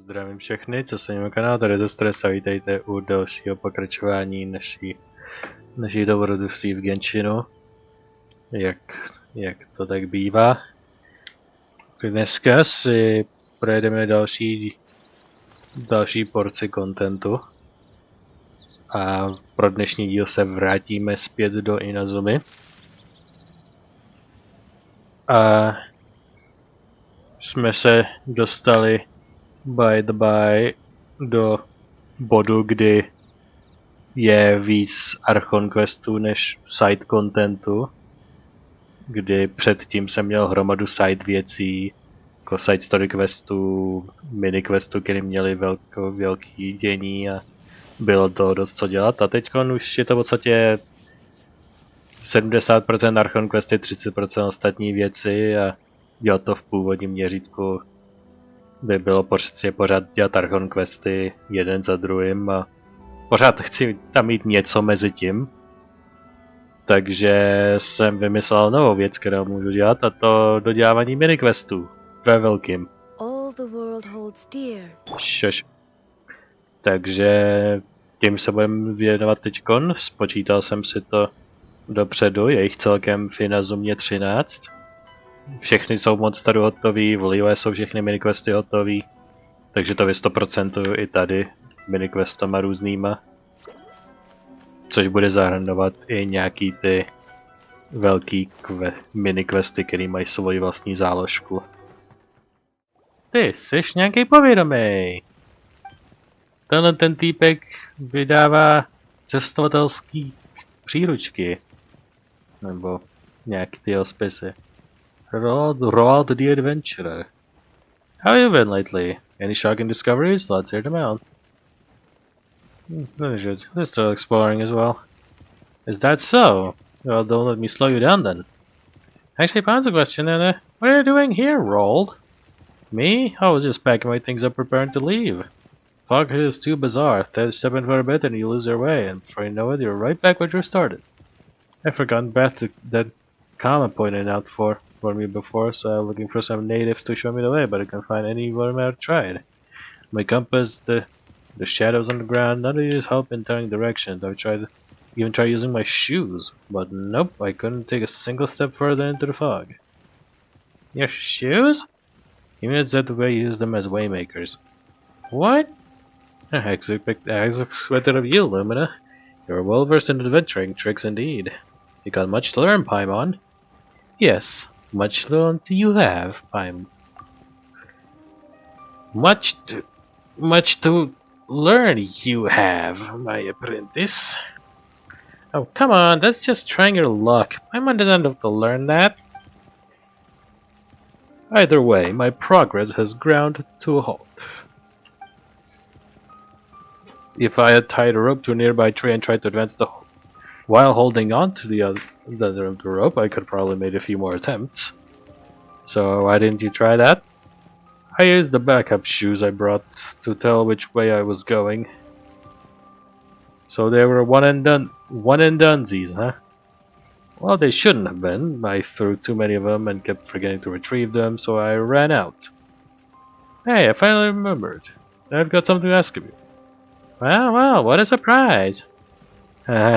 Zdravím všechny, co se mimo kanál, tady ze Stresa, vítejte u dalšího pokračování naší dobrodružství v Genshinu. Jak to tak bývá. Dneska si projedeme další porci kontentu. A pro dnešní díl se vrátíme zpět do Inazumy. A jsme se dostali by the by do bodu, kdy je víc archon questů než side contentu, kdy předtím jsem měl hromadu side věcí, jako side story questů, mini questů, které měly velký dění a bylo to dost co dělat. A teď už je to v podstatě 70% archon questy, 30% ostatní věci a dělat to v původním měřítku by bylo pořád dělat archon questy jeden za druhým a pořád chci tam mít něco mezi tím. Takže jsem vymyslel novou věc, kterou můžu dělat, a to dodělávání miniquestů ve velkým. Šož. Takže tím se budeme věnovat teďkon. Spočítal jsem si to dopředu, je jich celkem v Inazumě 13. Všechny jsou v Mondtstadu hotový, v Liyue jsou všechny miniquesty hotový. Takže to vy 100% i tady miniquestama různýma. Což bude zahrnovat i nějaký ty velký miniquesty, který mají svoji vlastní záložku. Ty jsi nějaký povědomý. Tenhle ten týpek vydává cestovatelský příručky. Nebo nějaký ty spisy. Roald the Adventurer. How have you been lately? Any shocking discoveries? Let's hear them out. They're still exploring as well. Is that so? Well, don't let me slow you down then. Actually, Pon's a question, and what are you doing here, Roald? Me? I was just packing my things up, preparing to leave. Fog here is too bizarre. Step in for a bit and you lose your way, and before you know it, you're right back where you started. I forgot Beth that Kama pointed out for me before, so I'm looking for some natives to show me the way, but I can't find any where I've tried. My compass, the shadows on the ground, none of these help in telling directions. I've even tried using my shoes, but nope, I couldn't take a single step further into the fog. Your shoes? You mean it's that way you use them as waymakers? What? I expected of you, Lumina. You're well versed in adventuring tricks indeed. You got much to learn, Paimon. Yes, much to learn you have, Paimon. Much to learn you have, my apprentice. Oh, come on, that's just trying your luck. Paimon doesn't have to learn that. Either way, my progress has ground to a halt. If I had tied a rope to a nearby tree and tried to advance while holding on to the other end of the rope, I could probably made a few more attempts. So why didn't you try that? I used the backup shoes I brought to tell which way I was going. So they were one and donesies, huh? Well, they shouldn't have been. I threw too many of them and kept forgetting to retrieve them, so I ran out. Hey, I finally remembered. I've got something to ask of you. Well, what a surprise!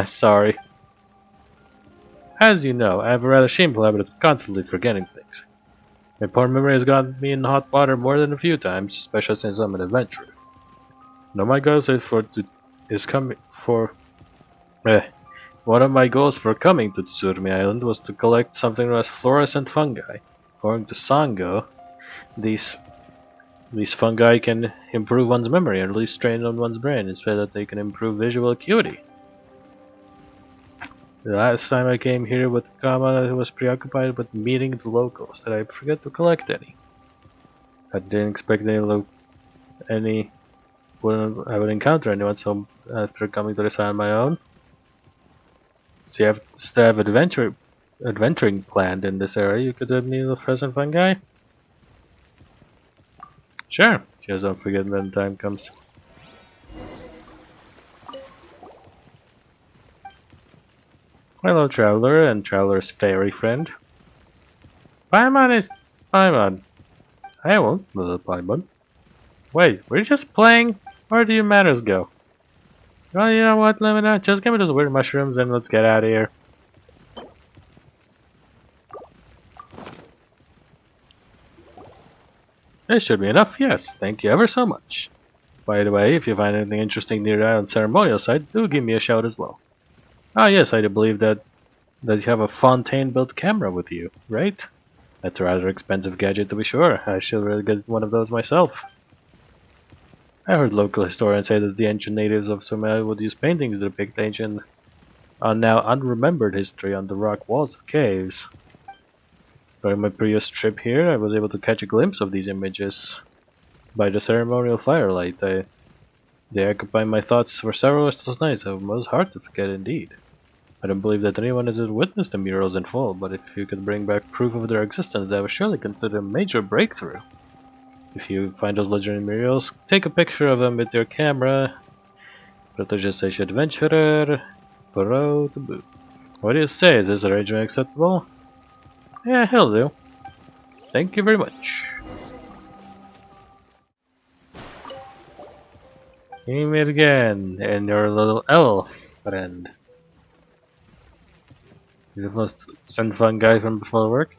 Sorry. As you know, I have a rather shameful habit of constantly forgetting things. My poor memory has gotten me in hot water more than a few times, especially since I'm an adventurer. One of my goals for coming to Tsurmi Island was to collect something known as fluorescent fungi. According to Sango, these fungi can improve one's memory and release strain on one's brain, so that they can improve visual acuity. The last time I came here with Kama, I was preoccupied with meeting the locals that I forgot to collect any. I didn't expect I would encounter anyone, so after coming to this on my own. So you have to have adventuring planned in this area. You could have me the fluorescent fungi? Sure, just don't forget when the time comes. Hello, Traveler and Traveler's fairy friend. Paimon is Paimon. I won't, little Paimon. Wait, were you just playing? Where do your manners go? Well, you know what, Lemina? Just give me those weird mushrooms and let's get out of here. This should be enough, yes. Thank you ever so much. By the way, if you find anything interesting near the island ceremonial site, do give me a shout as well. Ah yes, I do believe that you have a Fontaine-built camera with you, right? That's a rather expensive gadget to be sure. I should really get one of those myself. I heard local historians say that the ancient natives of Somalia would use paintings to depict ancient, now unremembered history on the rock walls of caves. During my previous trip here, I was able to catch a glimpse of these images by the ceremonial firelight. They occupy my thoughts for several restless nights. It was hard to forget indeed. I don't believe that anyone has witnessed the murals in full, but if you could bring back proof of their existence, that would surely consider a major breakthrough. If you find those legendary murals, take a picture of them with your camera. Protože jsi adventurer, pro to boot. What do you say? Is this arrangement acceptable? Yeah, he'll do. Thank you very much. You meet again, and your little elf friend. You're the most fun guy from before work?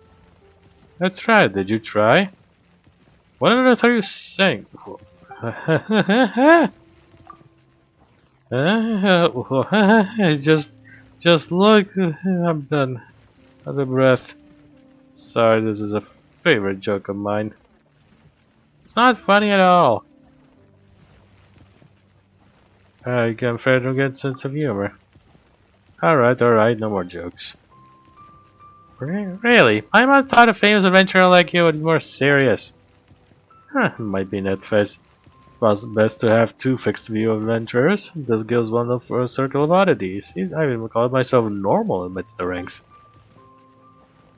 That's right, did you try? What on earth are you saying? just look, I'm done. Out of breath. Sorry, this is a favorite joke of mine. It's not funny at all. You can fair to get a sense of humor. Alright, no more jokes. Really? My mom thought a famous adventurer like you would be more serious. Might be net face. Well, best to have two fixed view adventurers. This gives one up for a circle of oddities. I even call myself normal amidst the ranks.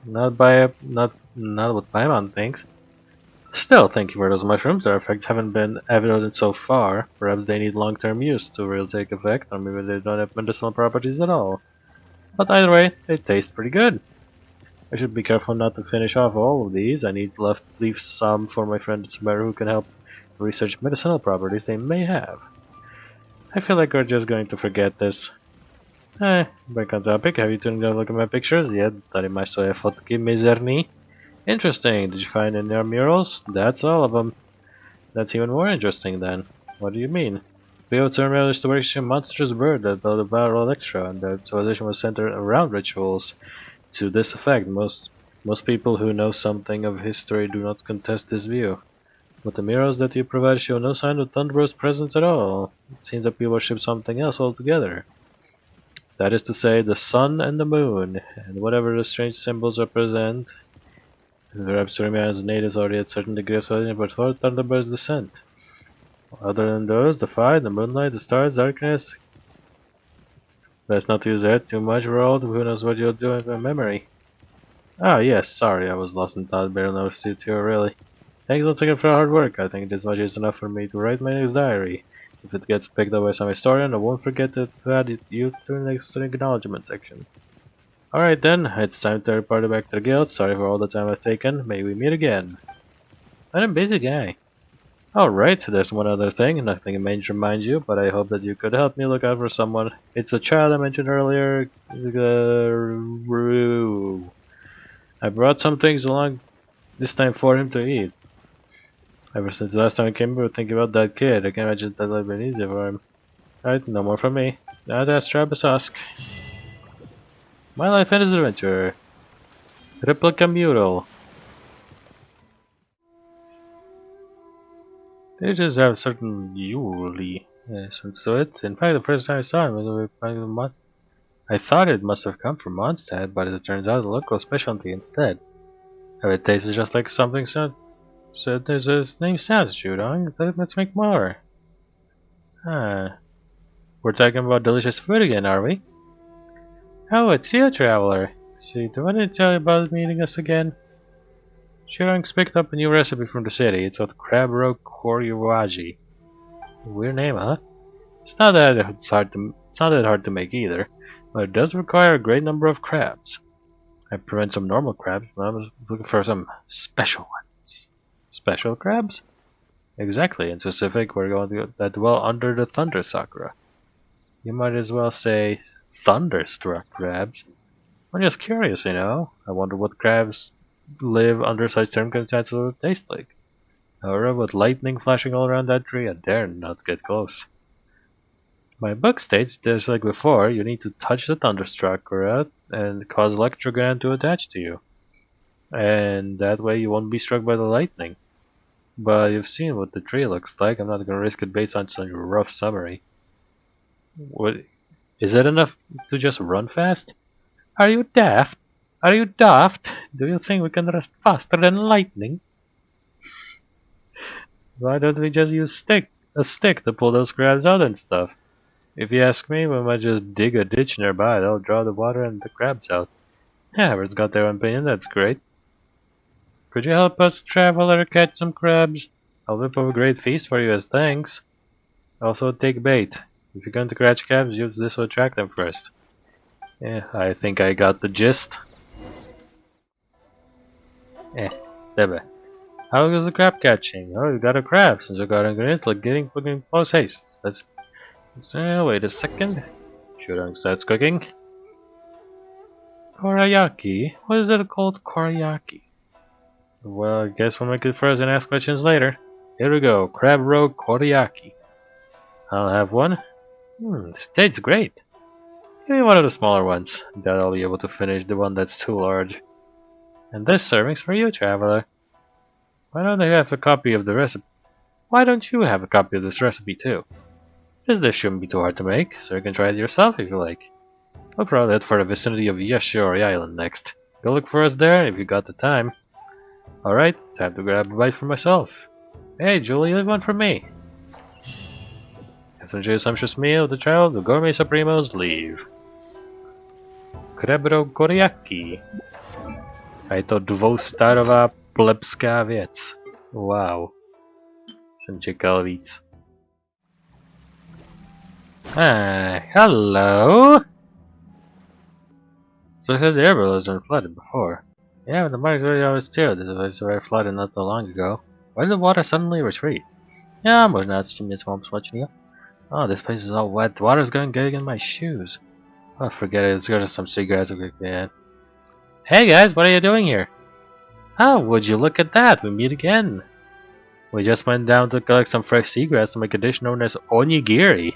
Not what my mom thinks. Still, thank you for those mushrooms. Their effects haven't been evident so far. Perhaps they need long-term use to really take effect, or maybe they don't have medicinal properties at all. But either way, they taste pretty good. I should be careful not to finish off all of these. I need to leave some for my friend Subaru who can help research medicinal properties they may have. I feel like we're just going to forget this. Back on topic, have you turned a look at my pictures? Yeah, tady máš svoje fotky mizerný. Interesting, did you find any murals? That's all of them. That's even more interesting then. What do you mean? Bio terminal is to worship a monstrous bird that built a battle Electra, and the civilization was centered around rituals. To this effect, most people who know something of history do not contest this view. But the murals that you provide show no sign of Thunderbolt's presence at all. It seems that people worship something else altogether. That is to say, the sun and the moon, and whatever the strange symbols represent. Perhaps Remian's natives already had certain degree of certainty before Thunderbird's descent. Other than those, the fire, the moonlight, the stars, darkness. Best not to use that too much, Roald. Who knows what you'll do with my memory? Ah, yes, sorry, I was lost in thought. Barely noticed you too, really. Thanks once again for hard work. I think this much is enough for me to write my next diary. If it gets picked up by some historian, I won't forget to add you to the next acknowledgement section. Alright then, it's time to report back to the guild. Sorry for all the time I've taken. May we meet again. I'm a busy guy. Alright, there's one other thing. Nothing major, mind you, but I hope that you could help me look out for someone. It's a child I mentioned earlier. I brought some things along this time for him to eat. Ever since the last time I came here, thinking about that kid. I can imagine that would have been easier for him. Alright, no more from me. Now that's Travis. My life and his adventure. Replica mural. They just have certain Yuli essence to it. In fact, the first time I saw him, I thought it must have come from Mondtstadu, but as it turns out, a local specialty instead. It tastes just like something so there's his name sounds, Judong. Let's make more. We're talking about delicious food again, are we? Oh, it's you, traveler. See, do I need to tell you about meeting us again? Judong's picked up a new recipe from the city. It's called crab roe koryawaji. Weird name, huh? It's not that hard to make either, but it does require a great number of crabs. I prevent some normal crabs, but I was looking for some special ones. Special crabs? Exactly, in specific, we're going to that dwell under the thunder sakura. You might as well say thunderstruck crabs. I'm just curious, you know. I wonder what crabs live under such circumstances would taste like. However, with lightning flashing all around that tree, I dare not get close. My book states, just like before, you need to touch the thunderstruck crab and cause electrogram to attach to you. And that way you won't be struck by the lightning. But you've seen what the tree looks like. I'm not going to risk it based on some rough summary. What? Is it enough to just run fast? Are you daft? Are you daft? Do you think we can run faster than lightning? Why don't we just use a stick to pull those crabs out and stuff? If you ask me, we might just dig a ditch nearby. That'll draw the water and the crabs out. Yeah, everyone's got their own opinion. That's great. Could you help us, traveler, catch some crabs? I'll whip up a great feast for you as thanks. Also, take bait. If you're going to catch crabs, use this to attract them first. Yeah, I think I got the gist. There. How goes the crab catching? Oh, you got a crab. Since you got ingredients, like getting cooking post haste. Wait a second. Shurang starts cooking. Korayaki? What is it called, korayaki? Well, I guess we'll make it first and ask questions later. Here we go, crab roe korayaki. I'll have one. This tastes great. Give me one of the smaller ones. Doubt I'll be able to finish the one that's too large. And this serving's for you, traveler. Why don't you have a copy of the recipe? Why don't you have a copy of this recipe too? This dish shouldn't be too hard to make, so you can try it yourself if you like. Look around it for the vicinity of Yashori Island next. Go look for us there if you got the time. Alright, time to grab a bite for myself. Hey, Julie, leave one for me. After the sumptuous meal, the child, the gourmet supremos leave. Krebro korejaki. A je to dvoustarová plebská věc. Wow. Jsem čekal víc. Hello! So I said the airbill has been flooded before. Yeah, but the mark's already always too. This was very flooded not so long ago. Why did the water suddenly retreat? Yeah, может not steaming swamps much new. Oh, this place is all wet. The water's going good in my shoes. Oh, forget it. Let's go to some cigarettes real quick, man. Hey guys, what are you doing here? Oh, would you look at that? We meet again. We just went down to collect some fresh seagrass to make a dish known as onigiri.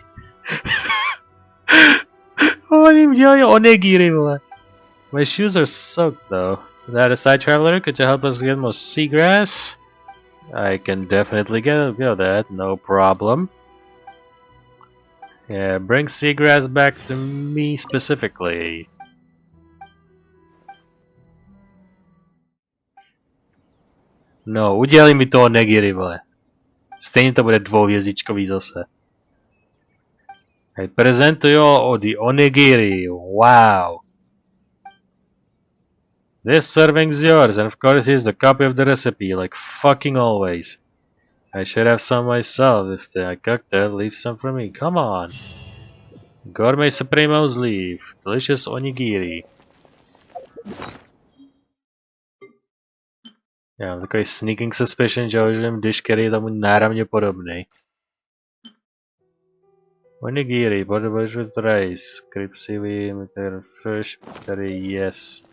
Onigiri. My shoes are soaked though. That aside, traveler, could you help us get more seagrass? I can definitely get that, no problem. Yeah, bring seagrass back to me specifically. No, udělej mi to onigiri, vole. Stejně to bude dvouhvězdičkový zase. I prezentuju the onigiri, wow. This serving's yours, and of course here's the copy of the recipe, like fucking always. I should have some myself. If I cooked it, leave some for me. Come on. Gourmet Supremos leave. Delicious onigiri. Já mám takový sneaking suspicion, že užijeme dish, který je tomu náramně podobný. Onigiri, butterbread with rice, crepe seaweed, fish, curry, yes.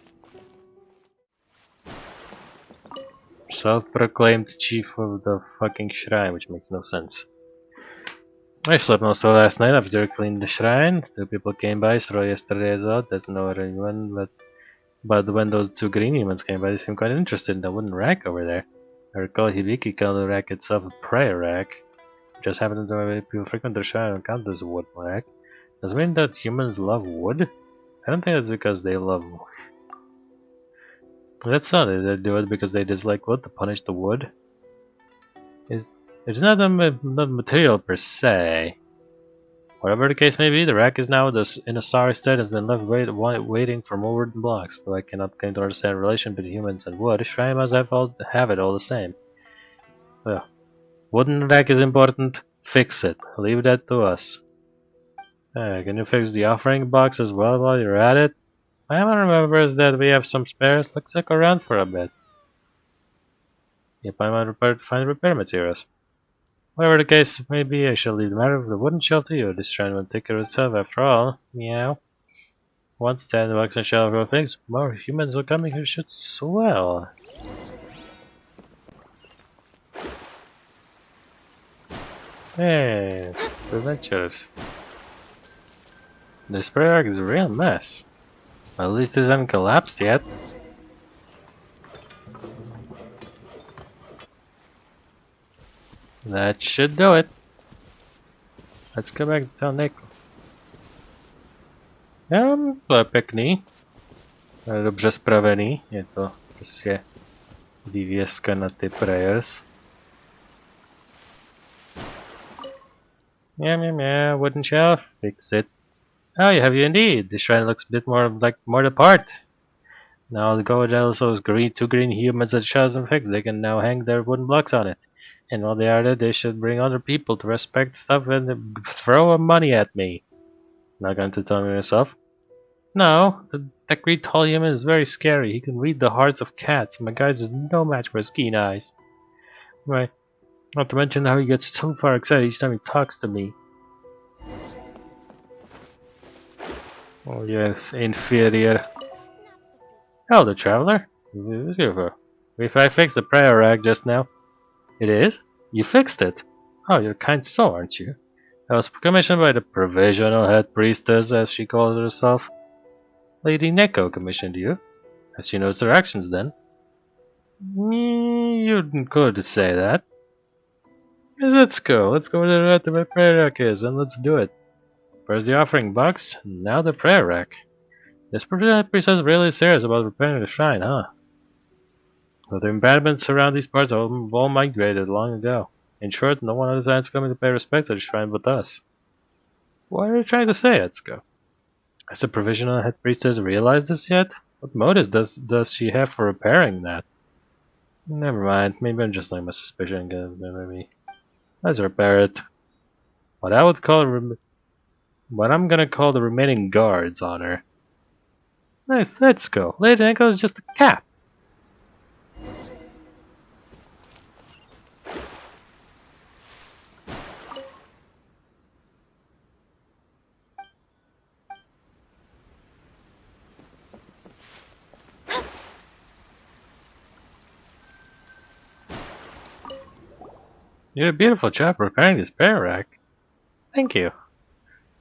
Self-proclaimed chief of the fucking shrine, which makes no sense. I slept most of last night after cleaning the shrine. 2 people came by, saw yesterday as well. That's no anyone, but when those 2 green humans came by, they seemed quite interested in the wooden rack over there. I recall Hibiki called the rack itself a prayer rack. Just happened to the people frequent the shrine and count this wood rack. Does it mean that humans love wood? I don't think that's because they love wood. That's not it. They do it because they dislike wood to punish the wood. It's not not material per se. Whatever the case may be, the rack is now in a sorry state and has been left waiting for more wooden blocks. Though I cannot claim to understand the relation between humans and wood, shrine must have it all the same. Well, wooden rack is important. Fix it. Leave that to us. Can you fix the offering box as well while you're at it? My mom remembers that we have some spares. Let's look around for a bit. Yep, I might find repair materials. Whatever the case may be, I shall leave the matter of the wooden shelf to you. This shrine will take care of itself after all. Meow. Once 10 bucks on shelf of things, more humans are coming here should swell. Hey, adventures. This prayer is a real mess. Well, at least this hasn't collapsed yet. That should do it. Let's go back to Nico. Pěkný. Dobře spravený. Je to prostě vývězka na ty prayers. Yeah, wooden shelf, fix it. Oh, you have you indeed. The shrine looks a bit more apart. Now the go with those two green humans at shelves and fixed. They can now hang their wooden blocks on it. And while they are there, they should bring other people to respect stuff and throw money at me. Not going to tell me yourself. No, that green tall human is very scary. He can read the hearts of cats. My guide is no match for his keen eyes. Right. Not to mention how he gets so far excited each time he talks to me. Oh yes, inferior. Oh, the traveler? If I fixed the prayer rack just now. It is? You fixed it? Oh, you're kind soul, aren't you? I was commissioned by the provisional head priestess, as she calls herself. Lady Neko commissioned you. As she knows their actions, then. You could say that. Let's go. Let's go where the prayer rack is, and let's do it. Where's the offering box? Now the prayer rack. This provisional head priestess is really serious about repairing the shrine, huh? But the embankments around these parts have all migrated long ago. In short, no one outside is coming to pay respect to the shrine but us. What are you trying to say, Etsuko? Has the provisional head priestess realized this yet? What motives does she have for repairing that? Never mind, maybe I'm just letting my suspicion get me. Let's repair it. What I'm gonna call the remaining guards on her. Nice, let's go. Lady Neko is just a cap. You did a beautiful job repairing this prayer rack. Thank you.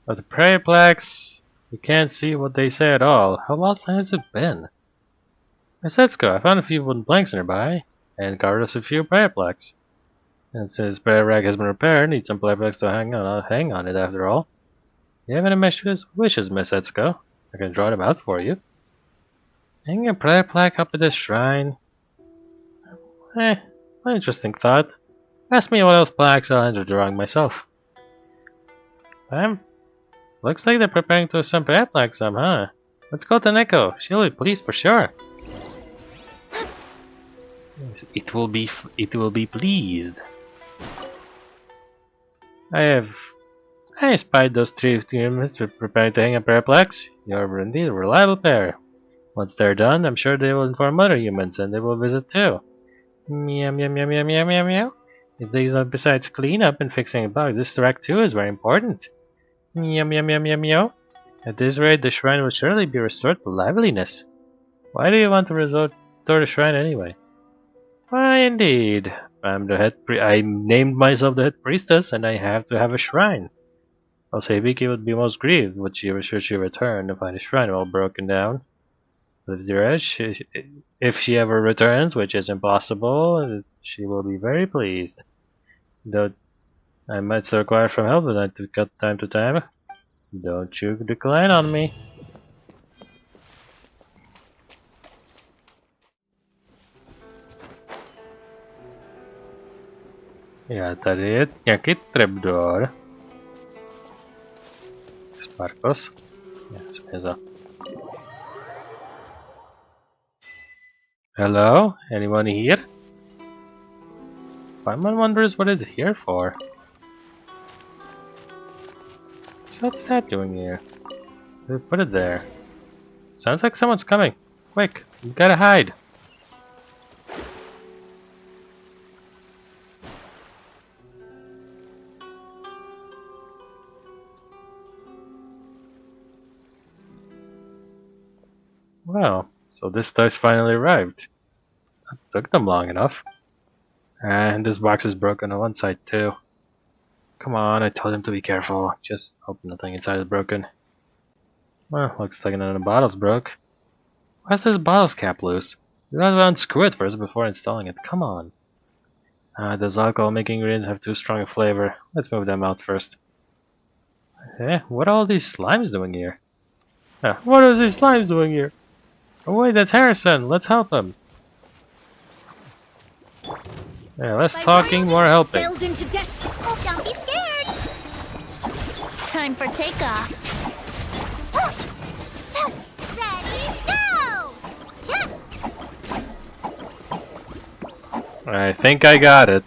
But the prayer plaques, you can't see what they say at all. How long has it been? Miss Etsuko, I found a few wooden planks nearby, and carved us a few prayer plaques. And since the prayer rack has been repaired, need some prayer plaques to hang on it after all. You have any wishes, Miss Etsuko? I can draw them out for you. Hanging a prayer plaque up at this shrine? An interesting thought. Ask me what else plaques, I'll enter drawing myself. Looks like they're preparing to some prayer plaques, huh? Let's go to Neko. She'll be pleased for sure. It will be pleased. I spied those three humans preparing to hang up prayer plaques. You're indeed a reliable pair. Once they're done, I'm sure they will inform other humans, and they will visit too. Meow meow meow meow meow meow meow. Besides cleanup and fixing a bug, this rack too is very important. Meow meow meow meow meow. At this rate, the shrine will surely be restored to liveliness. Why do you want to restore the shrine anyway? Why, indeed. I named myself the head priestess, and I have to have a shrine. Also, Hibiki would be most grieved should she return to find the shrine all broken down. But if she ever returns, which is impossible, she will be very pleased. Though I might still require some help from time to time. Don't you decline on me. Já tady je nějaký trapdoor. Sparkles. Hello? Anyone here? One wonders what it's here for. So what's that doing here? Put it there. Sounds like someone's coming. Quick, we gotta hide. Well, so this toy's finally arrived. It took them long enough. And this box is broken on one side too. Come on, I told him to be careful. Just hope nothing inside is broken. Well, looks like another bottle's broke. Why's this bottle's cap loose? You have to unscrew it first before installing it. Come on. Those alcohol-making ingredients have too strong a flavor. Let's move them out first. What are all these slimes doing here? What are these slimes doing here? Oh wait, that's Harrison. Let's help him. Yeah, less talking, more helping. Into oh, don't be scared. Time for takeoff. Ready, go! I think I got it.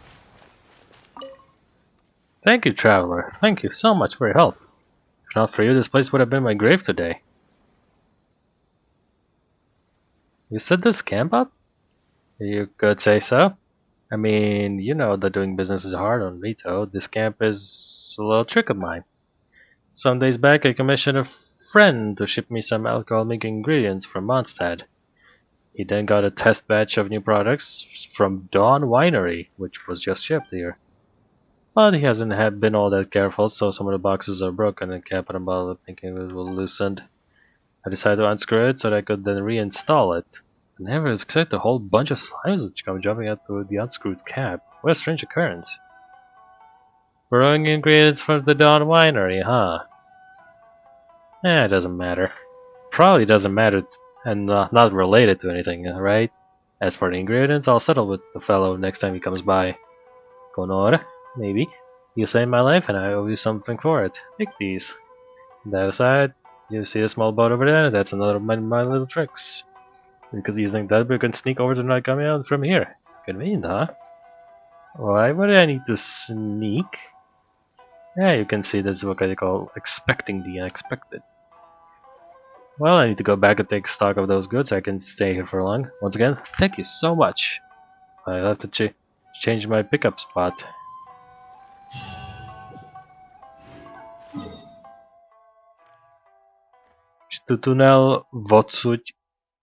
Thank you, traveler. Thank you so much for your help. If not for you, this place would have been my grave today. You set this camp up? You could say so. I mean, you know that doing business is hard on Rito. This camp is a little trick of mine. Some days back, I commissioned a friend to ship me some alcohol-making ingredients from Mondtstadu. He then got a test batch of new products from Dawn Winery, which was just shipped here. But he hasn't been all that careful, so some of the boxes are broken and cap and bottle thinking it was loosened. I decided to unscrew it so that I could then reinstall it. I never expect a whole bunch of slimes which come jumping out through the unscrewed cap. What a strange occurrence. Brewing ingredients from the Dawn Winery, huh? It doesn't matter. Probably doesn't matter and not related to anything, right? As for the ingredients, I'll settle with the fellow next time he comes by. Konor, maybe. You saved my life and I owe you something for it. Take these. That aside, you see a small boat over there? That's another of my little tricks. Because using that, we can sneak over to night coming out from here. Convenient, huh? Why would I need to sneak? Yeah, you can see that's what I call expecting the unexpected. Well, I need to go back and take stock of those goods. I can stay here for long. Once again, thank you so much. I'll have to change my pickup spot. Tu tunel odsud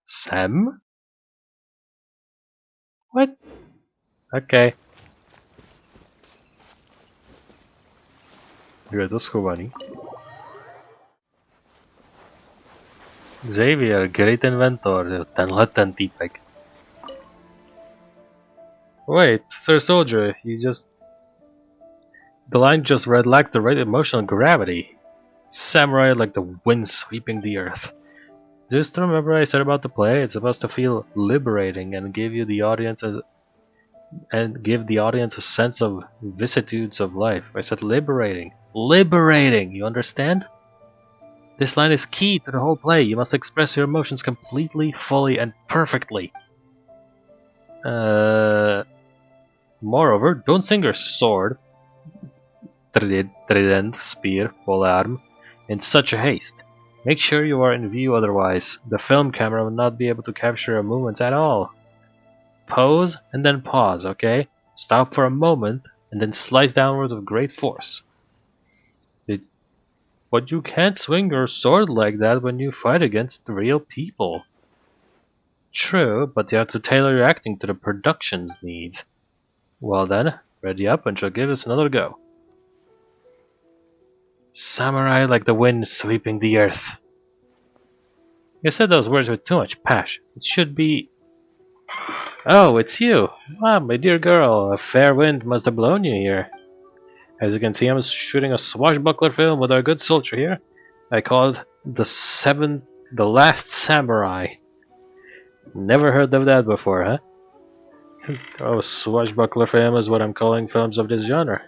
sem? What? Okay. Je to schovaný. Xavier, great inventor, tenhle ten týpek. Wait, Sir Soldier, you just... The line just read lacks the right emotional gravity. Samurai like the wind sweeping the earth. Just remember I said about the play, it's supposed to feel liberating and give the audience a sense of vicissitudes of life. I said liberating. Liberating, you understand? This line is key to the whole play. You must express your emotions completely, fully, and perfectly. Moreover, don't sing your sword, trident, spear, polearm, in such a haste. Make sure you are in view, otherwise the film camera will not be able to capture your movements at all. Pose and then pause, okay? Stop for a moment and then slice downwards with great force. But you can't swing your sword like that when you fight against real people. True, but you have to tailor your acting to the production's needs. Well then, ready up and shall give us another go. Samurai like the wind sweeping the earth. You said those words with too much passion. It should be... Oh, it's you! Ah, my dear girl, a fair wind must have blown you here. As you can see, I'm shooting a swashbuckler film with our good soldier here. I call it The Last Samurai. Never heard of that before, huh? Oh, swashbuckler film is what I'm calling films of this genre.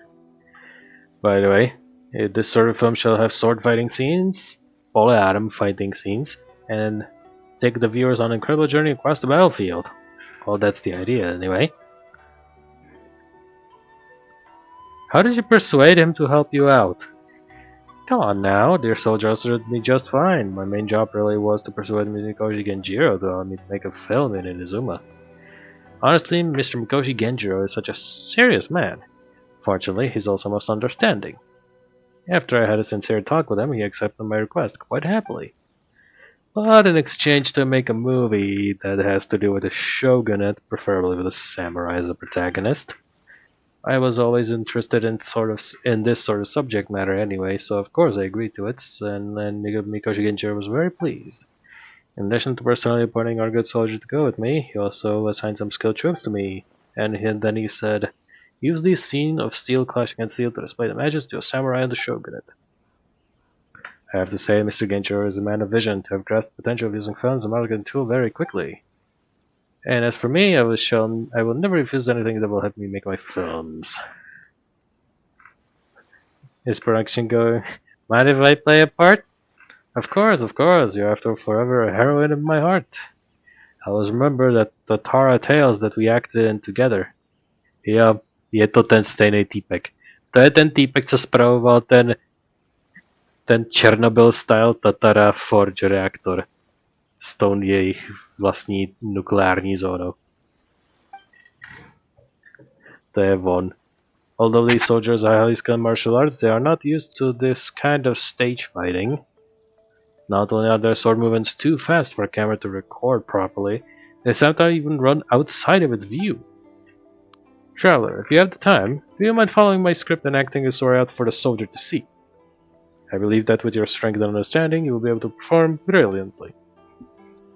By the way, this sort of film shall have sword fighting scenes, polearm fighting scenes, and take the viewers on an incredible journey across the battlefield. Well, that's the idea, anyway. How did you persuade him to help you out? Come on now, dear soldier answered me just fine. My main job really was to persuade Mikoshi Genjiro to help me make a film in Inazumme. Honestly, Mr. Mikoshi Genjiro is such a serious man. Fortunately, he's also most understanding. After I had a sincere talk with him, he accepted my request quite happily. but in exchange to make a movie that has to do with a shogunate, preferably with a samurai as a protagonist. I was always interested in this sort of subject matter anyway, so of course I agreed to it, and then Mikoshi Ginjiro was very pleased. In addition to personally appointing our good soldier to go with me, he also assigned some skilled troops to me, and then he said, "Use this scene of steel clashing against steel to display the majesty of samurai and the shogunate." I have to say, Mr. Ginjiro is a man of vision to have grasped the potential of using films and marketing tool very quickly. And as for me, I was shown I will never refuse anything that will help me make my films. Is production going? Mind if I play a part? Of course, you're after forever a heroine of my heart. I always remember that the Tara tales that we acted in together. Jo, je to ten stejný týpek. To je ten týpek, co spravoval ten Chernobyl style Tatara Forge reaktor s tou jejich vlastní nukleární zónou. To je on. Although these soldiers are highly skilled in martial arts, they are not used to this kind of stage fighting. Not only are their sword movements too fast for a camera to record properly, they sometimes even run outside of its view. Traveler, if you have the time, do you mind following my script and acting a story out for the soldier to see? I believe that with your strength and understanding, you will be able to perform brilliantly.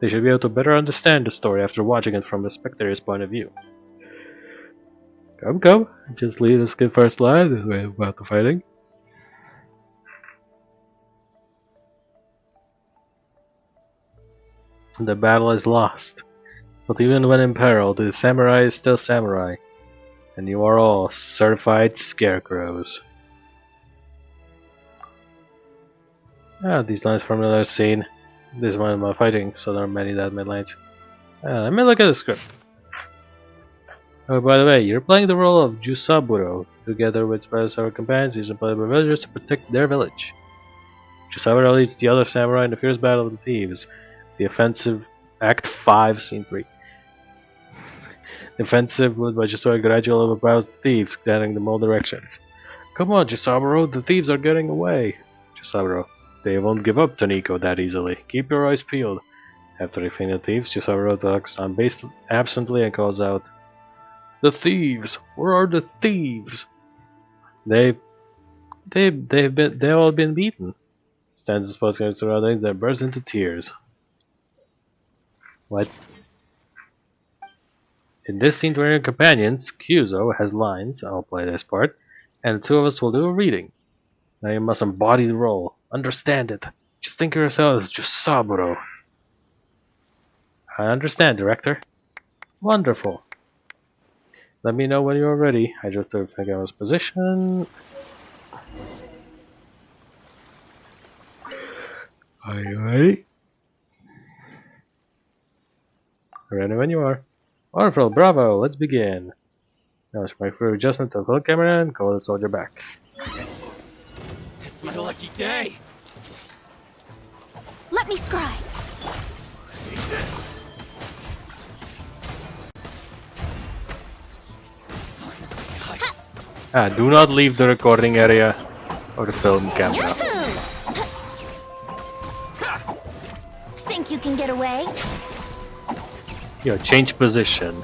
They should be able to better understand the story after watching it from the spectator's point of view. Come. Just lead us get first line about the fighting. The battle is lost, but even when in peril, the samurai is still samurai, and you are all certified scarecrows. These lines from another scene. This is one of my fighting, so there are many that made lines. Let me look at the script. Oh, by the way, you're playing the role of Jusaburo. Together with several companions, he's employed by villagers to protect their village. Jusaburo leads the other samurai in the fierce battle of the thieves. The offensive, Act 5, Scene 3. The offensive led by Jusaburo gradually overpowers the thieves, scattering them all directions. Come on, Jusaburo, the thieves are getting away. Jusaburo, they won't give up Toniko that easily. Keep your eyes peeled. After defeating the thieves, Jusaburo talks on base absently and calls out, "The thieves! Where are the thieves?" They've all been beaten. Stands the spot against surroundings, then bursts into tears. What? In this scene, between your companions, Kyuzo has lines. I'll play this part, and the two of us will do a reading. Now you must embody the role. Understand it. Just think of yourself as Jusaburo. I understand, director. Wonderful. Let me know when you're ready. I just have to figure out his position. Are you ready? Ready when you are. Wonderful, bravo, let's begin. Now it's my free adjustment to the camera and call the soldier back. It's my lucky day! Let me scry. Do not leave the recording area or the film camera. Yahoo! Think you can get away? Change position.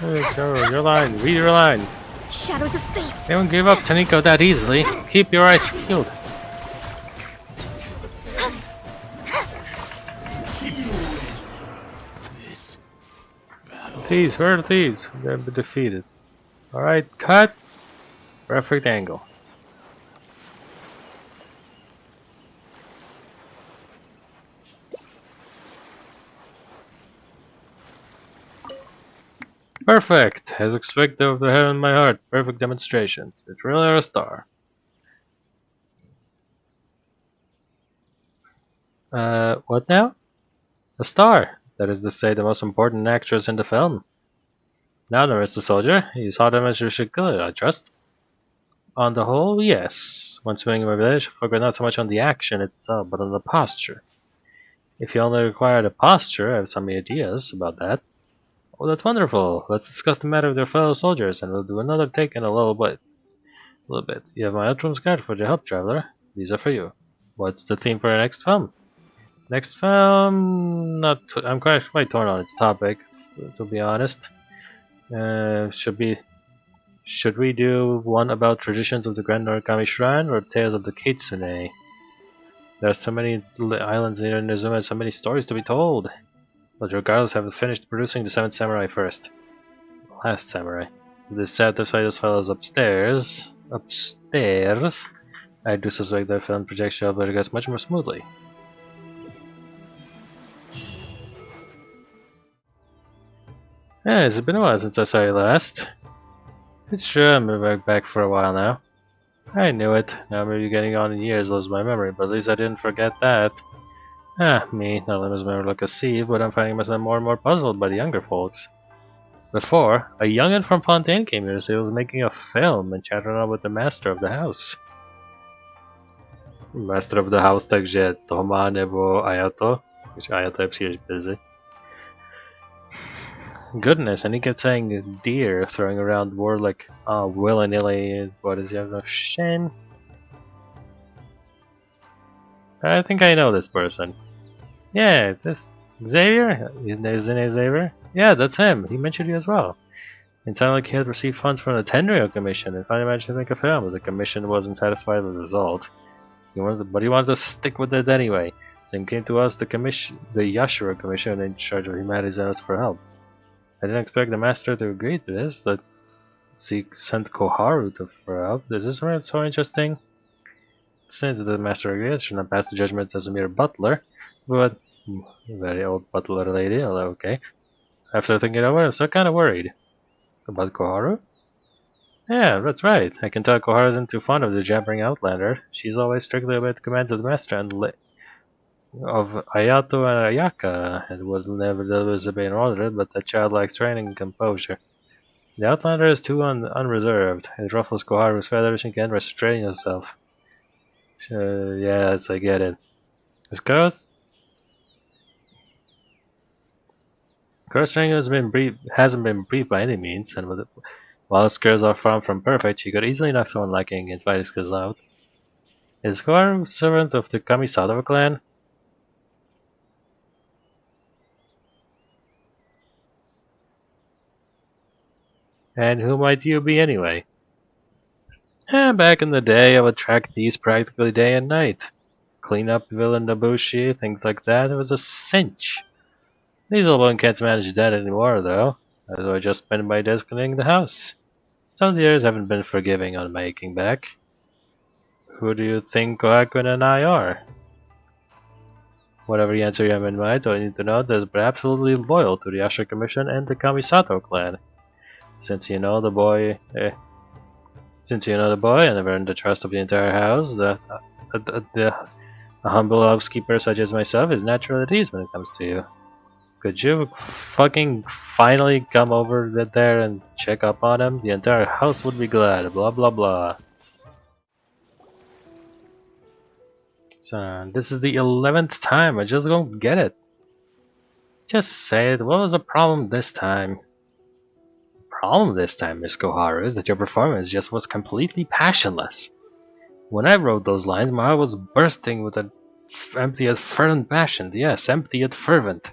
There you go, your line, read your line. Shadows of fate. They won't give up Toniko that easily. Keep your eyes peeled. Thieves, where are the thieves? They've been defeated. Alright, cut. Perfect angle. Perfect! As expected of the hair in my heart. Perfect demonstrations. It's really a star. What now? A star. That is to say, the most important actress in the film. Now the rest of the soldier. You saw them as you should kill it, I trust. On the whole, yes. When swimming in my village, I focus not so much on the action itself, but on the posture. If you only require the posture, I have some ideas about that. Oh, that's wonderful. Let's discuss the matter with your fellow soldiers, and we'll do another take in a little bit. You have my utmost regard for the help, traveler. These are for you. What's the theme for our next film? Next film, I'm quite torn on its topic, to be honest. Should we do one about traditions of the Grand Norikami Shrine or tales of the Kitsune? There are so many islands near Inazumme and so many stories to be told. But regardless, I have finished producing the 7th Samurai first. Last Samurai. This satisfies those fellows upstairs. I do suspect that film projects shall progress much more smoothly. Yeah, it's been a while since I saw you last. It's true, I've been back for a while now. I knew it. Now maybe getting on in years loses my memory, but at least I didn't forget that. Me, not only was my memory like a sieve, but I'm finding myself more and more puzzled by the younger folks. Before, a youngin from Fontaine came here to say he was making a film and chatted around with the master of the house. Master of the house, takže to má nebo Ayato, which Ayato je příliš busy. Goodness, and he kept saying deer, throwing around the word like willy-nilly. What does he have no shame? I think I know this person. Yeah, this Xavier? Is his name Xavier? Yeah, that's him. He mentioned you as well. It sounded like he had received funds from the Tenryo Commission and finally managed to make a film, but the commission wasn't satisfied with the result. But he wanted to stick with it anyway, so he came to us, the Yashiro Commission in charge of humanities, and asked for help. I didn't expect the master to agree to this, but he sent Koharu for help. Is this really so interesting? Since the master agreed, I should not pass the judgment as a mere butler, but very old butler lady, although okay. After thinking over, I'm still kind of worried. About Koharu? Yeah, that's right. I can tell Koharu isn't too fond of the jabbering outlander. She's always strictly obeyed the commands of the master and of Ayato and Ayaka, and would never disobey an order, but that child lacks training and composure. The outlander is too unreserved. It ruffles Koharu's feathers and can't restrain himself. Yes, I get it. His girls training hasn't been brief by any means, and while his skills are far from perfect, she could easily knock someone lacking in fighting skills out. Is Koharu servant of the Kamisato clan? And who might you be anyway? Back in the day, I would track these practically day and night. Clean up villain Nobushi, things like that. It was a cinch. These old one can't manage that anymore, though. So I just spent my days cleaning the house. Still, the years haven't been forgiving on making back. Who do you think Kohaku and I are? Whatever the answer you have in mind, I need to know that we're absolutely loyal to the Yashiro Commission and the Kamisato clan. Since you know the boy, and have earned the trust of the entire house, a humble housekeeper such as myself is natural at ease when it comes to you. Could you fucking finally come over there and check up on him? The entire house would be glad. Blah blah blah. So this is the 11th time. I just don't get it. Just say it. What was the problem this time? Problem this time, Miss Koharu, is that your performance just was completely passionless. When I wrote those lines, my heart was bursting with an empty yet fervent passion. Yes, empty yet fervent.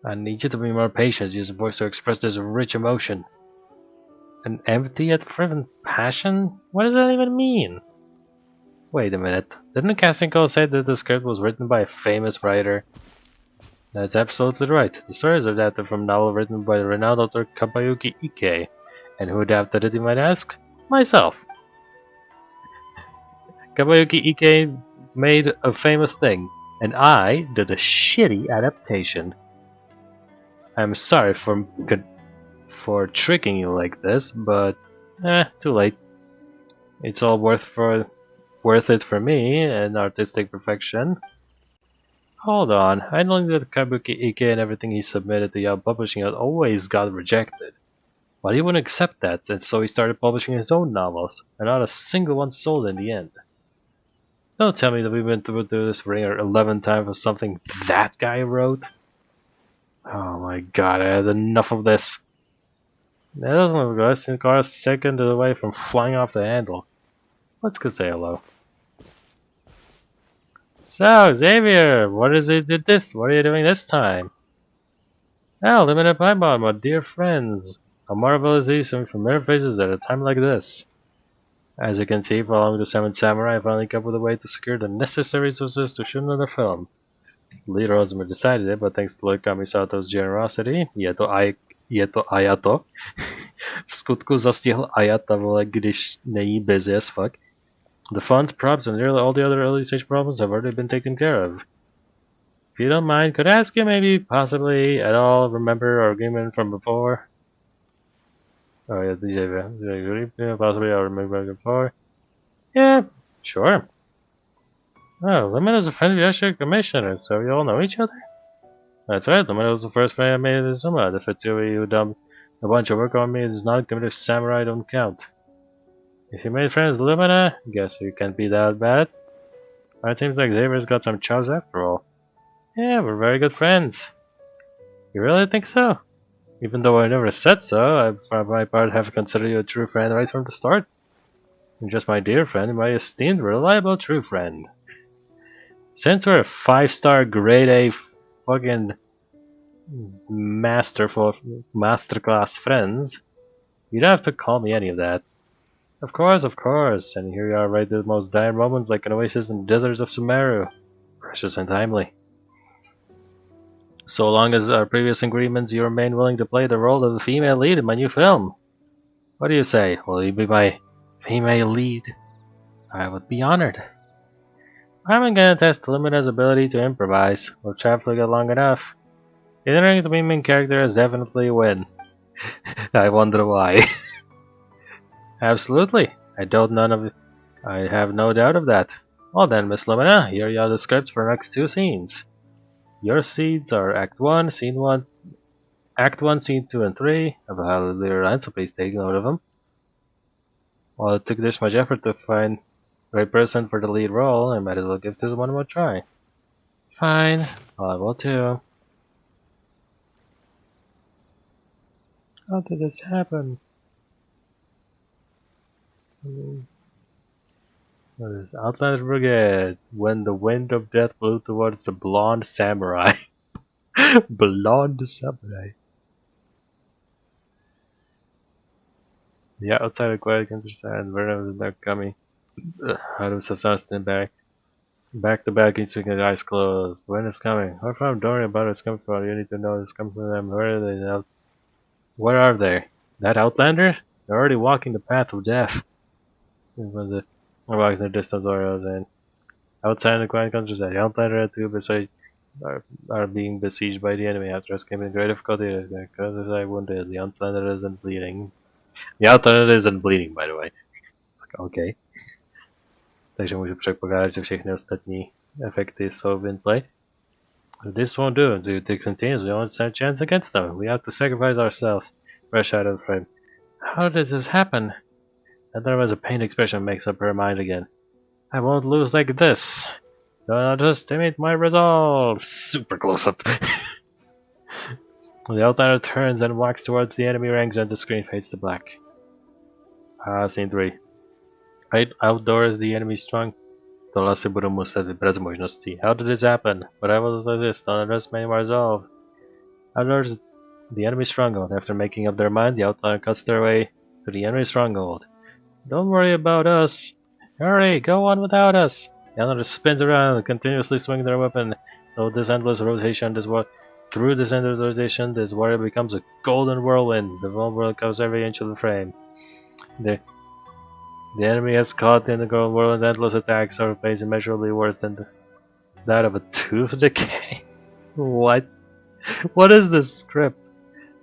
I need you to be more patient. Use your voice to express this rich emotion. An empty yet fervent passion? What does that even mean? Wait a minute. Didn't the casting call say that the script was written by a famous writer? That's absolutely right. The story is adapted from a novel written by the renowned author Kabayuki Ike. And who adapted it, you might ask? Myself. Kabayuki Ike made a famous thing, and I did a shitty adaptation. I'm sorry for tricking you like this, but too late. It's all worth it for me, and artistic perfection. Hold on, I know that Kabuki Ike and everything he submitted to Yahoo Publishing had always got rejected. But he wouldn't accept that, and so he started publishing his own novels, and not a single one sold in the end. Don't tell me that we've been through this ringer 11 times for something that guy wrote. Oh my god, I had enough of this. That doesn't look less than a second away from flying off the handle. Let's go say hello. So, Xavier, what is it did this? What are you doing this time? Oh, Limited Piebald, my dear friends. How marvelous to see some familiar faces at a time like this. As you can see, following the Seven Samurai, I finally came up with a way to secure the necessary resources to shoot another film. Lead Rosemary decided it, but thanks to Lloyd Kamisato's generosity, je to Ayato. V skutku zastihl Ayata, vole, když není busy as fuck. The funds, props, and nearly all the other early stage problems have already been taken care of. If you don't mind, could I ask you maybe, possibly, at all, remember our agreement from before? Oh yeah, possibly I'll remember before. Yeah, sure. Oh, Lemon is a friend of Yashir Commissioner, so you all know each other? That's right, Lemon was the first friend I made in Inazuma. The Fatui who dumped a bunch of work on me does not committed samurai don't count. If you made friends with Lumina, guess you can't be that bad. It seems like Xavier's got some chows after all. Yeah, we're very good friends. You really think so? Even though I never said so, I for my part have considered you a true friend right from the start. You're just my dear friend, my esteemed, reliable, true friend. Since we're 5-star grade A fucking masterclass friends, you don't have to call me any of that. Of course, and here you are right at the most dire moment like an oasis in the deserts of Sumeru. Precious and timely. So long as our previous agreements, you remain willing to play the role of the female lead in my new film. What do you say? Will you be my female lead? I would be honored. I'm gonna test Lumina's ability to improvise. We'll travel get long enough. Considering the main character is definitely a win. I wonder why. Absolutely. I have no doubt of that. Well then, Miss Lumina, here are the scripts for the next 2 scenes. Your scenes are Act 1, Scene 1, Act 1, Scene 2 and 3. I've highly read, so please take note of them. While it took this much effort to find the right person for the lead role, I might as well give this one more try. Fine, I will too. How did this happen? What is Outlander Brigade? When the wind of death blew towards the blonde samurai. Blonde samurai. Yeah, outside of quiet countryside, Vernon is not coming. Out of Sasastin back. Back to back, each with eyes closed. When is coming? Where from? Don't worry about it, it's coming from. You need to know it's coming from them. Where are they now? Where are they? That Outlander? They're already walking the path of death. Walking the distance Oreos and outside the quiet countryside, the Outlander and 2 are being besieged by the enemy. After escaping great difficulty, the countryside wounded. The Outlander isn't bleeding. The Outlander isn't bleeding, by the way. Okay. Takže můžu předpokládat, že všechny ostatní efekty jsou in play. This won't do. Do you think continues? We won't stand a chance against them. We have to sacrifice ourselves. Rush out of the frame. How does this happen? And there was a pained expression makes up her mind again. I won't lose like this. Don't underestimate my resolve. Super close up. The Outlander turns and walks towards the enemy ranks and the screen fades to black. Scene 3. Right outdoors, the enemy strong. Tohle si budu muset vybrat z možností. How did this happen? But I was like this. Don't underestimate my resolve. Outdoors, the enemy stronghold. After making up their mind, the Outlander cuts their way to the enemy stronghold. Don't worry about us. Hurry, go on without us. The Outlander spins around, continuously swinging their weapon. Through this endless rotation, this warrior becomes a golden whirlwind. The whirlwind covers every inch of the frame. The enemy has caught in the golden whirlwind. Endless attacks are phase immeasurably worse than that of a tooth decay. What? What is this script?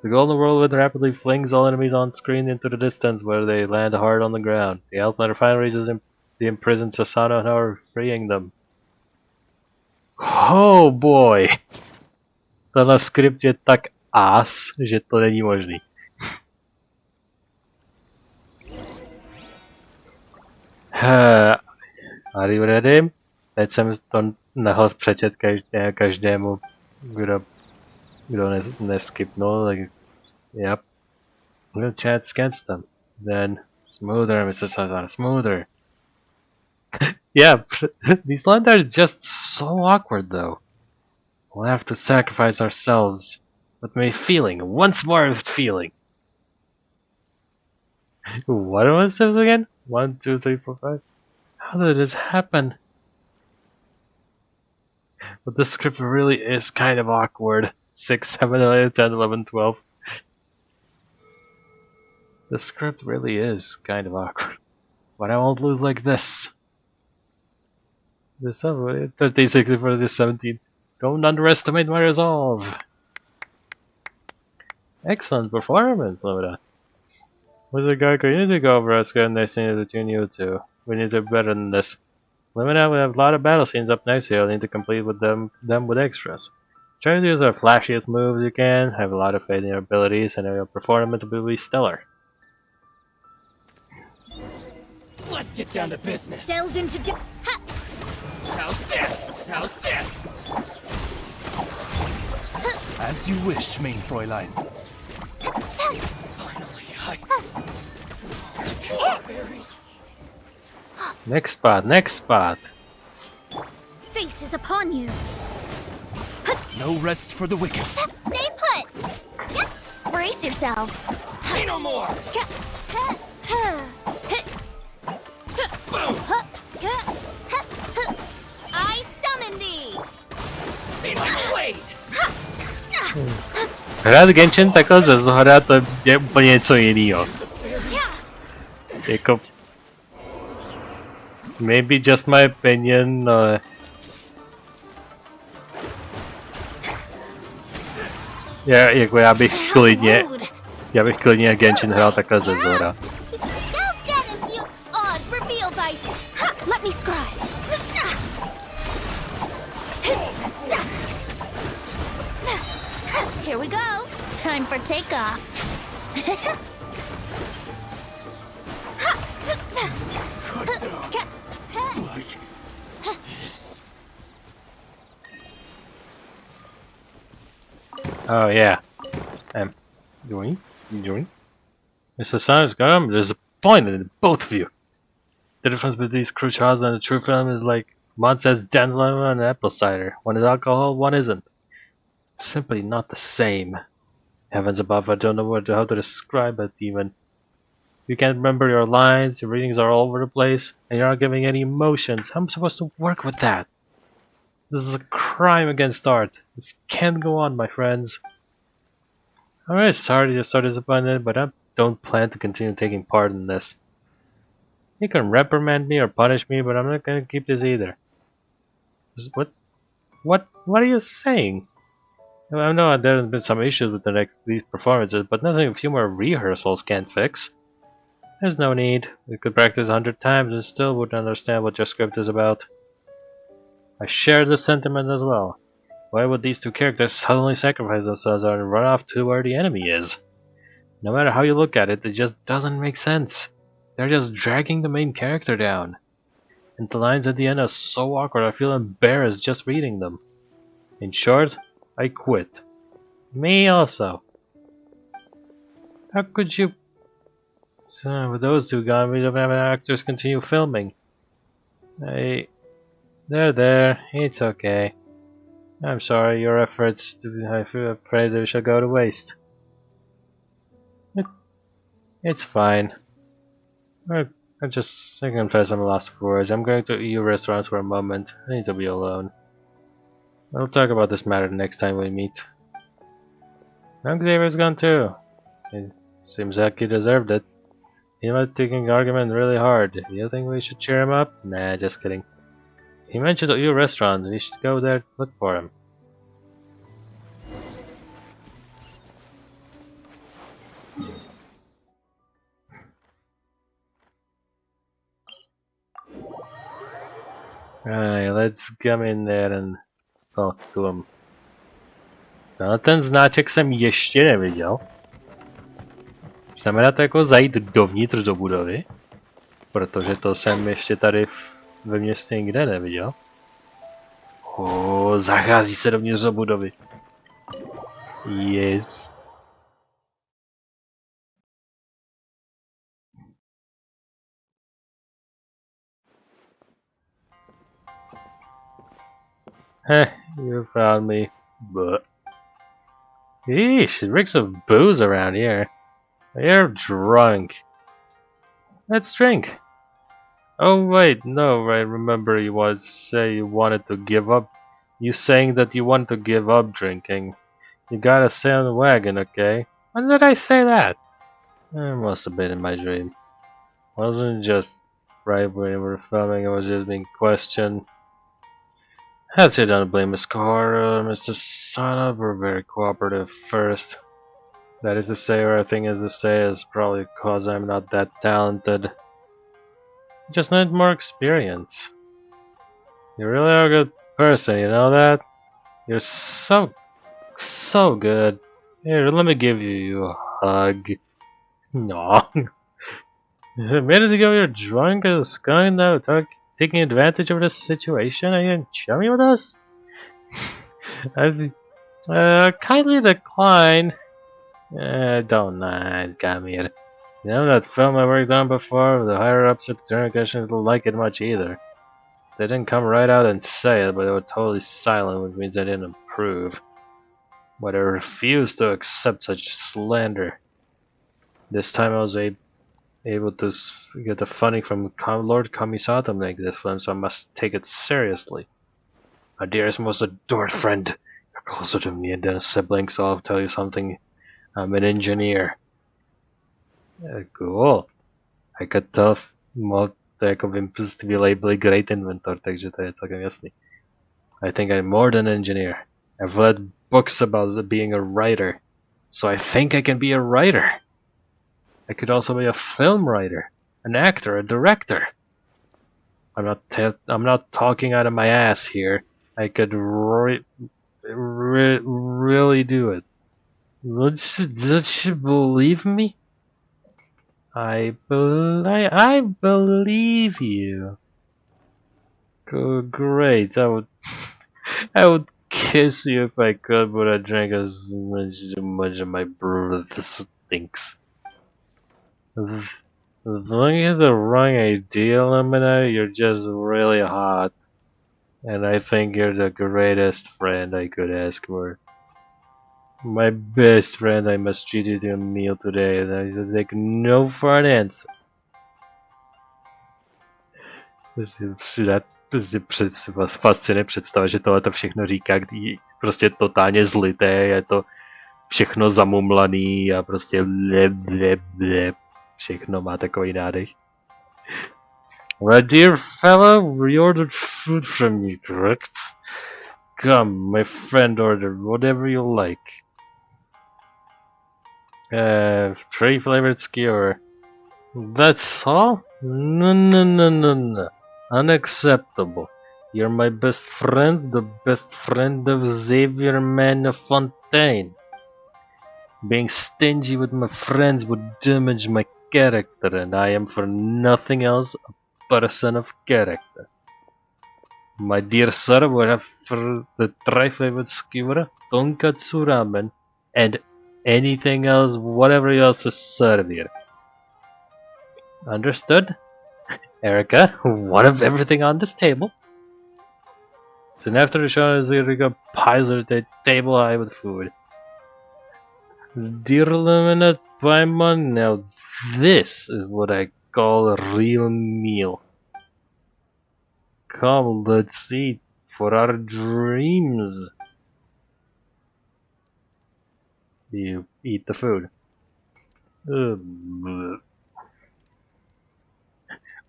The golden whirlwind rapidly flings all enemies on screen into the distance where they land hard on the ground. The Outlander finally reaches the imprisoned Sasano and Howard, freeing them. Oh boy! Tenhle skript je tak ass, že to není možný. Are you ready? Teď jsem to nahlas přečet každému, kdo kdo neskipnul, tak yep. We'll chance against them. Then smoother, Mr. Sazar, smoother. Yeah, these lines are just so awkward though. We'll have to sacrifice ourselves. With me feeling, once more with feeling. What was this again? 1, 2, 3, 4, 5. How did this happen? But the script really is kind of awkward. 6, 7, 8, 10, 11, 12. The script really is kind of awkward. But I won't lose like this. This 13, 16, 14, 17. Don't underestimate my resolve. Excellent performance, Loda. With the Gargo, you need to go over us, and next thing between you two. We need to do better than this. Limina, we have a lot of battle scenes up next here. You'll need to complete with them with extras. Try to use our flashiest moves you can. Have a lot of faith in your abilities, and your performance will be stellar. Let's get down to business. Delved into How's this? How's this? As you wish, main Fräulein. Finally, Next spot, next spot. Fate is upon you. No rest for the wicked. Stay put. Yep. Brace yourselves. Say no more. I summon thee. Say my blade. Hrát Genshin takhle ze zhora, to je úplně něco jinýho. Jako... Maybe just my opinion, ale... Jako já bych klidně Genshin hrál takhle ze zhora. Let me scribe. Here we go. Time for takeoff. Oh yeah. Join? Mr. Sun is gone. I'm disappointed in both of you. The difference between these crew trials and the true film is like Mondtstad's dandelion and apple cider. One is alcohol, one isn't. Simply not the same. Heavens above, I don't know how to describe it even. You can't remember your lines, your readings are all over the place, and you're not giving any emotions. How am I supposed to work with that? This is a crime against art. This can't go on, my friends. I'm really sorry you're so disappointed, but I don't plan to continue taking part in this. You can reprimand me or punish me, but I'm not gonna keep this either. What are you saying? I know there have been some issues with these performances, but nothing a few more rehearsals can't fix. There's no need. We could practice 100 times and still wouldn't understand what your script is about. I share this sentiment as well. Why would these two characters suddenly sacrifice themselves and run off to where the enemy is? No matter how you look at it, it just doesn't make sense. They're just dragging the main character down. And the lines at the end are so awkward I feel embarrassed just reading them. In short, I quit. Me also. How could you... with those two gone, we don't have actors continue filming. They're there. It's okay. I'm sorry, your efforts, I feel afraid they shall go to waste. It's fine. I confess I'm lost for words. I'm going to EU restaurants for a moment. I need to be alone. I'll talk about this matter the next time we meet. Young Xavier's gone too. It seems like he deserved it. He might be taking the argument really hard. Do you think we should cheer him up? Nah, just kidding. He mentioned a EU restaurant. We should go there to look for him. Alright, let's come in there and talk to him. No, ten znáček jsem ještě neviděl. Znamená to jako zajít dovnitř do budovy? Protože to jsem ještě tady ve městě nikde neviděl. Zachází se dovnitř do budovy. Yes. Heh, you found me. But eesh, it reeks of booze around here. You're drunk. Let's drink. Oh wait, no, I remember you wanted to give up. You saying that you want to give up drinking. You gotta stay on the wagon, okay? When did I say that? It must have been in my dream. Wasn't just right when we were filming, it was just being questioned. Actually, don't blame Miss Carter, Mr. Sana were very cooperative first. That is to say, or I think is to say, is probably because I'm not that talented. Just need more experience. You really are a good person, you know that? You're so good. Here, let me give you a hug. No. A minute ago you're drunk as a skunk now taking advantage of this situation. Are you chummy with us? Kindly decline. Don't come here. You know that film I worked on before? The higher ups at the Genshin didn't like it much either. They didn't come right out and say it, but they were totally silent, which means they didn't approve. But I refused to accept such slander. This time I was able to get the funding from Lord Kamisato to make this film, so I must take it seriously. My dearest, most adored friend, you're closer to me than a sibling, so I'll tell you something. I'm an engineer. Cool. I could tell to jako vím z byli great inventor, takže to je celkem jasný. I think I'm more than an engineer. I've read books about being a writer, so I think I can be a writer. I could also be a film writer, an actor, a director. I'm not talking out of my ass here. I could really do it. Did you believe me? I believe you. Great. I would kiss you if I could, but I drank as much of my breath stinks. As long as you have the wrong idea, Lemina, you're just really hot. And I think you're the greatest friend I could ask for. My best friend, I must treat you to a meal today, and I should take no for an answer. Vás fascinuje představa, že tohle to všechno říká, když prostě totálně zlité, je to všechno zamumlaný a prostě všechno má takový nádech. My dear fellow, we ordered food from you, correct? Come, my friend ordered whatever you like. 3 flavored skewer. That's all? No. Unacceptable. You're my best friend, the best friend of Xavier Man of Fontaine. Being stingy with my friends would damage my character, and I am for nothing else a person of character. My dear sir, would have for the 3 flavored skewer, tonkatsu ramen, and anything else, whatever else is served here. Understood? Erica, one of everything on this table. Soon after the show, Erica piles her the table high with food. Dear Luminate Paimon, now this is what I call a real meal. Come, let's eat for our dreams. You eat the food.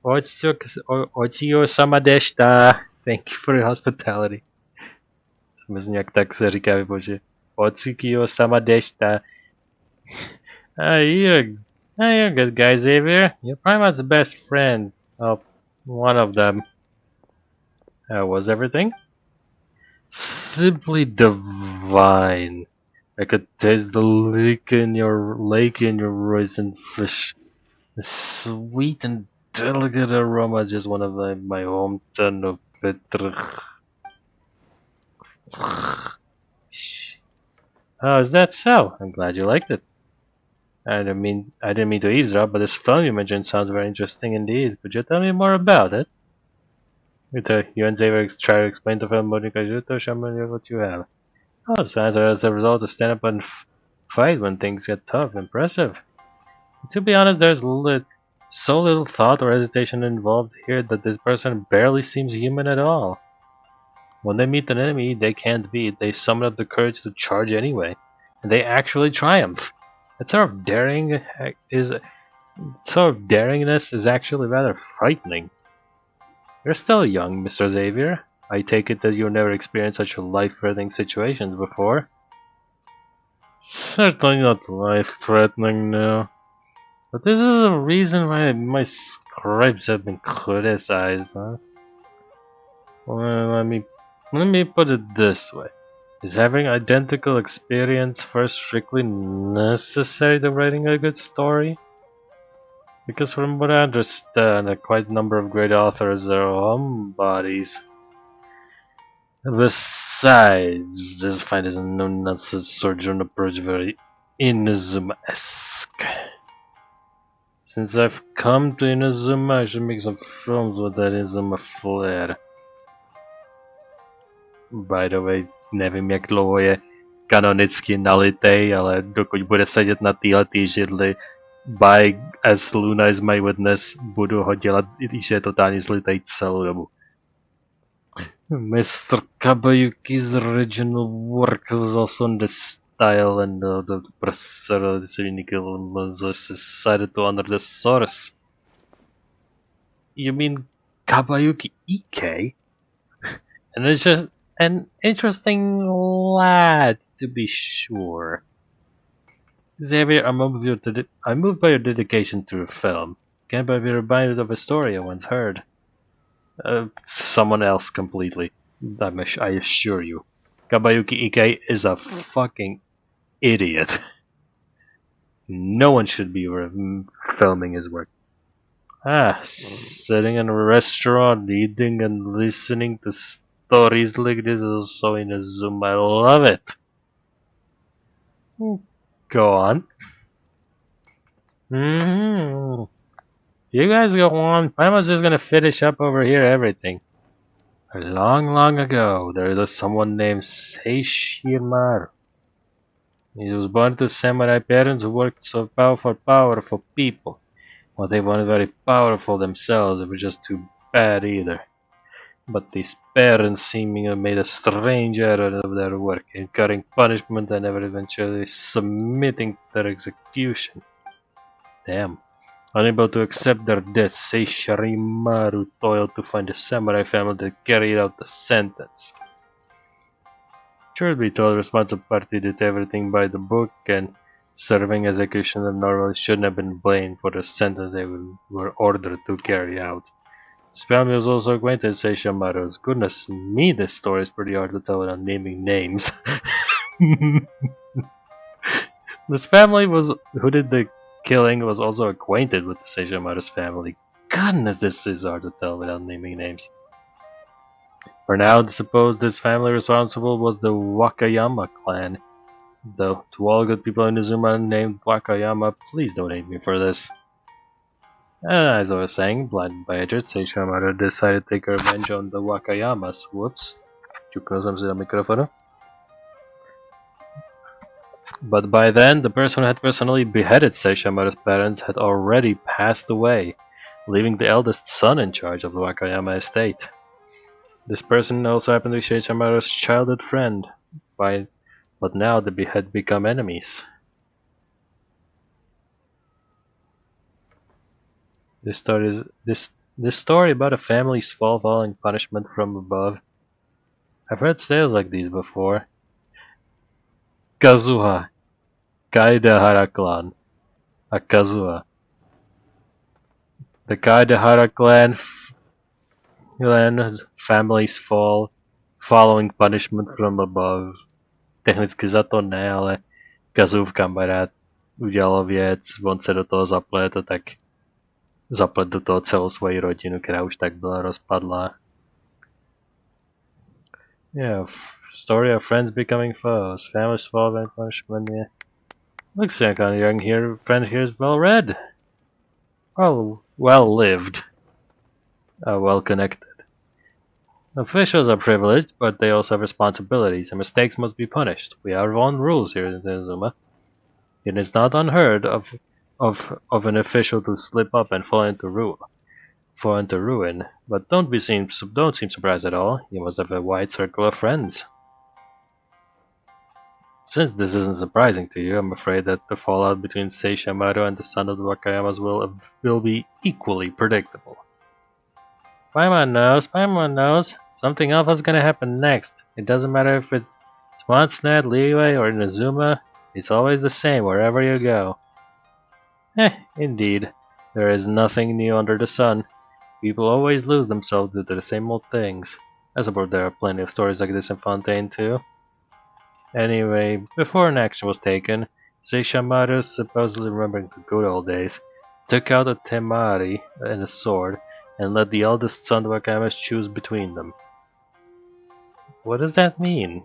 Ochiyo sama deshita. Thank you for your hospitality. Myslím, jak tak se říká vybože. Ochiyo sama deshita. You're a good guy, Xavier. You're Primate's best friend. Oh, one of them. Was everything? Simply divine. I could taste the lake in your raisin fish. The sweet and delicate aroma is just one of my hometown of Petrach. Oh, is that so? I'm glad you liked it. I didn't mean to eavesdrop, but this film you mentioned sounds very interesting indeed. Could you tell me more about it? You and Xavier try to explain the film, show me what you have. Oh, it sounds as a result to stand up and fight when things get tough. Impressive. To be honest, there's so little thought or hesitation involved here that this person barely seems human at all. When they meet an enemy they can't beat, they summon up the courage to charge anyway, and they actually triumph. That sort of daringness is actually rather frightening. You're still young, Mr. Xavier. I take it that you've never experienced such life-threatening situations before. Certainly not life-threatening, no. But this is a reason why my scripts have been criticized, huh? Well, let me put it this way. Is having identical experience first strictly necessary to writing a good story? Because from what I understand, quite a number of great authors are homebodies. Besides, this fight is a no-nonsense sword-drawn approach very Inazumme-esque. Since I've come to Inazumme, I should make some films with that Inazumme flair. By the way, nevím, jak dlouho je kanonicky nalitej, ale dokud bude sedět na téhletý židli, by as Luna is my witness, budu ho dělat, i když je totálně zlitej celou dobu. Mr. Kabayuki's original work was also in the style, and the professor decided to honor the source. You mean Kabayuki Ike? And it's just an interesting lad, to be sure. Xavier, I'm moved by your dedication to a film. Can't but be reminded of a story I once heard. Someone else completely. I assure you. Kabayuki Ike is a fucking idiot. No one should be filming his work. Sitting in a restaurant, eating and listening to stories like this is so Inazumme. I love it. Go on. You guys go on. I was just gonna finish up over here everything. Long ago, there was someone named Seishimaru. He was born to samurai parents who worked so powerful people. Well, they weren't very powerful themselves, they were just too bad either. But these parents seemingly made a strange error of their work, incurring punishment and never eventually submitting to their execution. Damn. Unable to accept their death, Seishimaru toiled to find a samurai family that carried out the sentence. Truth be told, responsible party did everything by the book, and serving executioner normally shouldn't have been blamed for the sentence they were ordered to carry out. His family was also acquainted with Seishimaru's. Goodness me, this story is pretty hard to tell without naming names. This family who did the killing was also acquainted with Seishimaru's family. Goodness, this is hard to tell without naming names. For now, I suppose this family responsible was the Wakayama clan. Though, to all good people in Inazumme named Wakayama, please don't hate me for this. As I was saying, blinded by hatred, Seishimaru decided to take revenge on the Wakayamas. Whoops. Too close to the microphone. But by then, the person who had personally beheaded Seishimaru's parents had already passed away, leaving the eldest son in charge of the Wakayama estate. This person also happened to be Seishimaru's childhood friend, but now they had become enemies. This story about a family's fall following punishment from above. I've heard tales like these before. Kazuha, Kaidehara clan, a Kazuha. The Kaidehara clan families fall following punishment from above. Technicky za to ne, ale Kazův kamarád udělal věc, on se do toho zaplet a tak zaplet do toho celou svoji rodinu, která už tak byla rozpadlá. Yeah, story of friends becoming foes, families fall and punishment. Yeah. Looks like our young friend here is well read. Well lived. Well connected. Officials are privileged, but they also have responsibilities, and mistakes must be punished. We have our own rules here in Inazumme. It is not unheard of an official to slip up and fall into ruin. But don't seem surprised at all. You must have a wide circle of friends. Since this isn't surprising to you, I'm afraid that the fallout between Seishimaru and the son of the Wakayamas will be equally predictable. Paimon knows. Something else is gonna happen next. It doesn't matter if it's Mondtstadu, Liyue, or Inazumme. It's always the same wherever you go. Indeed. There is nothing new under the sun. People always lose themselves due to the same old things. I suppose there are plenty of stories like this in Fontaine too. Anyway, before an action was taken, Seishimaru, supposedly remembering the good old days, took out a temari and a sword, and let the eldest son of Wakayamas choose between them. What does that mean?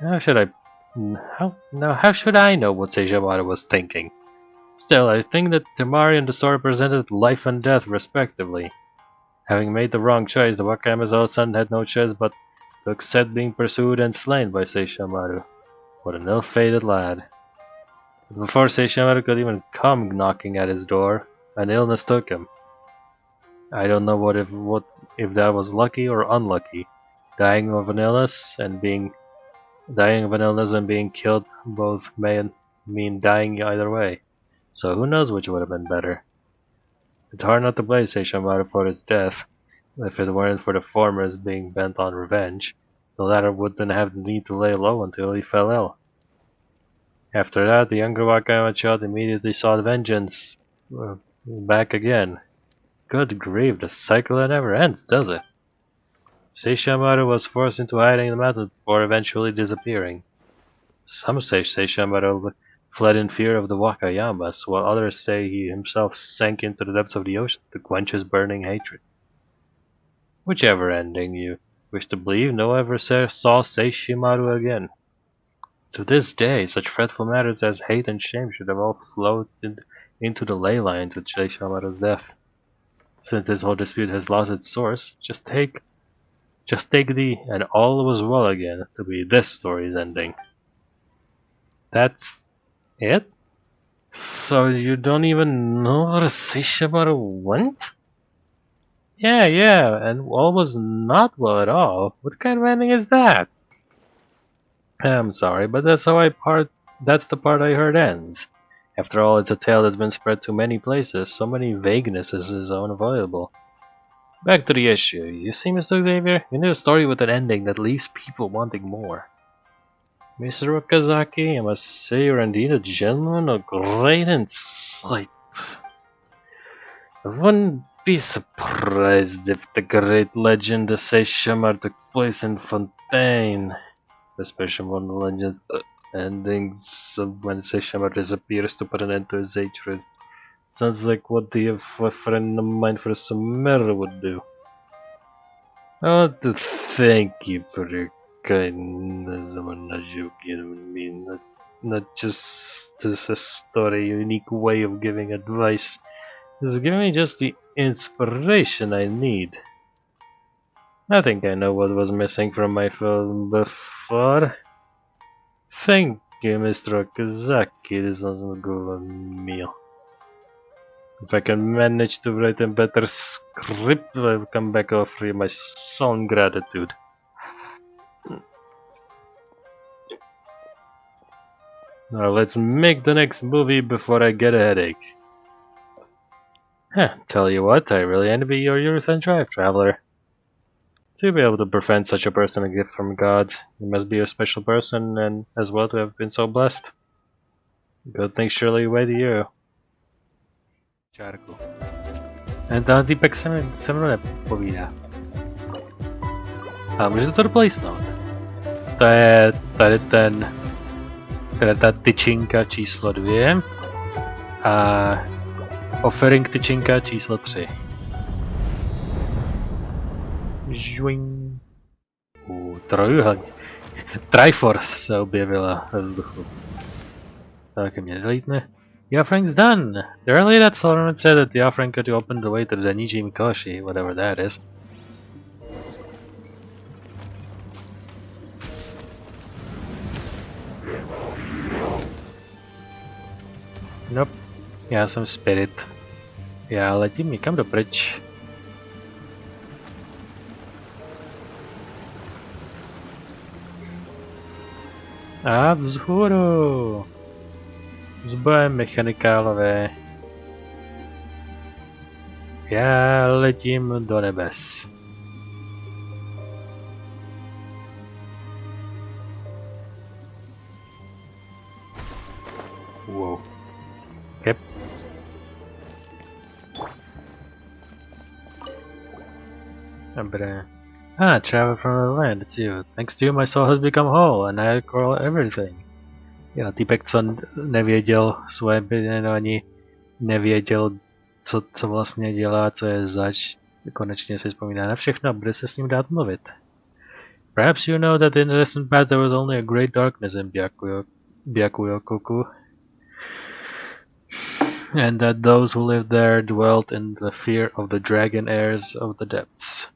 How should I know what Seishimaru was thinking? Still, I think that temari and the sword represented life and death respectively. Having made the wrong choice, the Wakayama's old son had no choice but to accept being pursued and slain by Seishimaru. What an ill-fated lad. But before Seishimaru could even come knocking at his door, an illness took him. I don't know if that was lucky or unlucky. Dying of an illness and being killed both may mean dying either way. So who knows which would have been better. It's hard not to blame Seishimaru for his death. If it weren't for the former's being bent on revenge, the latter wouldn't have the need to lay low until he fell ill. After that, the younger Wakayama child immediately sought vengeance back again. Good grief, the cycle that never ends, does it? Seishimaru was forced into hiding in the mountains before eventually disappearing. Some say Seishimaru fled in fear of the Wakayamas, while others say he himself sank into the depths of the ocean to quench his burning hatred. Whichever ending you wish to believe, no one ever saw Seishimaru again. To this day, such fretful matters as hate and shame should have all flowed into the ley line to Seishimaru's death. Since this whole dispute has lost its source, just take the "and all was well again" to be this story's ending. That's it? So you don't even know where Seishimaru went? Yeah, and all was not well at all. What kind of ending is that? I'm sorry, but that's the part I heard ends. After all, it's a tale that's been spread to many places. So many vaguenesses is unavoidable. Back to the issue. You see, Mr. Xavier, you need a story with an ending that leaves people wanting more. Mr. Okazaki, I must say you're indeed a gentleman of great insight. I wouldn't be surprised if the great legend of Seishimaru took place in Fontaine, especially when the legend endings of when Seishimaru disappears to put an end to his hatred. Sounds like what a friend of mine for Sumeru would do. I want to thank you for your kindness. Not just as a story, a unique way of giving advice. It's giving me just the inspiration I need. I think I know what was missing from my film before. Thank you, Mr. Okazaki. This was a good meal. If I can manage to write a better script, I'll come back and offer you my solemn gratitude. Now let's make the next movie before I get a headache. Tell you what, I really envy your youth and drive, traveler. To be able to prevent such a person a gift from God, you must be a special person and as well to have been so blessed. Good things surely await you. Čárku. A týpek se mnou nepovídá. A můžete to doplejsnout. To je tady ta tyčinka číslo 2 a offering tyčinka číslo 3. Žuing. Trojuhelník. Triforce se objevila ve vzduchu. Tak mě delítne. The offering's done! Earlier that Solomon said that the offering could open the way to the Dnešním Mikoshi, whatever that is. Nope. Já jsem Spirit. Já letím někam dopryč. A vzhůru! Zbojem mechanikálové. Já letím do nebes. Wow. Yep. Dobré. Ah, travel from the land, it's you. Thanks to you my soul has become whole and I recall everything. Jo, týpek, co nevěděl svoje jméno ani nevěděl, co vlastně dělá, co je zač, konečně si vzpomíná na všechno a bude se s ním dát mluvit. Perhaps you know that in the distant past there was only a great darkness in Byakuyokoku, and that those who lived there dwelt in the fear of the dragon heirs of the depths.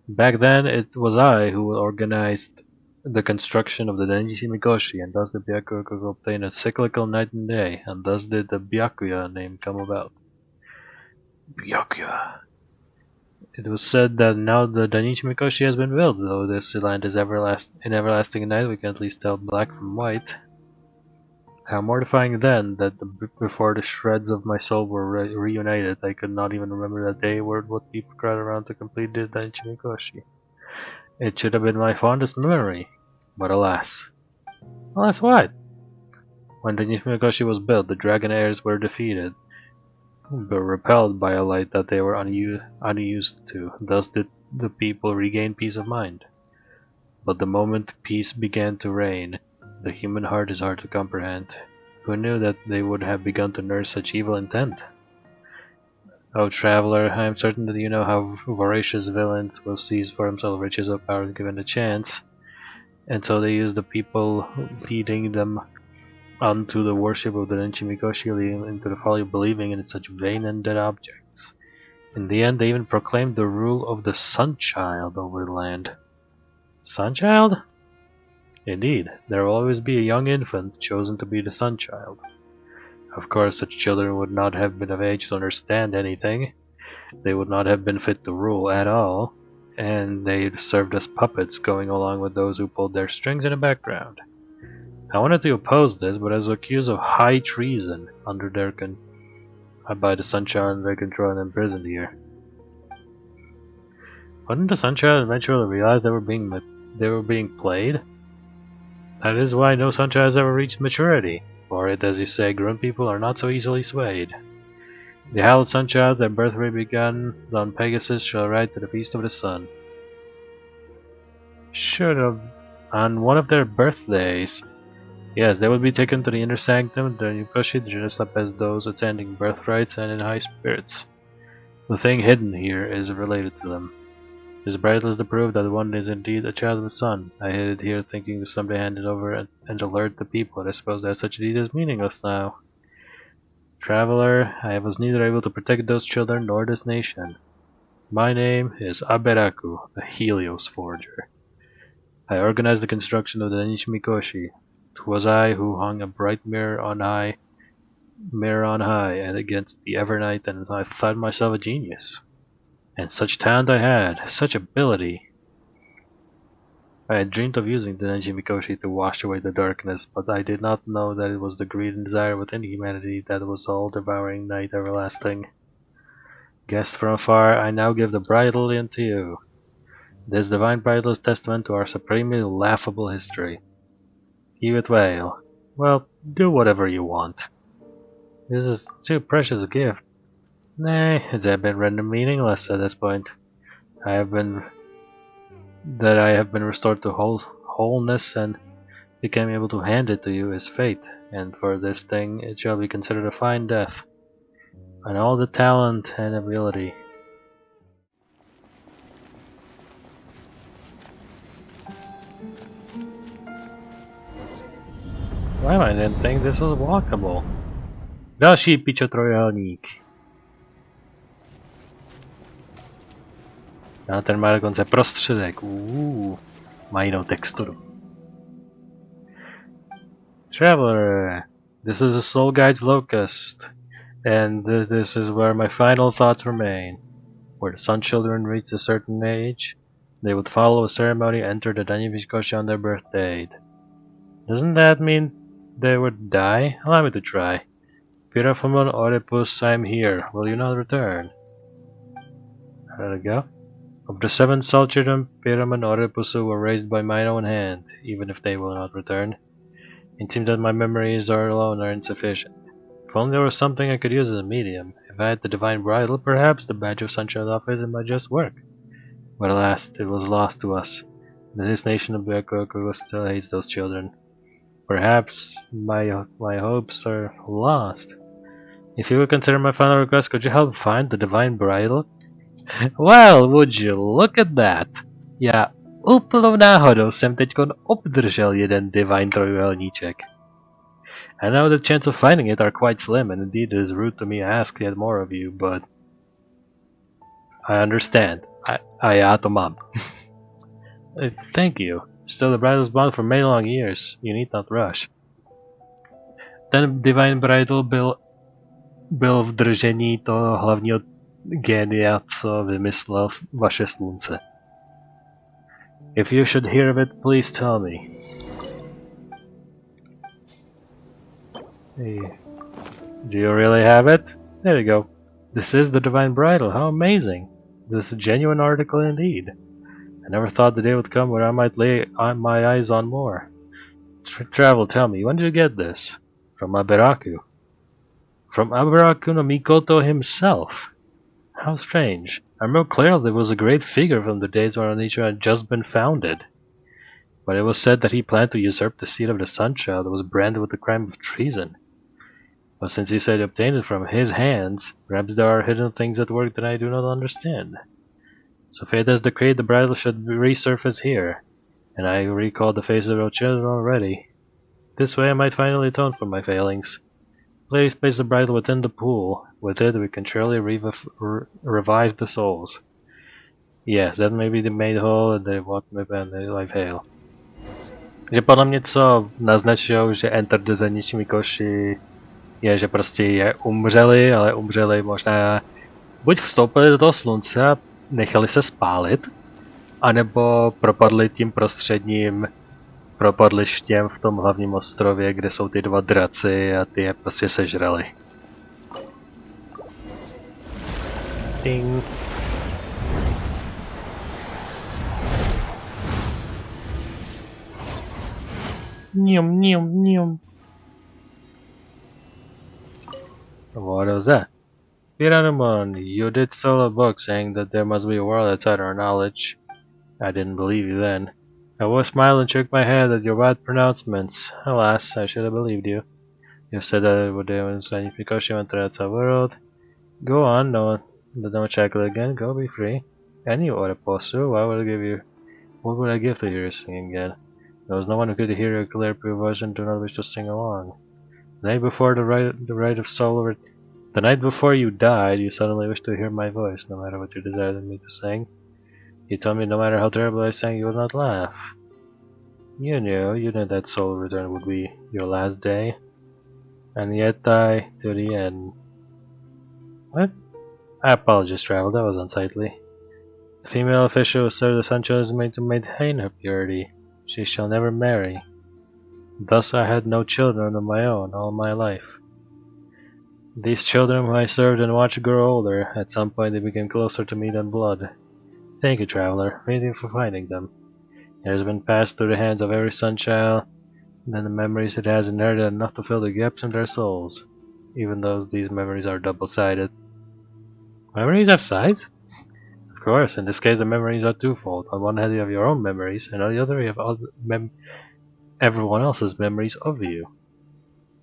Back then it was I who organized the construction of the Dnešním Mikoshi, and thus the Byakuya could obtain a cyclical night and day, and thus did the Byakuya name come about. Byakuya. It was said that now the Dnešním Mikoshi has been built, though this land is in everlasting night, we can at least tell black from white. How mortifying then that before the shreds of my soul were reunited, I could not even remember that day where what people crowded around to complete the Dnešním Mikoshi. It should have been my fondest memory, but alas. Alas what? When the Dnešním Mikoshi was built, the dragon heirs were defeated, but repelled by a light that they were unused to. Thus did the people regain peace of mind. But the moment peace began to reign, the human heart is hard to comprehend. Who knew that they would have begun to nurse such evil intent? O traveler, I am certain that you know how voracious villains will seize for themselves riches or power given a chance, and so they use the people, leading them onto the worship of the Dnešním Mikoshi, leading into the folly of believing in such vain and dead objects. In the end, they even proclaimed the rule of the Sunchild over the land. Sunchild? Indeed, there will always be a young infant chosen to be the Sunchild. Of course, such children would not have been of age to understand anything. They would not have been fit to rule at all, and they served as puppets going along with those who pulled their strings in the background. I wanted to oppose this, but I was accused of high treason under their by the Sunchild and their control and imprisoned here. Wouldn't the Sunchild eventually realize they were being played? That is why no Sunchild has ever reached maturity. For it, as you say, grown people are not so easily swayed. The hallowed Sunchild, their birthday begun on Pegasus, shall ride to the feast of the sun. Should have on one of their birthdays. Yes, they would be taken to the inner sanctum, the Mikoshi, dressed up as those attending birthrights and in high spirits. The thing hidden here is related to them. It is brightless to prove that one is indeed a child of the sun. I hid it here thinking to someday hand it over and alert the people, but I suppose that such a deed is meaningless now. Traveler, I was neither able to protect those children nor this nation. My name is Aberaku, the Helios Forger. I organized the construction of the Dnešním Mikoshi. 'Twas I who hung a bright mirror on high, and against the evernight, and I thought myself a genius. And such talent I had, such ability. I had dreamed of using the Dnešním Mikoshi to wash away the darkness, but I did not know that it was the greed and desire within humanity that was all-devouring night everlasting. Guest from afar, I now give the bridle unto you. This divine bridle is testament to our supremely laughable history. Heave it well. Well, do whatever you want. This is too precious a gift. Nay, it has been rendered meaningless at this point. I have been restored to wholeness and became able to hand it to you is fate, and for this thing it shall be considered a fine death. And all the talent and ability. Well, I didn't think this was walkable. Další pičotrojuhelník. A ten má dokonce prostředek. Má jinou texturu. Traveler, this is a soul guide's locust, and this is where my final thoughts remain. Where the sun children reach a certain age, they would follow a ceremony and enter the Danivishkoshi on their birth date. Doesn't that mean they would die? Allow me to try. Pirafamon Oedipus, I'm here. Will you not return? There we go. Of the 7 soul children, Pyramid and Oedipusu were raised by my own hand, even if they will not return. It seems that my memories alone are insufficient. If only there was something I could use as a medium. If I had the divine bridle, perhaps the badge of sunshine office might just work. But alas, it was lost to us. This nation of Byakuroku still hates those children. Perhaps my hopes are lost. If you would consider my final request, could you help find the divine bridle? Well, would you look at that? Já úplnou náhodou jsem teďkon obdržel jeden divine trojuhelníček. I know the chance of finding it are quite slim, and indeed it is rude to me to ask yet more of you, but I understand. I já to mám. Thank you. Still, the bridle is bound for many long years. You need not rush. Ten divine bridle byl v držení toho hlavního génia, co vymyslel vaše slunce. If you should hear of it, please tell me. Hey. Do you really have it? There you go. This is the divine bridle. How amazing. This is a genuine article indeed. I never thought the day would come where I might lay my eyes on more. Travel, tell me, when did you get this? From Aberaku. From Aberaku no Mikoto himself. How strange. I remember clearly there was a great figure from the days when Onicho had just been founded. But it was said that he planned to usurp the seat of the Sun Child that was branded with the crime of treason. But since you said you obtained it from his hands, perhaps there are hidden things at work that I do not understand. So fate has decreed the bridle should resurface here, and I recall the faces of our children already. This way I might finally atone for my failings. Please place the bridle within the pool. With it we can surely revive the souls. Yes, that may be the made whole and they walk me and they life hail. Že podle mě co naznačujou, že Enter the Dnešní koši je, že prostě je umřeli, ale umřeli možná buď vstoupili do toho slunce a nechali se spálit, anebo propadli tím prostředním propadlištěm v tom hlavním ostrově, kde jsou ty 2 draci a ty je prostě sežrali. Ding. Nium, nium, nium. What was that? Piranumon, you did sell a book saying that there must be a world outside our knowledge. I didn't believe you then. I was smiling and shook my head at your bad pronouncements. Alas, I should have believed you. You said that it would demonstrate because you went to that world. Go on, don't check it again, go be free. And you ought to what would I give to hear you sing again? There was no one who could hear your clear pure voice and do not wish to sing along. The night before the rite of soul, the night before you died, you suddenly wished to hear my voice, no matter what you desired me to sing. You told me no matter how terrible I sang, you would not laugh. You knew that soul return would be your last day. And yet to the end. What? I apologize, Travel, that was unsightly. The female official who served the Sancho is made to maintain her purity. She shall never marry. Thus I had no children of my own all my life. These children whom I served and watched grow older, at some point they became closer to me than blood. Thank you, Traveler, really for finding them. It has been passed through the hands of every Sunchild, and then the memories it has inherited enough to fill the gaps in their souls, even though these memories are double-sided. Memories have sides? Of course, in this case the memories are twofold. On one hand you have your own memories, and on the other you have everyone else's memories of you.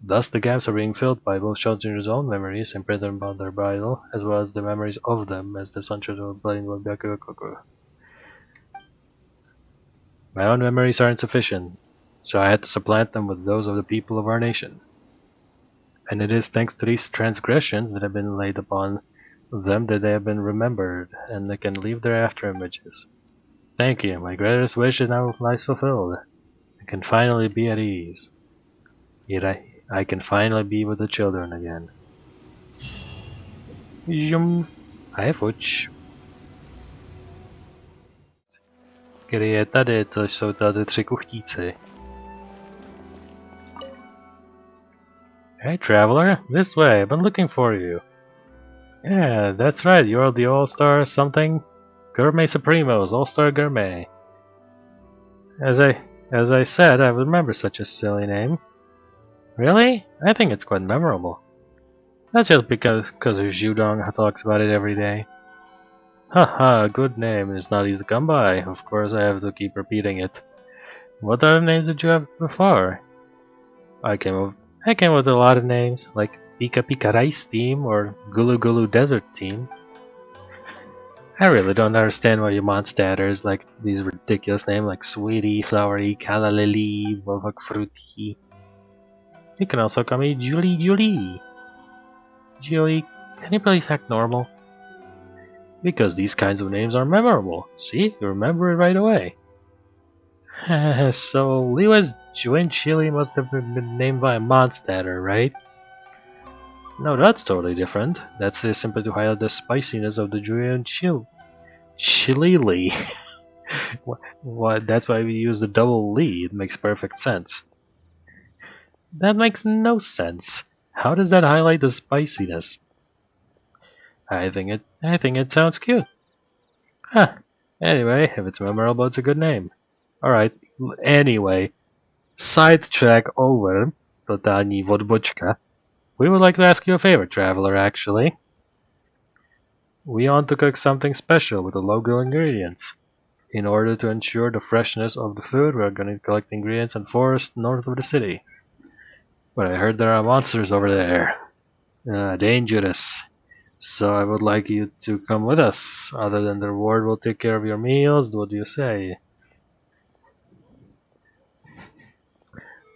Thus the gaps are being filled by both children's own memories imprinted upon their bridle, as well as the memories of them as the Sunshine were playing with Byakuroku. My own memories are insufficient. so I had to supplant them with those of the people of our nation. And it is thanks to these transgressions that have been laid upon them that they have been remembered, and they can leave their after images. Thank you, my greatest wish is now lies fulfilled. I can finally be at ease. Yet I can finally be with the children again. Aj fuč. Který je tady, to jsou tady 3 kuchtíci. Hey traveler, this way, I've been looking for you. Yeah, that's right, you're the All-Star something? Gourmet Supremos, All-Star Gourmet. As I said, I remember such a silly name. Really? I think it's quite memorable. That's just because Zhudong talks about it every day. Haha, good name. It's not easy to come by. Of course, I have to keep repeating it. What other names did you have before? I came up with a lot of names, like Pika Pika Rice Team or Gulu Gulu Desert Team. I really don't understand why you Mondtstaders like these ridiculous names like Sweetie, Flowery, Calla Lily, Wovak Fruity. You can also call me Julie Julie. Julie, can you please act normal? Because these kinds of names are memorable. See, you remember it right away. So, Liyue's Juin Chili must have been named by a Mondtstader, right? No, that's totally different. That's simply to highlight the spiciness of the Juin Chili. What? That's why we use the double Li. It makes perfect sense. That makes no sense. How does that highlight the spiciness? I think it sounds cute. Huh. Anyway, if it's memorable, it's a good name. Alright, anyway. Sidetrack over. Totální odbočka. We would like to ask you a favor, traveler, actually. We want to cook something special with the local ingredients. In order to ensure the freshness of the food, we are going to collect ingredients in forest north of the city. But I heard there are monsters over there. Dangerous. So I would like you to come with us. Other than the reward, we'll take care of your meals. What do you say?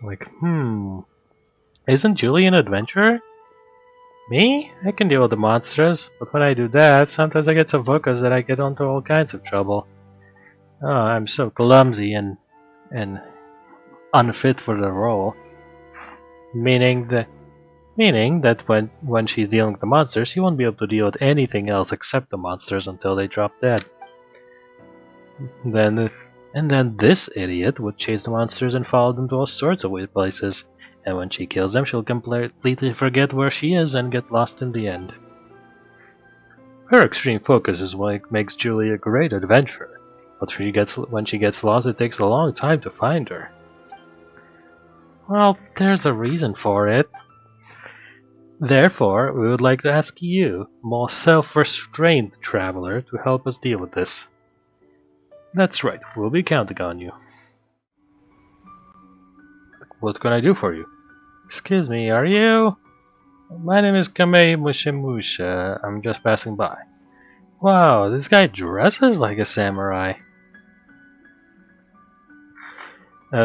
Like, Isn't Julie an adventurer? Me? I can deal with the monsters, but when I do that, sometimes I get so focused that I get into all kinds of trouble. Oh, I'm so clumsy and unfit for the role. Meaning that when she's dealing with the monsters, she won't be able to deal with anything else except the monsters until they drop dead. And then this idiot would chase the monsters and follow them to all sorts of weird places. And when she kills them, she'll completely forget where she is and get lost in the end. Her extreme focus is what makes Julie a great adventurer. But when she gets lost, it takes a long time to find her. Well, there's a reason for it. Therefore, we would like to ask you, more self-restrained traveler, to help us deal with this. That's right, we'll be counting on you. What can I do for you? Excuse me, are you? My name is Kamei Mushimusha. I'm just passing by. Wow, this guy dresses like a samurai.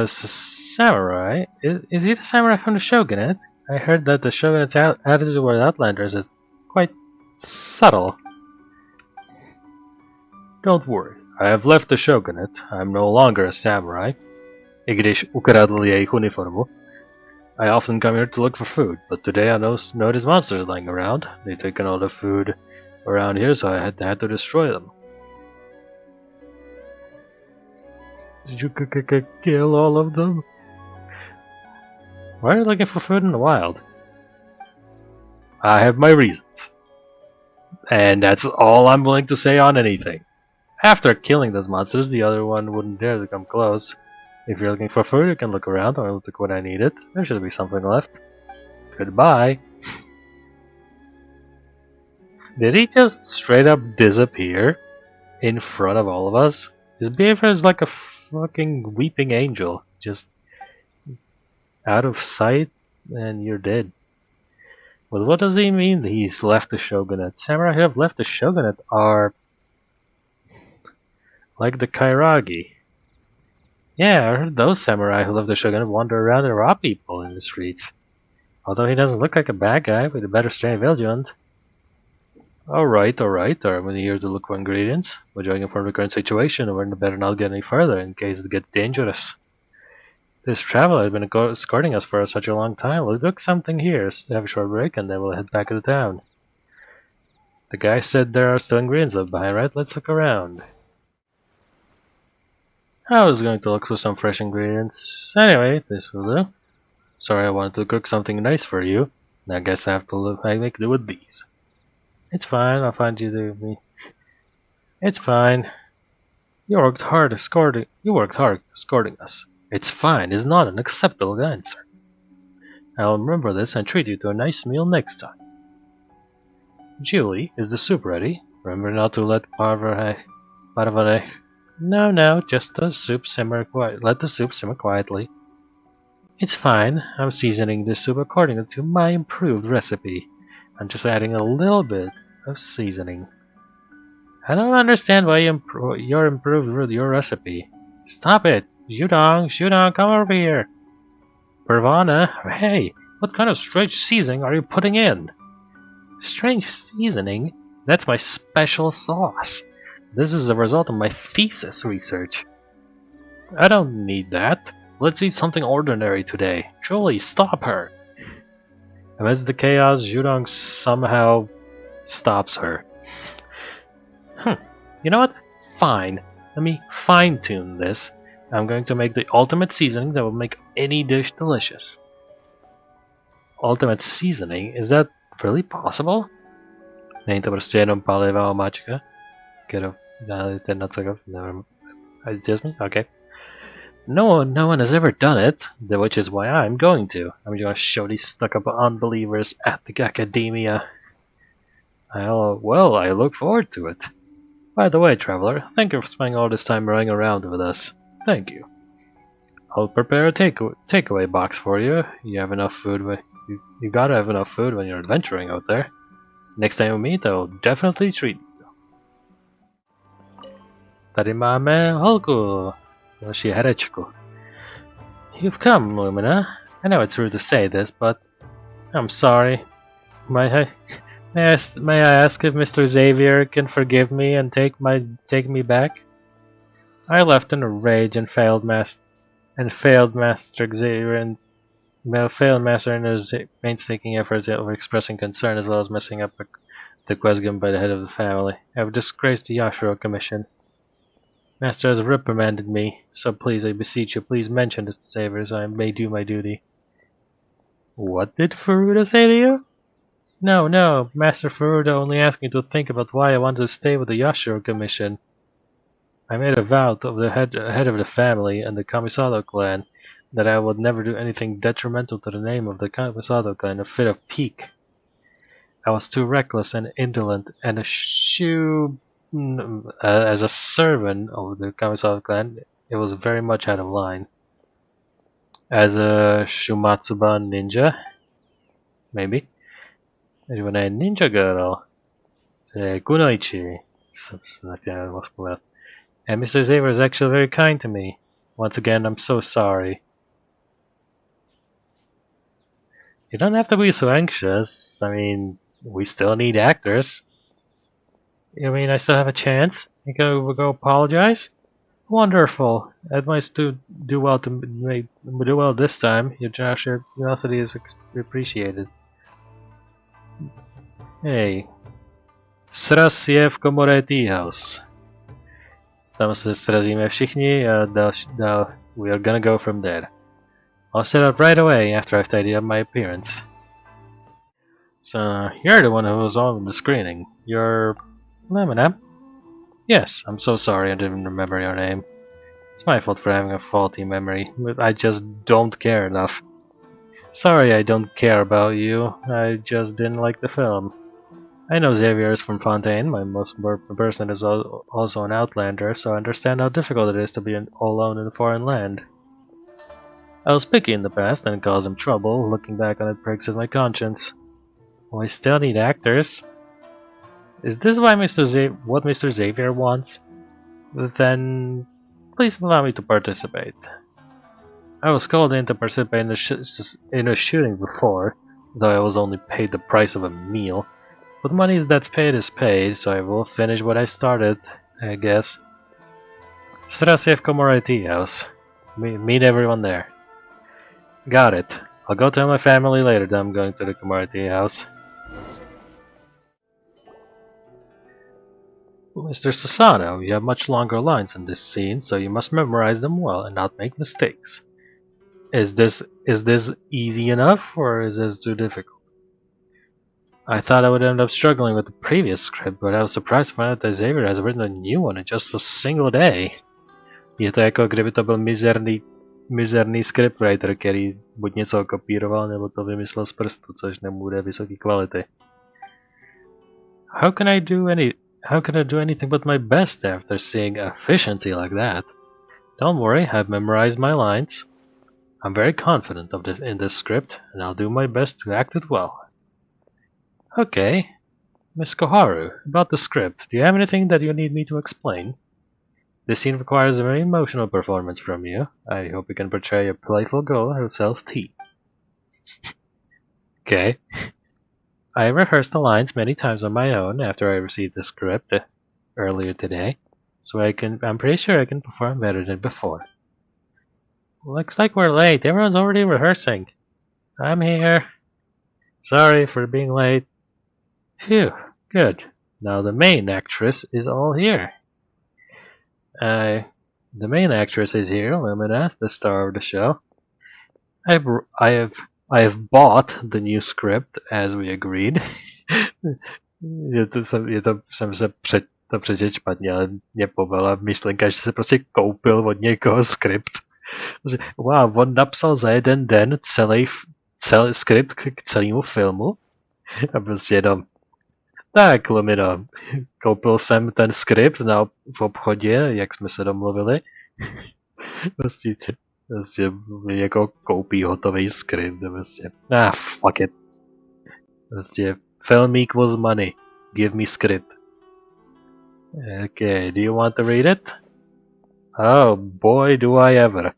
Samurai? Is he the samurai from the shogunate? I heard that the shogunate's attitude toward outlanders is quite subtle. Don't worry, I have left the shogunate. I'm no longer a samurai. I když ukradl jejich uniformu. I often come here to look for food, but today I noticed monsters lying around. They've taken all the food around here, so I had to destroy them. Did you kill all of them? Why are you looking for food in the wild? I have my reasons. And that's all I'm willing to say on anything. After killing those monsters, the other one wouldn't dare to come close. If you're looking for food, you can look around. I look what I needed. There should be something left. Goodbye. Did he just straight up disappear in front of all of us? His behavior is like a fucking weeping angel. Just out of sight and you're dead. Well, what does he mean he's left the shogunate? Samurai who have left the shogunate are like the Kairagi. Yeah, I heard those samurai who love the shogun wander around and rob people in the streets. Although he doesn't look like a bad guy, but a better stay vigilant. Alright, I'm here to look for ingredients. But judging from the current situation, we're better not get any further in case it gets dangerous. This traveler has been escorting us for such a long time. We'll look something here, have a short break, and then we'll head back to the town. The guy said there are still ingredients left behind, right? Let's look around. I was going to look for some fresh ingredients. Anyway, this will do. Sorry, I wanted to cook something nice for you. I guess I have to make do with these. It's fine, I'll find you the... It's fine. You worked hard escorting us. It's fine is not an acceptable answer. I'll remember this and treat you to a nice meal next time. Julie, is the soup ready? Remember not to let parvare... No, just the soup simmer quiet. Let the soup simmer quietly. It's fine. I'm seasoning this soup according to my improved recipe. I'm just adding a little bit of seasoning. I don't understand why you improved your recipe. Stop it! Shudong, come over here! Pervana, hey, what kind of strange seasoning are you putting in? Strange seasoning? That's my special sauce. This is a result of my thesis research. I don't need that. Let's eat something ordinary today. Julie, stop her! Amidst the chaos, Shudong somehow stops her. You know what? Fine. Let me fine-tune this. I'm going to make the ultimate seasoning that will make any dish delicious. Ultimate seasoning? Is that really possible? Není to prostě jenom palivá omáčka? Never. It's just me? Okay. No one has ever done it, which is why I'm going to. I'm going to show these stuck-up unbelievers at the academia. Well, I look forward to it. By the way, traveler, thank you for spending all this time running around with us. Thank you. I'll prepare a takeaway box for you. You have enough food. You gotta have enough food when you're adventuring out there. Next time we meet, I will definitely treat you. Tady máme holku, naši herečku. You've come, Lumina. I know it's rude to say this, but I'm sorry. May I ask if Mr. Xavier can forgive me and take me back? I left in a rage and failed Master Xavier and failed Master in his painstaking efforts of expressing concern as well as messing up the quest given by the head of the family. I have disgraced the Yashiro Commission. Master has reprimanded me, so please, I beseech you, please mention this to Xavier so I may do my duty. What did Furuta say to you? No, Master Furuta only asked me to think about why I wanted to stay with the Yashiro Commission. I made a vow to the head of the family and the Kamisato clan that I would never do anything detrimental to the name of the Kamisato clan, a fit of pique. I was too reckless and indolent, and as a servant of the Kamisato clan, it was very much out of line. As a Shumatsuba ninja? Maybe. Even a ninja girl. Kunoichi. And Mr. Xavier is actually very kind to me. Once again, I'm so sorry. You don't have to be so anxious. I mean, we still need actors. You mean I still have a chance? You go apologize? Wonderful. I must do well this time. Your generosity is appreciated. Hey. Sraz je v komore Tea House. Tam se srazíme všichni a dál we are gonna go from there. I'll set up right away after I've tidied up my appearance. So, you're the one who was on the screening. You're... Lemina? Yes, I'm so sorry I didn't remember your name. It's my fault for having a faulty memory, but I just don't care enough. Sorry I don't care about you, I just didn't like the film. I know Xavier is from Fontaine, my most person is also an outlander, so I understand how difficult it is to be all alone in a foreign land. I was picky in the past and it caused him trouble. Looking back on it breaks at my conscience. We still need actors. Is this why what Mr. Xavier wants? Then Please allow me to participate. I was called in to participate in a shooting before, though I was only paid the price of a meal. But money that's paid is paid, so I will finish what I started, I guess. Strasy v Komoré Tea House. Meet everyone there. Got it. I'll go tell my family later that I'm going to the Komoré Tea House. Mr. Susano, you have much longer lines in this scene, so you must memorize them well and not make mistakes. Is this easy enough, or is this too difficult? I thought I would end up struggling with the previous script, but I was surprised to find out that Xavier has written a new one in just a single day. Je to jako kdyby to byl mizerný scriptwriter, který buď něco kopíroval, nebo to vymyslel z prstu, což nebude vysoké kvality. How can I do anything but my best after seeing efficiency like that? Don't worry, I've memorized my lines. I'm very confident in this script, and I'll do my best to act it well. Okay. Miss Koharu, about the script, do you have anything that you need me to explain? This scene requires a very emotional performance from you. I hope you can portray a playful girl who sells tea. Okay. I rehearsed the lines many times on my own after I received the script earlier today, so I'm pretty sure I can perform better than before. Looks like we're late. Everyone's already rehearsing. I'm here. Sorry for being late. Phew, good. Now the main actress is all here. The main actress is here, Lumina, the star of the show. I have bought the new script as we agreed. Jsem se přečet špatně, ale mě pobavila myšlenka, že se prostě koupil od někoho skript. Wow, on napsal za jeden den celý skript k celému filmu a prostě jenom tak, Lumino, koupil jsem ten skript v obchodě, jak jsme se domluvili. Prostě jako koupí hotový skript, prostě. Fuck it. Prostě film equals money. Give me script. Okay, do you want to read it? Oh boy, do I ever.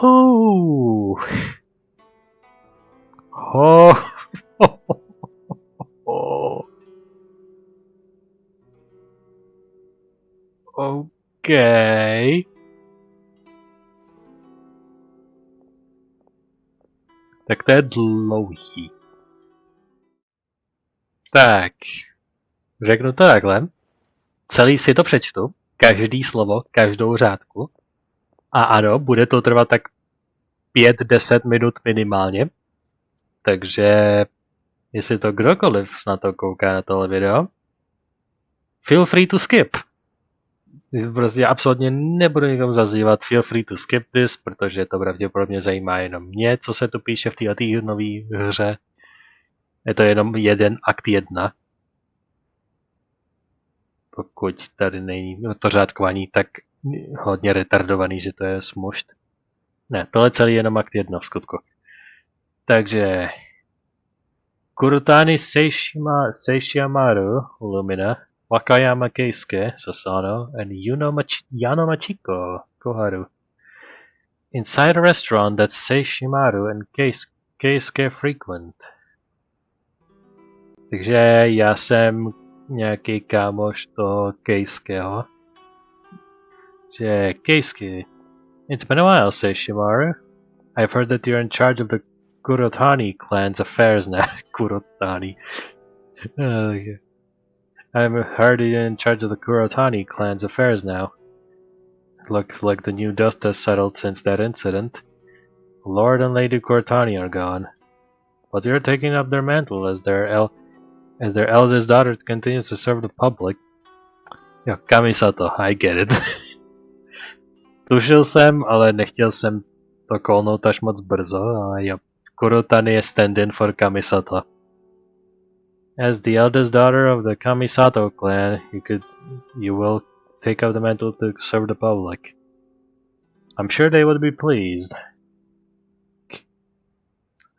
Oh. Oh. Okay. Tak to je dlouhý. Tak. Řeknu to takhle. Celý si to přečtu. Každý slovo, každou řádku. A ano, bude to trvat tak 5-10 minut minimálně. Takže jestli to kdokoliv snad to kouká na tohle video, feel free to skip. Prostě absolutně nebudu nikomu zazývat feel free to skip this, protože to pravděpodobně zajímá jenom mě, co se tu píše v této nové hře. Je to jenom jeden akt 1. Pokud tady není to řádkování tak hodně retardovaný, že to je smušt. Ne, tohle celý je jenom akt 1 v skutku. Takže Kurutani Seishimaru, Lumina, Wakayama Keisuke, Sasano, and Yano Machiko, Koharu. Inside a restaurant that Seishimaru and Keisuke frequent. Takže já jsem nějaký kámoš toho Keisukeho. Že Keisuke, it's been a while, Seishimaru. I've heard that you're in charge of the Kurotani clan's affairs now. Kurotani. I've heard you're in charge of the Kurotani clan's affairs now. It looks like the new dust has settled since that incident. Lord and Lady Kurotani are gone, but you're taking up their mantle as their eldest daughter continues to serve the public. Jo, Kamisato, I get it. Tušil jsem, ale nechtěl jsem to kolnout až moc brzo, ale jo. Kurotani je stand-in for Kamisato. As the eldest daughter of the Kamisato clan, you will take up the mantle to serve the public. I'm sure they would be pleased.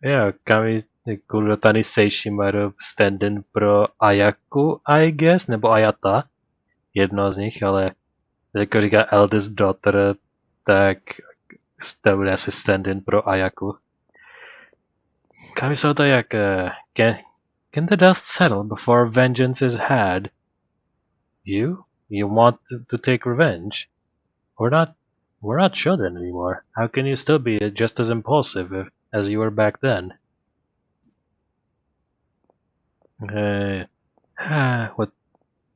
Yeah, Kurotani Seishimaru stand-in pro Ayaku, I guess, nebo Ayata. jedno z nich, ale jako říká eldest daughter, tak to bude asi stand-in pro Ayaku. Kamisato Ayaka, can the dust settle before vengeance is had? You want to take revenge? We're not children anymore. How can you still be just as impulsive as you were back then?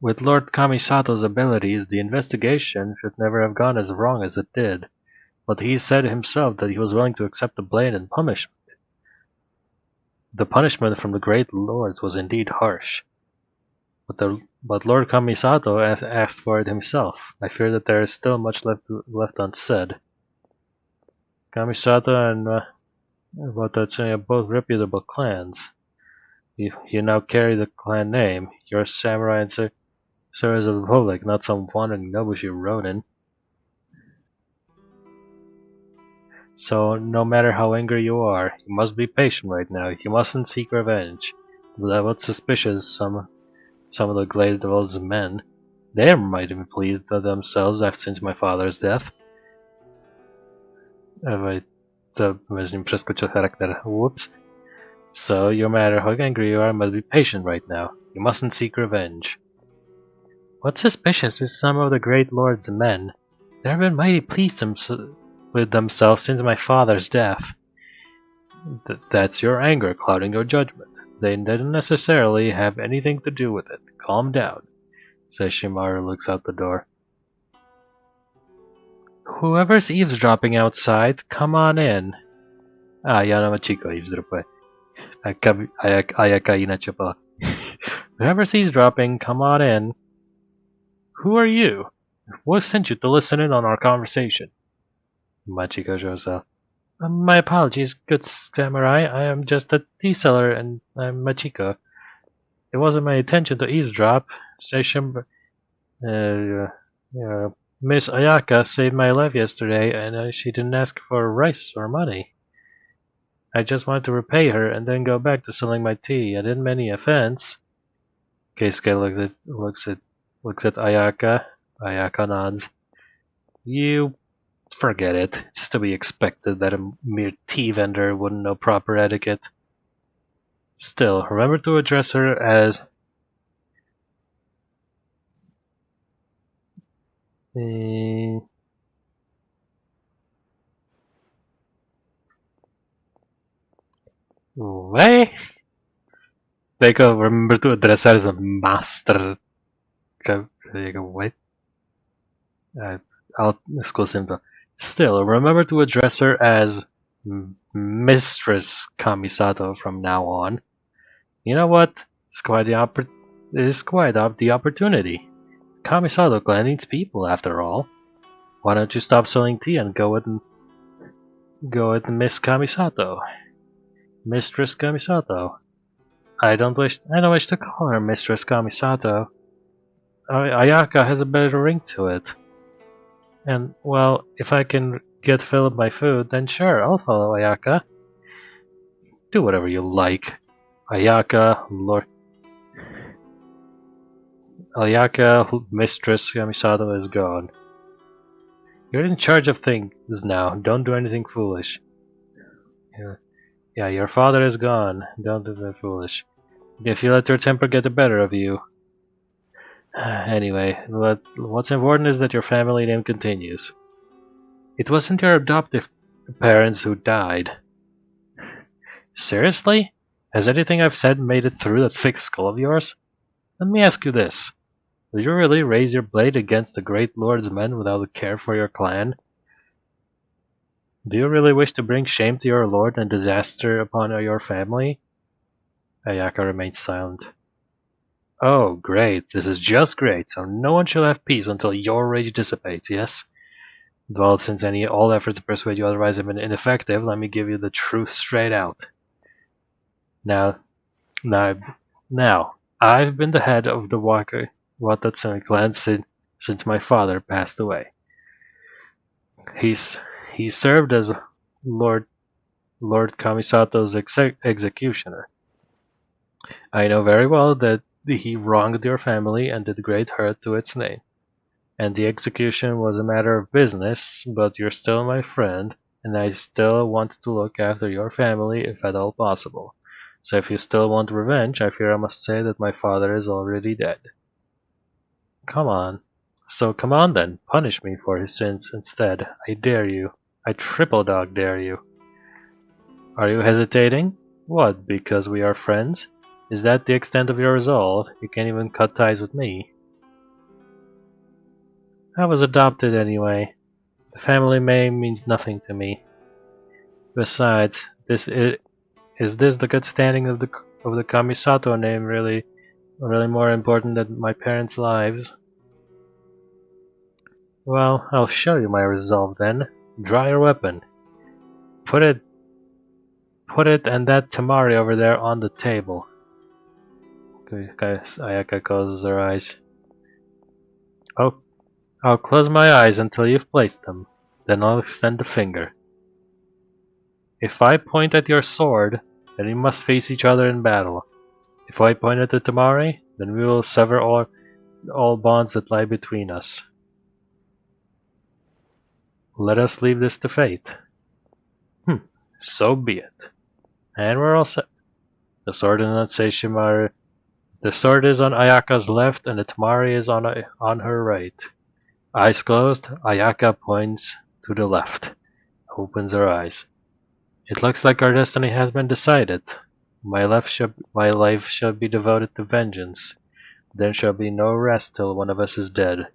With Lord Kamisato's abilities, the investigation should never have gone as wrong as it did. But he said himself that he was willing to accept the blame and punishment. The punishment from the great lords was indeed harsh. But Lord Kamisato asked for it himself. I fear that there is still much left unsaid. Kamisato and Watatsumi are both reputable clans. You now carry the clan name. You're a samurai and service of the public, not some wandering nobushi ronin. So, no matter how angry you are, you must be patient right now. You mustn't seek revenge. Without suspicious, some of the Glade World's men, they might have been pleased with themselves since my father's death. Whoops. So, no matter how angry you are, you must be patient right now. You mustn't seek revenge. What's suspicious is some of the great lord's men. They have been mighty pleased with themselves since my father's death. That's your anger clouding your judgment. They didn't necessarily have anything to do with it. Calm down, says Shimaru, looks out the door. Whoever's eavesdropping outside, come on in. Yanamachiko eavesdropping. Ayaka inače pala. Whoever's eavesdropping, come on in. Who are you? What sent you to listen in on our conversation? Machiko shows up. My apologies, good samurai. I am just a tea seller and I'm Machiko. It wasn't my intention to eavesdrop. Miss Ayaka saved my life yesterday and she didn't ask for rice or money. I just wanted to repay her and then go back to selling my tea. I didn't mean any offense. Keisuke looks at Ayaka. Ayaka nods. You forget it. It's to be expected that a mere tea vendor wouldn't know proper etiquette. Still, remember to address her as... What? Remember to address her as a master. What? I'll excuse him though. Still, remember to address her as Mistress Kamisato from now on. You know what? It's quite the opportunity. Kamisato clan needs people, after all. Why don't you stop selling tea and go with Miss Kamisato? Mistress Kamisato. I don't wish to call her Mistress Kamisato. Ayaka has a better ring to it. And, well, if I can get filled by food, then sure, I'll follow Ayaka. Do whatever you like. Ayaka, Mistress Kamisato is gone. You're in charge of things now. Don't do anything foolish. Yeah, your father is gone. Don't do anything foolish. If you let your temper get the better of you. Anyway, what's important is that your family name continues. It wasn't your adoptive parents who died. Seriously? Has anything I've said made it through that thick skull of yours? Let me ask you this. Did you really raise your blade against the great lord's men without a care for your clan? Do you really wish to bring shame to your lord and disaster upon your family? Ayaka remained silent. Oh, great. This is just great. So no one shall have peace until your rage dissipates, yes? Well, since all efforts to persuade you otherwise have been ineffective, let me give you the truth straight out. Now, I've been the head of the Watatsumi clan since my father passed away. He served as Lord Kamisato's executioner. I know very well that he wronged your family and did great hurt to its name. and the execution was a matter of business, but you're still my friend, and I still want to look after your family if at all possible. So if you still want revenge, I fear I must say that my father is already dead. Come on. So come on then, punish me for his sins instead. I dare you. I triple dog dare you. Are you hesitating? What, because we are friends? Is that the extent of your resolve? You can't even cut ties with me. I was adopted anyway. The family name means nothing to me. Besides, is this the good standing of the Kamisato name really more important than my parents' lives? Well, I'll show you my resolve then. Draw your weapon. Put it and that tamari over there on the table. Okay, guys, Ayaka closes her eyes. Oh, I'll close my eyes until you've placed them. Then I'll extend the finger. If I point at your sword, then we must face each other in battle. If I point at the tamari, then we will sever all bonds that lie between us. Let us leave this to fate. So be it. And we're all set. The sword is on Ayaka's left and the tamari is on her right. Eyes closed, Ayaka points to the left. Opens her eyes. It looks like our destiny has been decided. My life shall be devoted to vengeance. There shall be no rest till one of us is dead.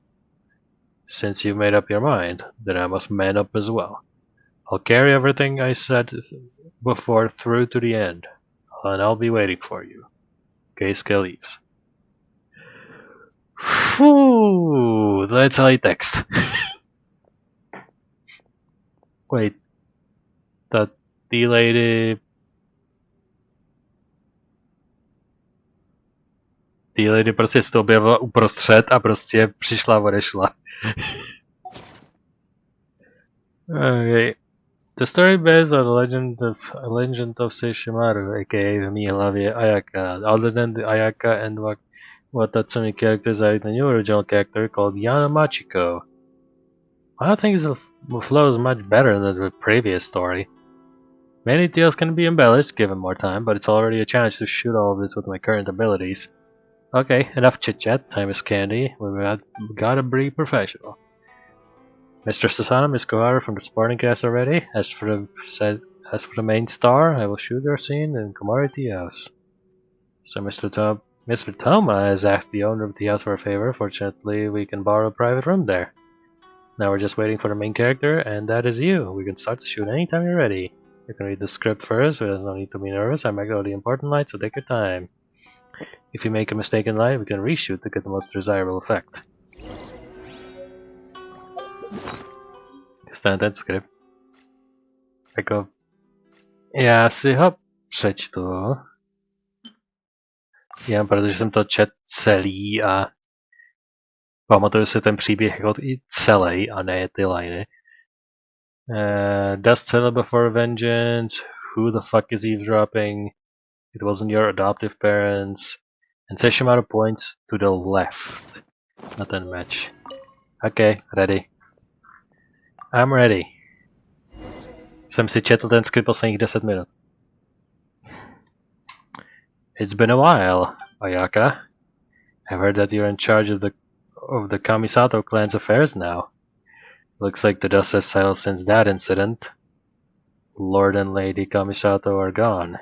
Since you've made up your mind, then I must man up as well. I'll carry everything I said before through to the end, and I'll be waiting for you. Keisuke leaves. Whew, that's high text. Wait, the lady prostě se to objevila uprostřed a prostě přišla a odešla. Okay. The story based on the legend of Seishimaru, aka v mý hlavě Ayaka. Other than the Ayaka and Watatsumi characters, I have a new original character called Yana Machiko. I think it flows much better than the previous story. Many details can be embellished given more time, but it's already a challenge to shoot all of this with my current abilities. Okay, enough chit-chat, time is candy, we've gotta be professional. Mr. Sasana, Miss Kohara from the supporting cast are ready. As for the main star, I will shoot your scene in Komari Tea House. So Mr. Toma has asked the owner of the house for a favor. Fortunately, we can borrow a private room there. Now we're just waiting for the main character, and that is you. We can start the shoot anytime you're ready. You can read the script first, so there's no need to be nervous. I make all the important lines, so take your time. If you make a mistake in line, we can reshoot to get the most desirable effect. Dostane ten skript. Jako... Já si ho přečtu. Jen protože jsem to čet celý a... Pamatuju si ten příběh jako i celý a ne ty liny. Dust settle before vengeance. Who the fuck is eavesdropping? It wasn't your adoptive parents. And Seishimaru points to the left. Not that match. Okay, ready. I'm ready. Jsem si četl ten skript posledních 10 minut. It's been a while, Ayaka. I've heard that you're in charge of the Kamisato clan's affairs now. Looks like the dust has settled since that incident. Lord and Lady Kamisato are gone,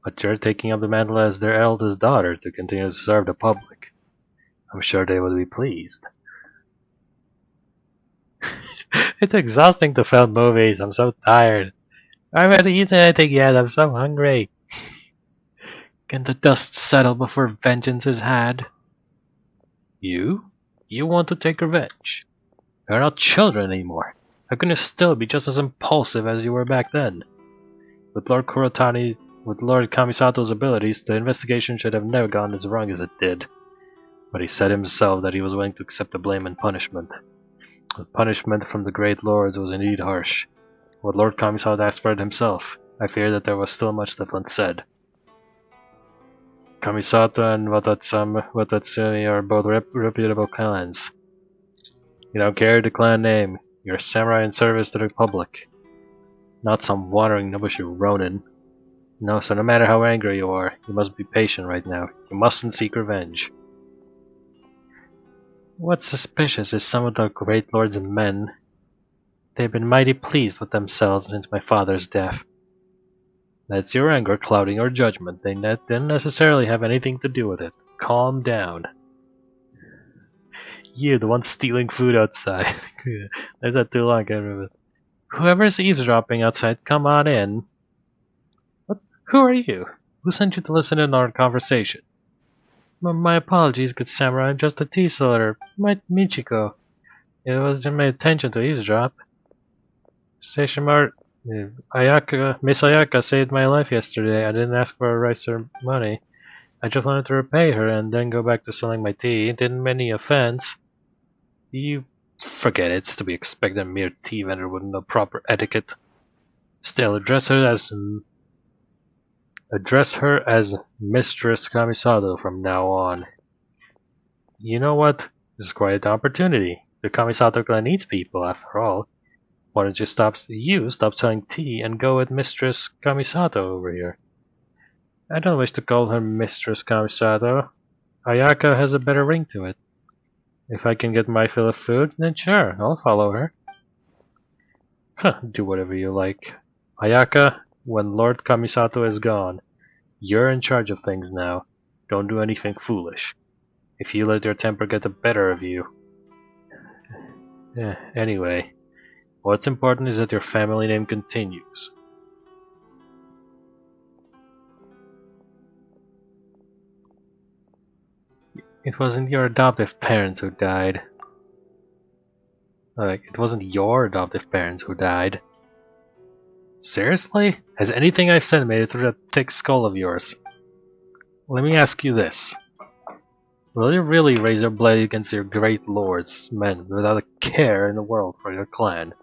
but you're taking up the mantle as their eldest daughter to continue to serve the public. I'm sure they would be pleased. It's exhausting to film movies. I'm so tired. I haven't eaten anything yet. I'm so hungry. Can the dust settle before vengeance is had? You? You want to take revenge? You're not children anymore. How can you still be just as impulsive as you were back then? With Lord Kamisato's abilities, the investigation should have never gone as wrong as it did. But he said himself that he was willing to accept the blame and punishment. The punishment from the great lords was indeed harsh. What Lord Kamisato asked for it himself. I fear that there was still much left unsaid. Kamisato and Watatsumi are both reputable clans. You don't carry the clan name. You're a samurai in service to the Republic. Not some wandering Nobushi Ronin. No, so no matter how angry you are, you must be patient right now. You mustn't seek revenge. What's suspicious is some of the great lords and men. They've been mighty pleased with themselves since my father's death. That's your anger clouding your judgment. They didn't necessarily have anything to do with it. Calm down. You, the one stealing food outside. There's that too long, I can't remember. Whoever's eavesdropping outside, come on in. What? Who are you? Who sent you to listen in on our conversation? My apologies, good samurai. I'm just a tea seller. Michiko. It wasn't my intention to eavesdrop. Station Mart. Miss Ayaka saved my life yesterday. I didn't ask for a rice or money. I just wanted to repay her and then go back to selling my tea. Didn't mean any offense. You forget it's to be expected a mere tea vendor with no proper etiquette. Still, address her as Mistress Kamisato from now on. You know what? This is quite an opportunity. The Kamisato clan needs people, after all. Why don't you stop selling tea and go with Mistress Kamisato over here? I don't wish to call her Mistress Kamisato. Ayaka has a better ring to it. If I can get my fill of food, then sure, I'll follow her. Do whatever you like. Ayaka, when Lord Kamisato is gone, you're in charge of things now. Don't do anything foolish. If you let your temper get the better of you. Anyway, what's important is that your family name continues. It wasn't your adoptive parents who died. It wasn't your adoptive parents who died. Seriously? Has anything I've said made it through that thick skull of yours? Let me ask you this. Will you really raise your blade against your great lords, men, without a care in the world for your clan?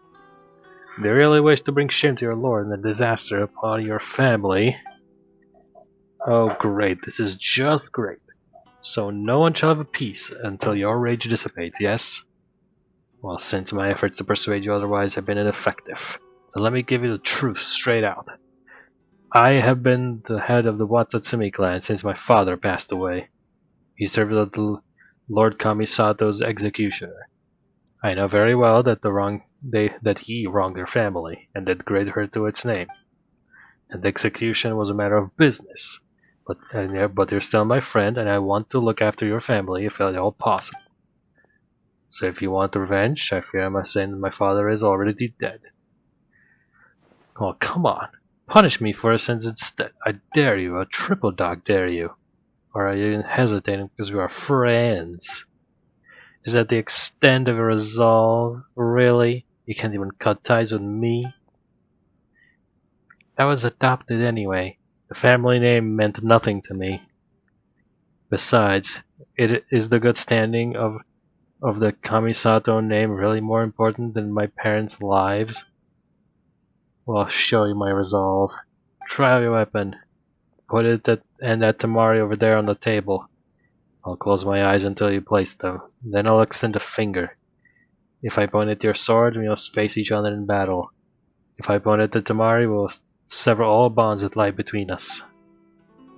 Do you really wish to bring shame to your lord and a disaster upon your family? Oh great, this is just great. So no one shall have a peace until your rage dissipates, yes? Well, since my efforts to persuade you otherwise have been ineffective, then let me give you the truth straight out. I have been the head of the Watatsumi clan since my father passed away. He served as the Lord Kamisato's executioner. I know very well that he wronged your family and did great hurt to its name. And the execution was a matter of business. But you're still my friend, and I want to look after your family if at all possible. So if you want revenge, I fear I must say that my father is already dead. Oh, come on. Punish me for a sentence instead. I dare you, a triple dog dare you. Or are you hesitating because we are friends? Is that the extent of your resolve? Really? You can't even cut ties with me? I was adopted anyway. The family name meant nothing to me. Besides, is the good standing of the Kamisato name really more important than my parents' lives? Well, I'll show you my resolve. Try your weapon. Put it and that tamari over there on the table. I'll close my eyes until you place them. Then I'll extend a finger. If I point at your sword, we must face each other in battle. If I point at the tamari, we'll sever all bonds that lie between us.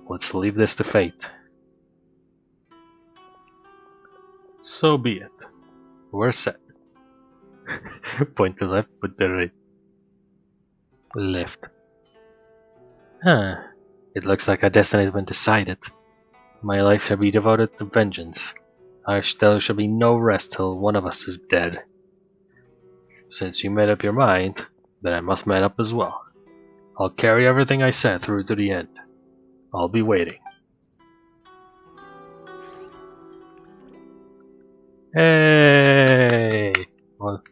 Let's leave this to fate. So be it. We're set. Point to left, put the right. Left. It looks like our destiny has been decided. My life shall be devoted to vengeance. There shall be no rest till one of us is dead. Since you made up your mind, then I must man up as well. I'll carry everything I said through to the end. I'll be waiting. Hey! Well,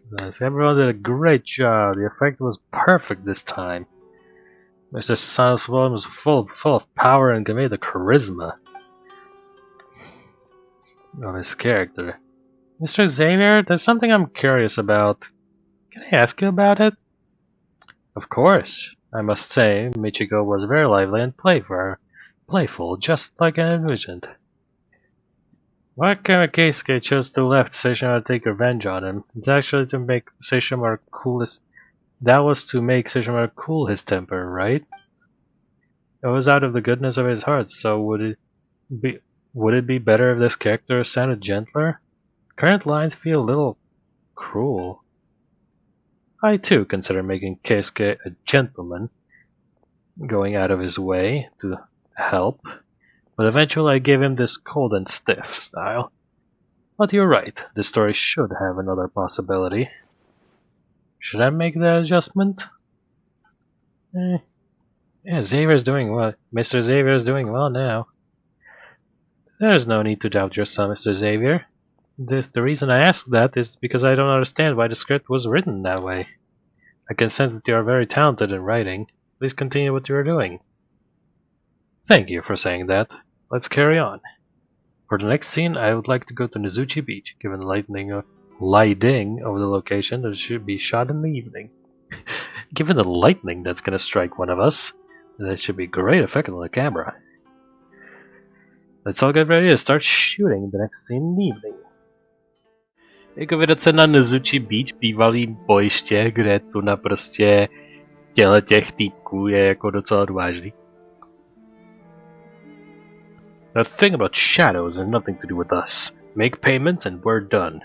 everyone did a great job. The effect was perfect this time. Mr. Sanoswell was full of power and conveyed the charisma of his character. Mr. Xavier, there's something I'm curious about. Can I ask you about it? Of course. I must say, Michiko was very lively and playful, just like I envisioned. Why Keisuke chose to left Seishima to take revenge on him? It's actually to make Seishima cool his... That was to make Seishima cool his temper, right? It was out of the goodness of his heart, so would it be better if this character sounded gentler? Current lines feel a little cruel. I too consider making Keisuke a gentleman, going out of his way to help. But eventually I gave him this cold and stiff style. But you're right, this story should have another possibility. Should I make the adjustment? Yeah, Xavier's doing well. Mr. Xavier's doing well now. There's no need to doubt your son, Mr. Xavier. The reason I ask that is because I don't understand why the script was written that way. I can sense that you are very talented in writing. Please continue what you are doing. Thank you for saying that. Let's carry on. For the next scene, I would like to go to Nizuchi Beach. Given the lighting of the location, it should be shot in the evening. Given the lightning that's gonna strike one of us, that should be great effect on the camera. Let's all get ready to start shooting the next scene in the evening. Jako vydat se na Nizuchi Beach, bývalý bojiště, kde tu na prostě těch týpků je jako docela odvážný. The thing about shadows has nothing to do with us. Make payments and we're done.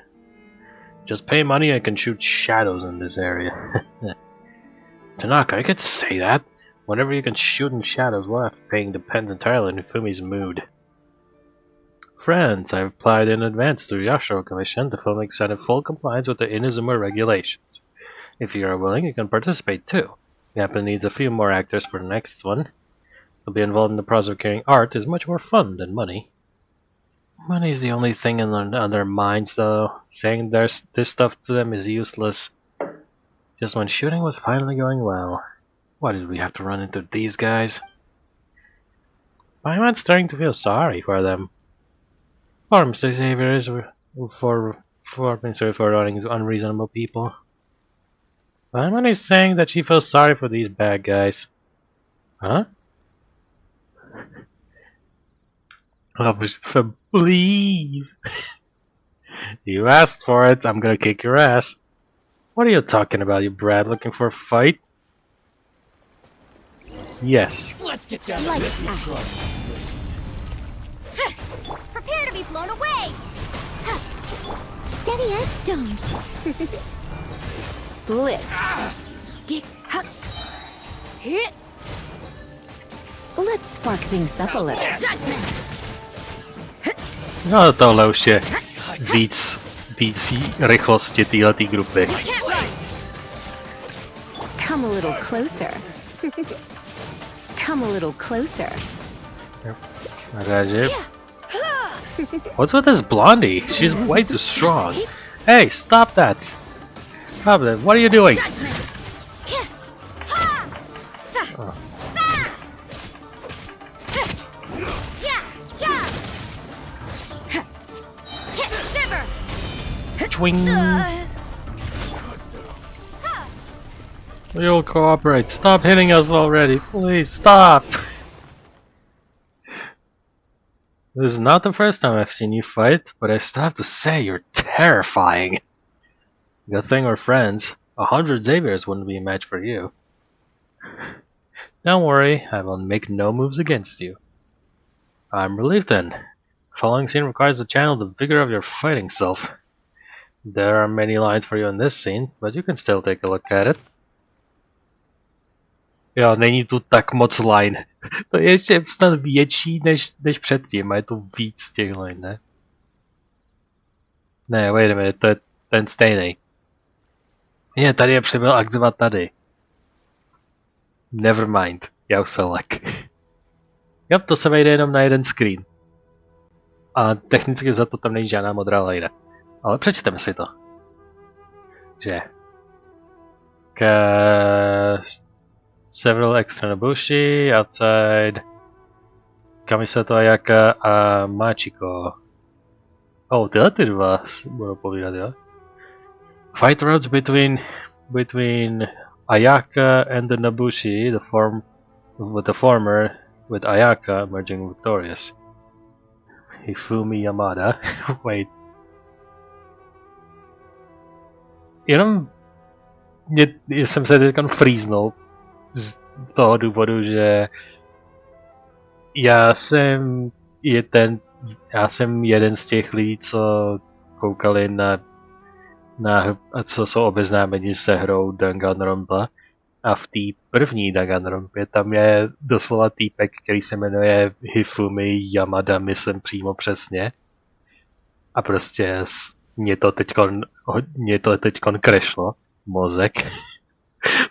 Just pay money and I can shoot shadows in this area. Tanaka, I could say that. Whenever you can shoot in shadows, left paying depends entirely on Fumi's mood. Friends, I've applied in advance to the Yashiro Commission to filming set in full compliance with the Inazumme regulations. If you are willing, you can participate too. Japan needs a few more actors for the next one. To be involved in the process of carrying art is much more fun than money. Money is the only thing on their minds, though. Saying this stuff to them is useless. Just when shooting was finally going well. Why did we have to run into these guys? I'm starting to feel sorry for them. Poor Mr. Xavier is for running into unreasonable people. Paimon is saying that she feels sorry for these bad guys. Huh? Please! You asked for it, I'm gonna kick your ass. What are you talking about, you brat? Looking for a fight? Yes. Let's get down to business. Prepare to be blown away! Steady as stone. Blitz. Get up. Hit. Let's spark things up a little. Judgment. No tohle už je víc rychlosti téhletý grupy. Come a little closer. Come a little closer. What's with this blondie? She's way too strong. Hey, stop that! Stop that! What are you doing? Oh. Twing! We'll cooperate. Stop hitting us already. Please stop! This is not the first time I've seen you fight, but I still have to say you're terrifying. Good thing we're friends. 100 Xaviers wouldn't be a match for you. Don't worry, I will make no moves against you. I'm relieved then. The following scene requires to channel the vigor of your fighting self. There are many lines for you in this scene, but you can still take a look at it. Jo, není tu tak moc line. To je ještě snad větší než předtím, a je tu víc těch line, ne? Ne, wait a minute, to je ten stejný. Je, tady je přibyl akt 2 tady. Nevermind, já už se lek. Jop, to se vejde jenom na jeden screen. A technicky za to tam není žádná modrá line. Ale přečteme si to. Že... Several extra Nobushi outside Kamisato Ayaka a Machiko. Oh, tyhle ty dva budou povídat, jo? Fight roads between Ayaka and the Nobushi, the former with Ayaka emerging victorious. Hifumi Yamada. Wait. Jenom jsem se teď freeznul z toho důvodu, že já jsem jeden z těch lidí, co koukali na co jsou obeznámeni se hrou Danganronpa. A v té první Danganronpě tam je doslova týpek, který se jmenuje Hifumi Yamada, myslím přímo přesně. A prostě mě to teďkon crashlo mozek.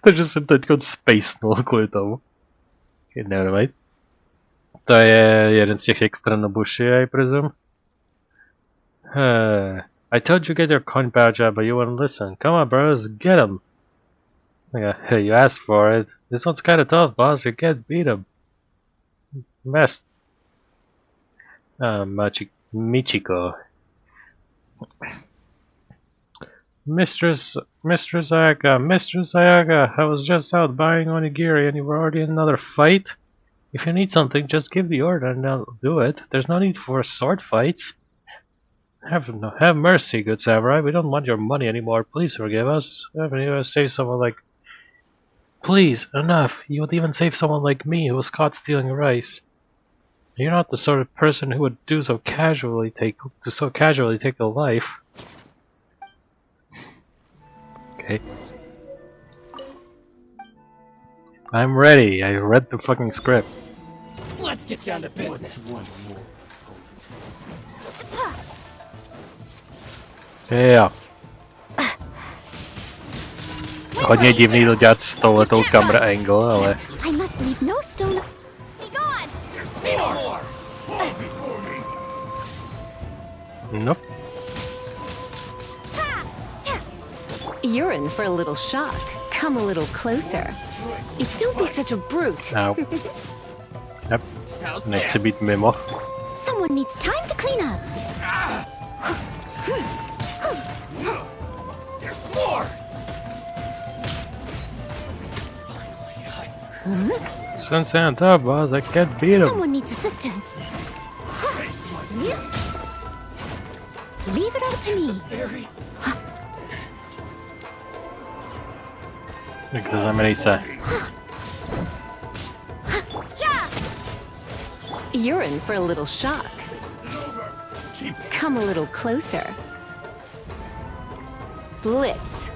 Takže jsem teďkon spacenul kvůli tomu. Nevermind. To je jeden z těch extra nobuši, I presume. I told you get your coin badge, but you wouldn't listen. Come on, bros, get him. Hey, you asked for it. This one's kinda tough, boss. You can't beat him. Best. Michiko. Mistress Ayaga, I was just out buying onigiri and you were already in another fight? If you need something, just give the order and I'll do it. There's no need for sword fights. Have mercy, good samurai. We don't want your money anymore. Please forgive us. Haven't you saved someone like... Please, enough. You would even save someone like me who was caught stealing rice. You're not the sort of person who would so casually take a life. Okay. I'm ready. I read the fucking script. Let's get down to business. Yeah. Hodně divný to dělat s touhletou camera angle, ale... I must leave no stone. Be gone. Nope. You're in for a little shock. Come a little closer. Don't be such a brute. Ow. Yep. Nechci být mimo. Someone needs time to clean up. There's more. Since I'm top boss, I can't beat him. Someone needs assistance. Leave it all to me. Examiny se. You're in for a little shock. Come a little closer. Blitz.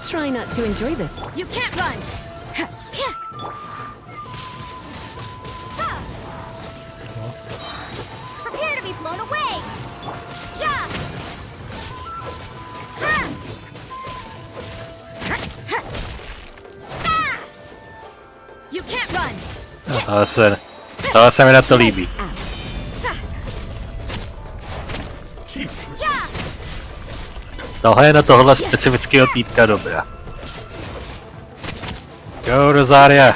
Try not to enjoy this. You can't run. Prepare to be blown away. You can't run. To se mi na to líbí. Tohle je na tohle specifického týpka dobrá. Go, Rosaria.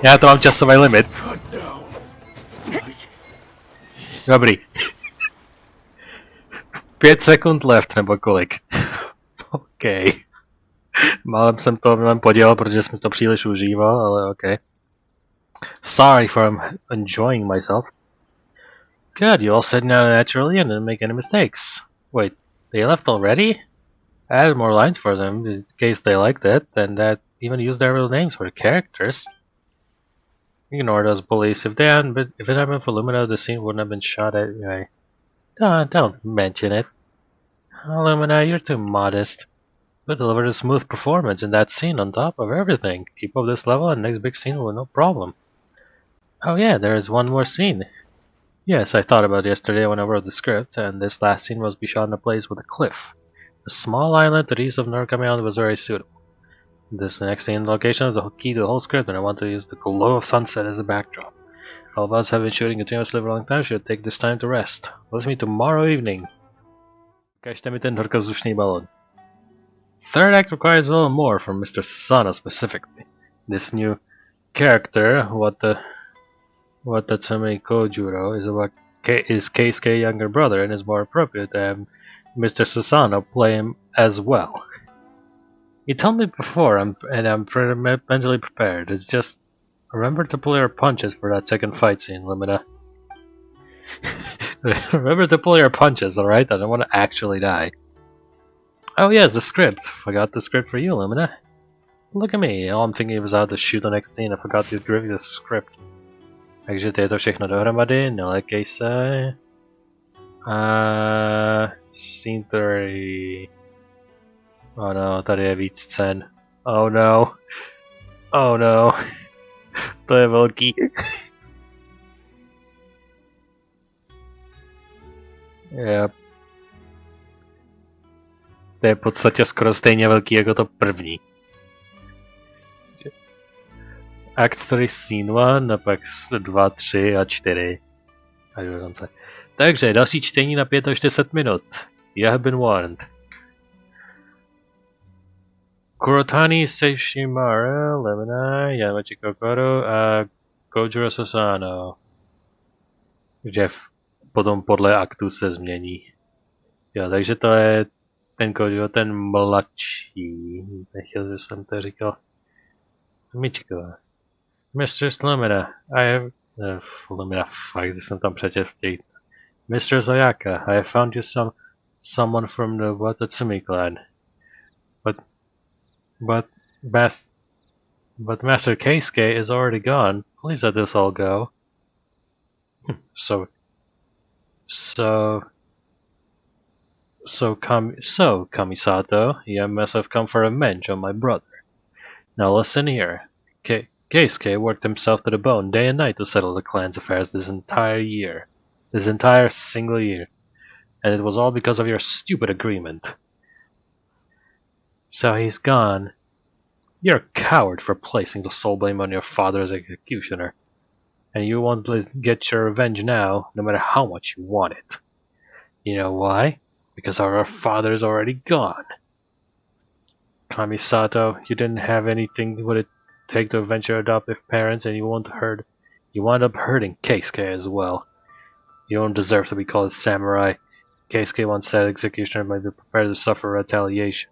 Já to mám časový limit. Dobrý. 5 sekund left, nebo kolik? OK. Málem jsem to podělal, protože jsem to příliš užíval, ale OK. Sorry for enjoying myself. Good, you all said now naturally and didn't make any mistakes. Wait, they left already? I added more lines for them in case they liked it, and that even used their real names for the characters. Ignore those bullies. If it hadn't been for Lumina, the scene wouldn't have been shot anyway. Don't mention it. Lumina, you're too modest. You delivered a smooth performance in that scene on top of everything. Keep up this level and next big scene with no problem. Oh yeah, there is one more scene. Yes, I thought about it yesterday when I wrote the script, and this last scene was to be shot in a place with a cliff. A small island to the east of Narukami Island was very suitable. This next scene location is the key to the whole script, and I want to use the glow of sunset as a backdrop. All of us have been shooting continuously for a long time, should take this time to rest. Let's meet tomorrow evening. Ukažte mi ten horkozdušný balon. Third act requires a little more from Mr. Sasano specifically. This new character, Watatsumi Kojuro, is Keisuke's younger brother and is more appropriate to have Mr. Sasano play him as well. You told me before, and I'm mentally prepared. It's just remember to pull your punches for that second fight scene, Lumina. Remember to pull your punches, alright? I don't want to actually die. Oh yes, the script. Forgot the script for you, Lumina. Look at me, all I'm thinking was how to shoot the next scene. I forgot to give you the script. Takže to je to všechno dohromady, nelekej se. Scene 3. Oh no, tady je víc scén. Oh no. Oh no. To je velký. Yep. To je v podstatě skoro stejně velký jako to první. Act 3 Scene 1, a pak 2, 3 a 4. Až do konce. Takže další čtení na 5 až 10 minut. You have been warned. Kurotani Seishimara, Lemina, Yamachi Kokoro a Kojiro Sasano. Že potom podle aktu se změní. Jo, takže to je ten Kojiro, ten mladší. Nechtěl, že jsem to říkal. Michiko. Mr. Lumina, I have... Lumina, fuck, jsem tam přečet v těch... Mr. Sayaka, I have found you someone from the Watatsumi clan. But Master Keisuke is already gone. Please let this all go. Kamisato, you must have come for revenge on my brother. Now listen here. Keisuke worked himself to the bone day and night to settle the clan's affairs this entire single year. And it was all because of your stupid agreement. So he's gone. You're a coward for placing the sole blame on your father as executioner. And you won't get your revenge now, no matter how much you want it. You know why? Because our father is already gone. Kamisato, you didn't have anything would it take to avenge your adoptive parents, and you wound up hurting Keisuke as well. You don't deserve to be called a samurai. Keisuke once said executioner might be prepared to suffer retaliation.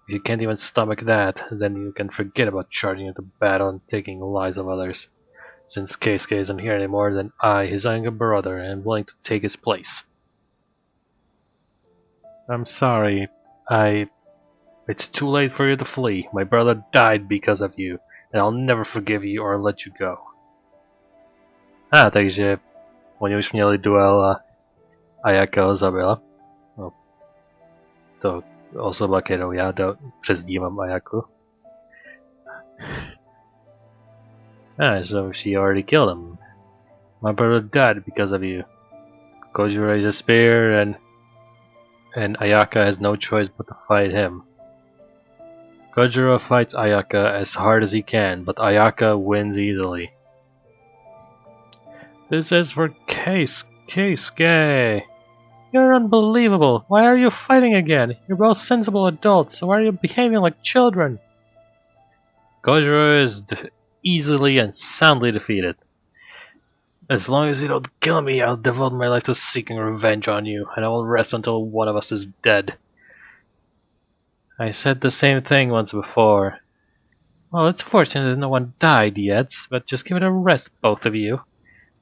If you can't even stomach that, then you can forget about charging into battle and taking the lives of others. Since Keisuke isn't here anymore, then I, his younger brother, am willing to take his place. I'm sorry. It's too late for you to flee. My brother died because of you, and I'll never forgive you or let you go. Takže oni už měli duel a Ayaka ho zabila. No, to osoba, kterou já přezdívám Ayaku. So she already killed him. My brother died because of you. Kojiro raised a spear and Ayaka has no choice but to fight him. Kojiro fights Ayaka as hard as he can, but Ayaka wins easily. This is for Keisuke. You're unbelievable. Why are you fighting again? You're both sensible adults, so why are you behaving like children? Kojiro is easily and soundly defeated. As long as you don't kill me, I'll devote my life to seeking revenge on you, and I will rest until one of us is dead. I said the same thing once before. Well, it's fortunate that no one died yet, but just give it a rest, both of you.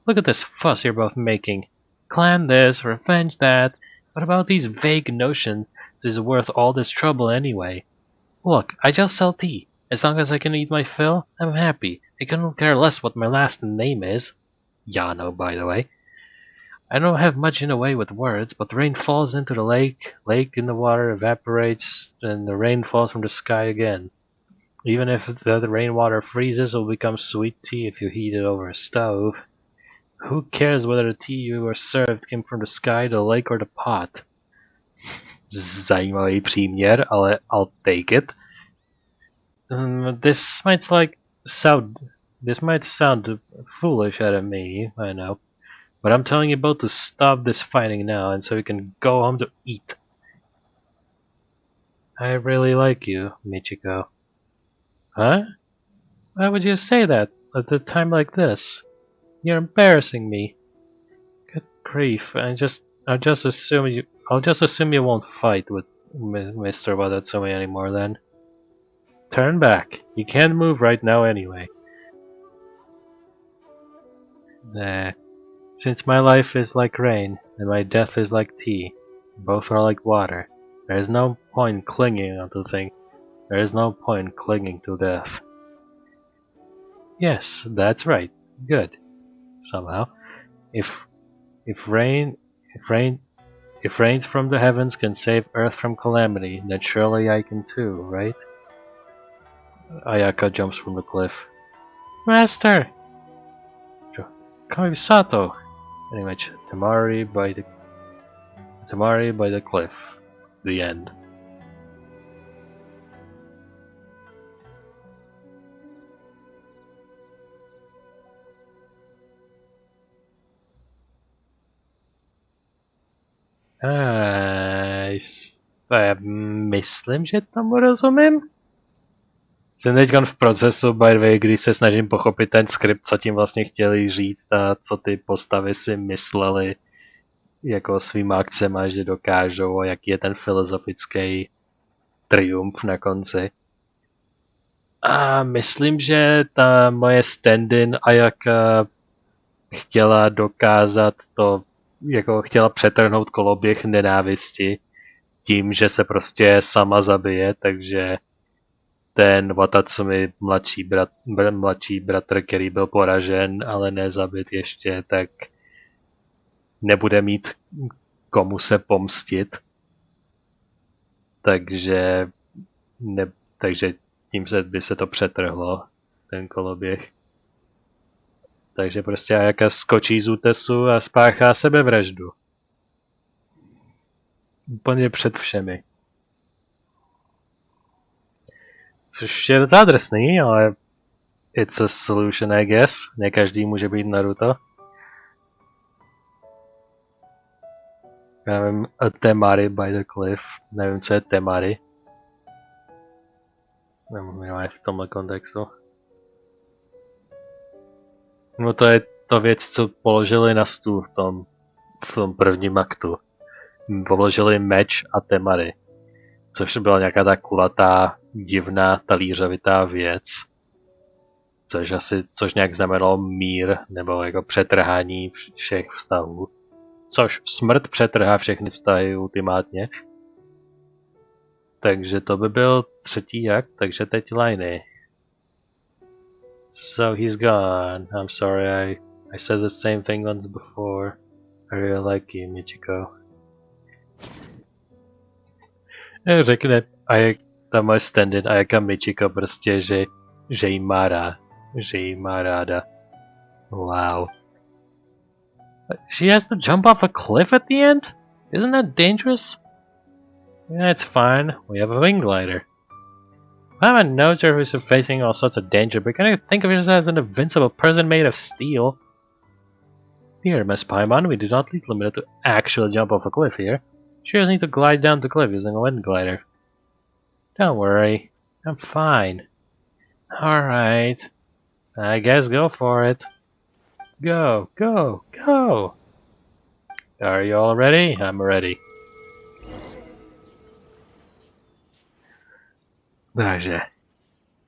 Look at this fuss you're both making. Clan this, revenge that. What about these vague notions is worth all this trouble anyway? Look, I just sell tea. As long as I can eat my fill, I'm happy. I couldn't care less what my last name is. Yano, by the way. I don't have much in the way with words, but the rain falls into the lake in the water evaporates, and the rain falls from the sky again. Even if the rainwater freezes, it will become sweet tea if you heat it over a stove. Who cares whether the tea you were served came from the sky, the lake, or the pot? Zajímavý příměr, ale I'll take it. This might sound foolish out of me, I know. But I'm telling you both to stop this fighting now, and so you can go home to eat. I really like you, Michiko. Huh? Why would you say that at a time like this? You're embarrassing me. Good grief! I'll just assume you won't fight with Mr. Watatsumi anymore then. Turn back. You can't move right now anyway. Nah. Since my life is like rain, and my death is like tea, both are like water, there is no point clinging onto things. There is no point clinging to death. Yes, that's right. Good. Somehow. If rains from the heavens can save Earth from calamity, then surely I can too, right? Ayaka jumps from the cliff. Master! Kamisato! Anyway, Tamari by the cliff. The end. Myslím, že tomu rozumím. Jsem teď v procesu, by the way, kdy se snažím pochopit ten skript, co tím vlastně chtěli říct a co ty postavy si mysleli jako svýma akcema, že dokážou a jaký je ten filozofický triumf na konci. A myslím, že ta moje stand-in a jak chtěla dokázat to, jako chtěla přetrhnout koloběh nenávisti tím, že se prostě sama zabije, takže ten Watatsumi mladší bratr, který byl poražen, ale nezabit ještě, tak nebude mít komu se pomstit. Takže tím by se to přetrhlo, ten koloběh. Takže prostě Ayaka skočí z útesu a spáchá sebevraždu. Úplně před všemi. Což je docela drsný, ale it's a solution, I guess. Ne každý může být Naruto. Já nevím, a Temari by the cliff. Nevím, co je Temari. Nevím, v tomhle kontextu. No to je to věc, co položili na stůl v tom prvním aktu. Položili meč a Temari. Což byla nějaká ta kulatá, divná, talířovitá věc. Což nějak znamenalo mír, nebo jako přetrhání všech vztahů. Což smrt přetrhá všechny vztahy ultimátně. Takže to by byl třetí akt, takže teď liny. So he's gone. I'm sorry, I said the same thing once before. I really like you, Michiko. Řekne ta moje stand-in Ayaka Michiko prostě, že jí má rád. Že jí má ráda. Wow. She has to jump off a cliff at the end? Isn't that dangerous? Yeah, it's fine. We have a wing glider. I'm a noser who's facing all sorts of danger, but can I think of yourself as an invincible person made of steel? Here, Miss Paimon, we do not need limited to actually jump off a cliff here. She just need to glide down the cliff using a wind glider. Don't worry, I'm fine. Alright. I guess go for it. Go, go, go! Are you all ready? I'm ready. Takže.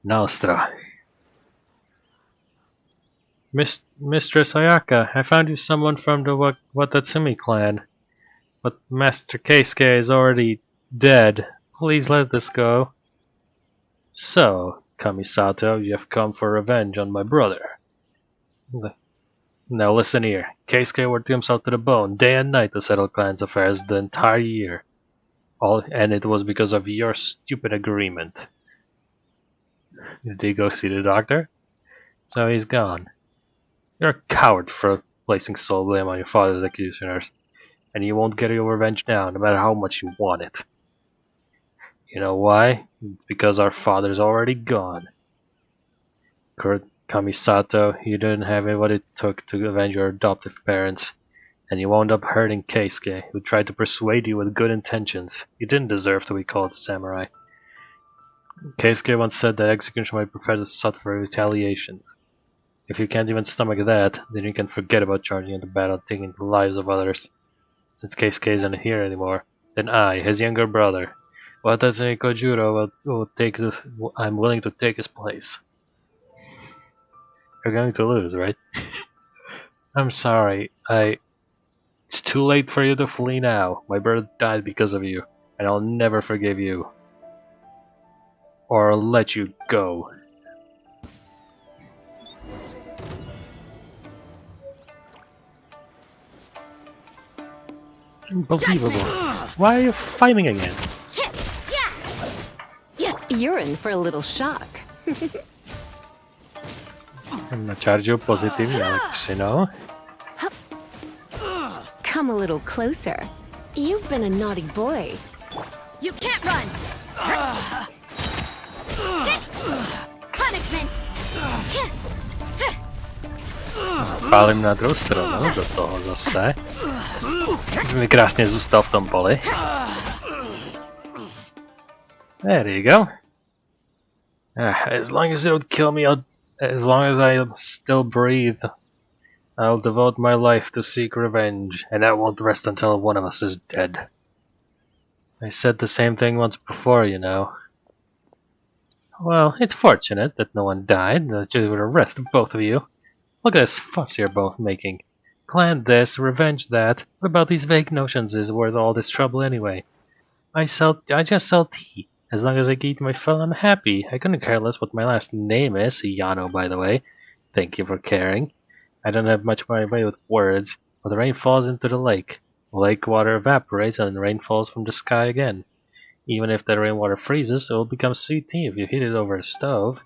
Nostro. Mistress Ayaka, I found you someone from the Watatsumi clan. But Master Keisuke is already dead. Please let this go. So, Kamisato, you have come for revenge on my brother. Now listen here. Keisuke worked himself to the bone, day and night, to settle clan's affairs the entire year. And it was because of your stupid agreement. Did he go see the doctor? So he's gone. You're a coward for placing sole blame on your father's accusers. And you won't get your revenge now, no matter how much you want it. You know why? Because our father's already gone. Kamisato, you didn't have what it took to avenge your adoptive parents, and you wound up hurting Keisuke, who tried to persuade you with good intentions. You didn't deserve to be called a samurai. Keisuke once said that execution might prefer to suffer retaliations. If you can't even stomach that, then you can forget about charging into battle and taking the lives of others. Since Keisuke isn't here anymore, then I, his younger brother, Watatsumi Kojuro will take this. I'm willing to take his place. You're going to lose, right? I'm sorry. It's too late for you to flee now. My brother died because of you, and I'll never forgive you. Or let you go. Unbelievable. Why are you fighting again? You're in for a little shock. Na charge'u pozytywnie, Alexino. Come a little closer. You've been a naughty boy. You can't run! Punishment! Pálím na druhou stranu, do toho zase. Mi krásně zůstal v tom poli. There you go. As long as you don't kill me, as long as I still breathe, I'll devote my life to seek revenge, and that won't rest until one of us is dead. I said the same thing once before, you know. Well, it's fortunate that no one died, that you would arrest both of you. Look at this fuss you're both making. Plan this, revenge that. What about these vague notions is worth all this trouble anyway? I just sell tea. As long as I eat my fill, I'm happy. I couldn't care less what my last name is, Yano, by the way. Thank you for caring. I don't have much my way with words, but the rain falls into the lake. Lake water evaporates and rain falls from the sky again. Even if the rainwater freezes, it will become sweet tea if you heat it over a stove.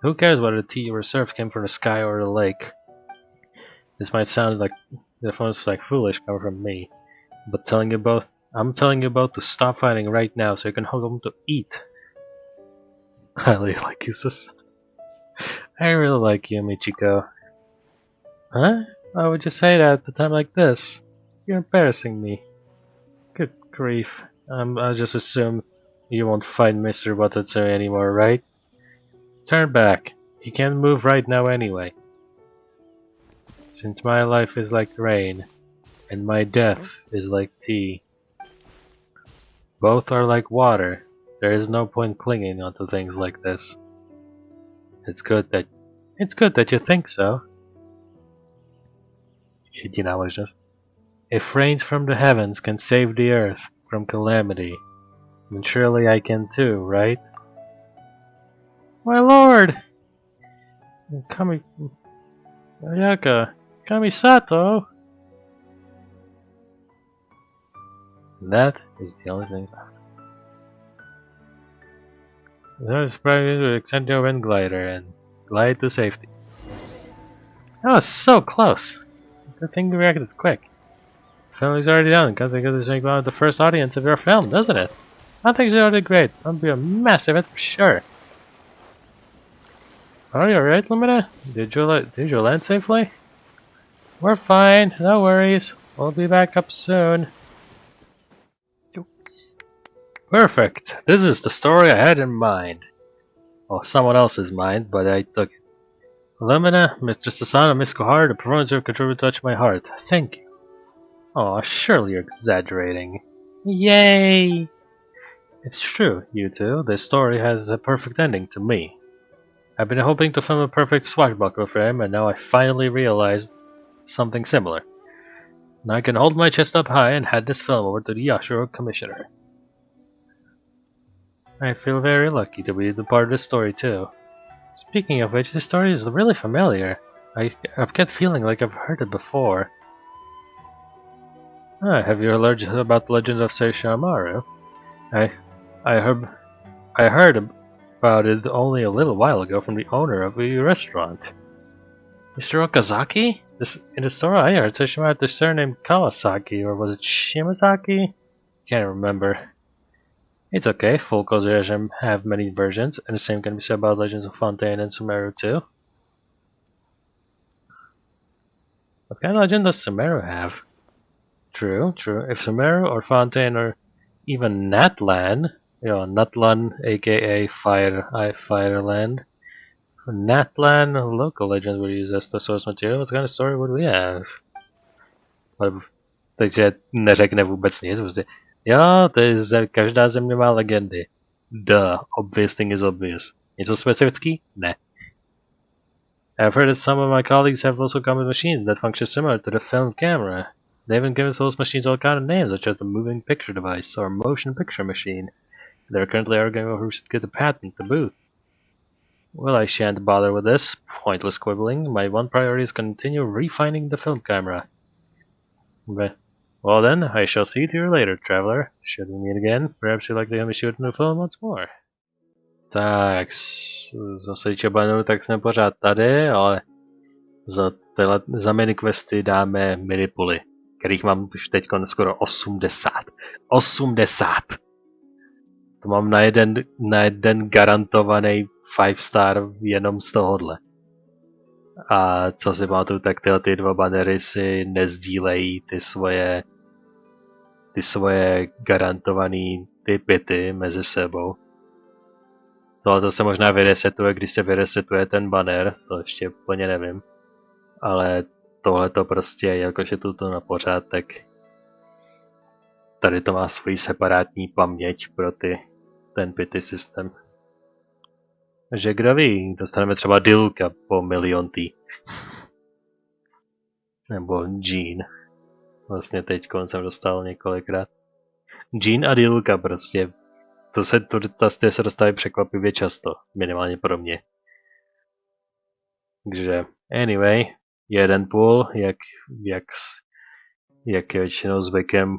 Who cares whether the tea you were served came from the sky or the lake? This might sound like foolish coming from me, but I'm telling you both to stop fighting right now so you can home to eat. I really like you, sis. I really like you, Michiko. Huh? Why would you say that at a time like this? You're embarrassing me. Good grief. I just assume you won't fight Mr. Watatsumi anymore, right? Turn back. He can't move right now anyway. Since my life is like rain, and my death is like tea. Both are like water. There is no point clinging onto things like this. It's good that you think so. You know, it's just if rains from the heavens can save the earth from calamity, then surely I can too, right? My lord! Kamisato! That is the only thing left. Let's extend your wind glider and glide to safety. That was so close! Good thing you reacted quick. Filming's already done. Can't think of this make one of the first audience of your film, doesn't it? I think it's already great. It's gonna be a massive hit for sure. Are you alright, Lumina? Did you land safely? We're fine, no worries. We'll be back up soon. Perfect. This is the story I had in mind. Well, someone else's mind, but I took it. Lumina, Mr. Sasano, Miss Kohara, the performance have contributed to touch my heart. Thank you. Oh, surely you're exaggerating. Yay! It's true, you two. This story has a perfect ending to me. I've been hoping to film a perfect swashbuckler for him, and now I finally realized something similar. Now I can hold my chest up high and hand this film over to the Yashiro Commissioner. I feel very lucky to be the part of this story too. Speaking of which, this story is really familiar. I've kept feeling like I've heard it before. Have you heard about the legend of Seishimaru? I heard about it only a little while ago from the owner of a restaurant. Mr. Okazaki? In the story I heard Seishimaru had the surname Kawasaki, or was it Shimazaki? Can't remember. It's okay, full Kozuregime have many versions, and the same can be said about legends of Fontaine and Sumeru too. What kind of legend does Sumeru have? True. If Sumeru or Fontaine or even Natlan, Natlan aka Fireland, for Natlan, local legends would use as the source material, what kind of story would we have? Takže neřekne vůbec nic, prostě Jo, to je každá země má legendy. Duh, obvious thing is obvious. Něco specifický? Ne. I've heard that some of my colleagues have also come with machines that function similar to the film camera. They even give those machines all kind of names, such as the moving picture device or motion picture machine. They're currently arguing over who should get the patent to boot. Well, I shan't bother with this pointless quibbling. My one priority is continue refining the film camera. But, well then, I shall see you later, traveler. Should we meet again, perhaps you'd like to hear me shoot the film once more. Tak, co se týče bannerů, tak jsme pořád tady, ale za mini-questy dáme minipuly, kterých mám už teď skoro 80. 80! To mám na jeden garantovaný 5-star jenom z tohohle. A co si pamatuju, tak ty dva bannery si nezdílejí ty svoje garantované ty pity mezi sebou. Tohle se možná vyresetuje, když se vyresetuje ten banner, to ještě úplně nevím. Ale tohle to prostě, jakož je to na pořád, tak tady to má svůj separátní paměť pro ten pity systém. Takže kdo ví, dostaneme třeba Diluka po miliontý. Nebo Jean. Vlastně teď jsem dostal několikrát. Jean a Diluka prostě. To se dostávají překvapivě často. Minimálně pro mě. Takže, anyway, 1,5, jak je většinou zvykem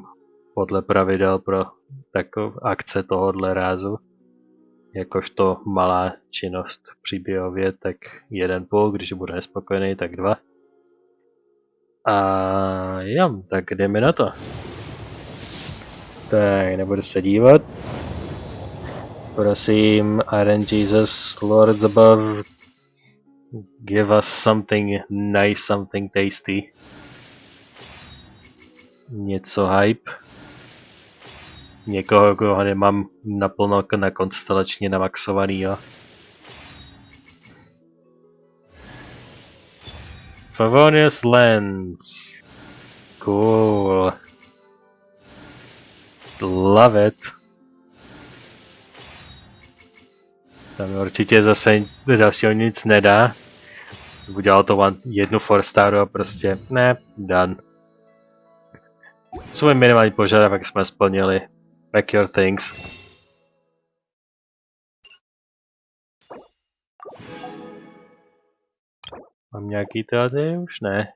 podle pravidel pro takové akce tohohle rázu. Jakožto malá činnost příběhově, tak 1,5, když bude nespokojený, tak 2. A jo, tak jdeme na to. Tak, nebudu se dívat. Prosím, Iron Jesus, Lords above, give us something nice, something tasty. Něco hype. Někoho, koho nemám naplno na konstelačně namaxovanýho. Favonius Lens. Cool. Love it. Tam určitě zase dalšího nic nedá. Udělal to jednu 4-staru a prostě ne, done. Svůj minimální požadavek jsme splnili. Pack your things. Mám nějaký tady? Už ne.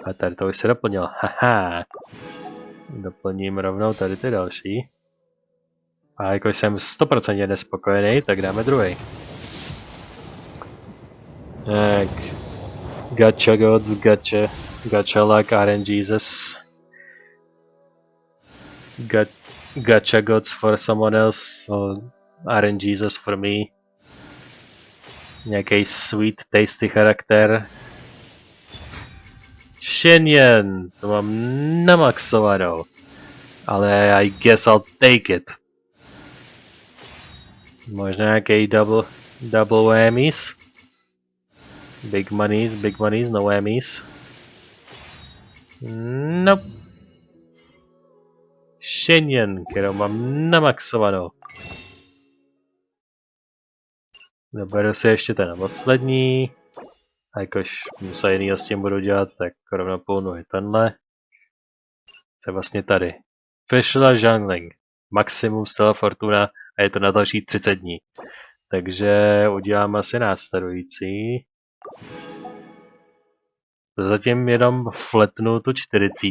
A tady to už se doplnilo. Haha. Doplním rovnou tady ty další. A jako jsem 100% nespokojený, tak dáme druhý. Tak. Gacha gods, gacha like RNGesus. Gacha gods for someone else, RNGesus for me. Nějaký sweet, tasty charakter. Shenyan, to mám namaxovanou. Ale I guess I'll take it. Možná nějaký double whammies. Big monies, no whammies. Nope. Shenyan, kterou mám namaxovanou. Doberu si ještě ten poslední. A jakož něco jiného s tím budu dělat, tak rovnou půlnu i tenhle. Co je vlastně tady. Fischla Jungling. Maximum Stella Fortuna a je to na další 30 dní. Takže udělám asi následující. Zatím jenom fletnu tu 40.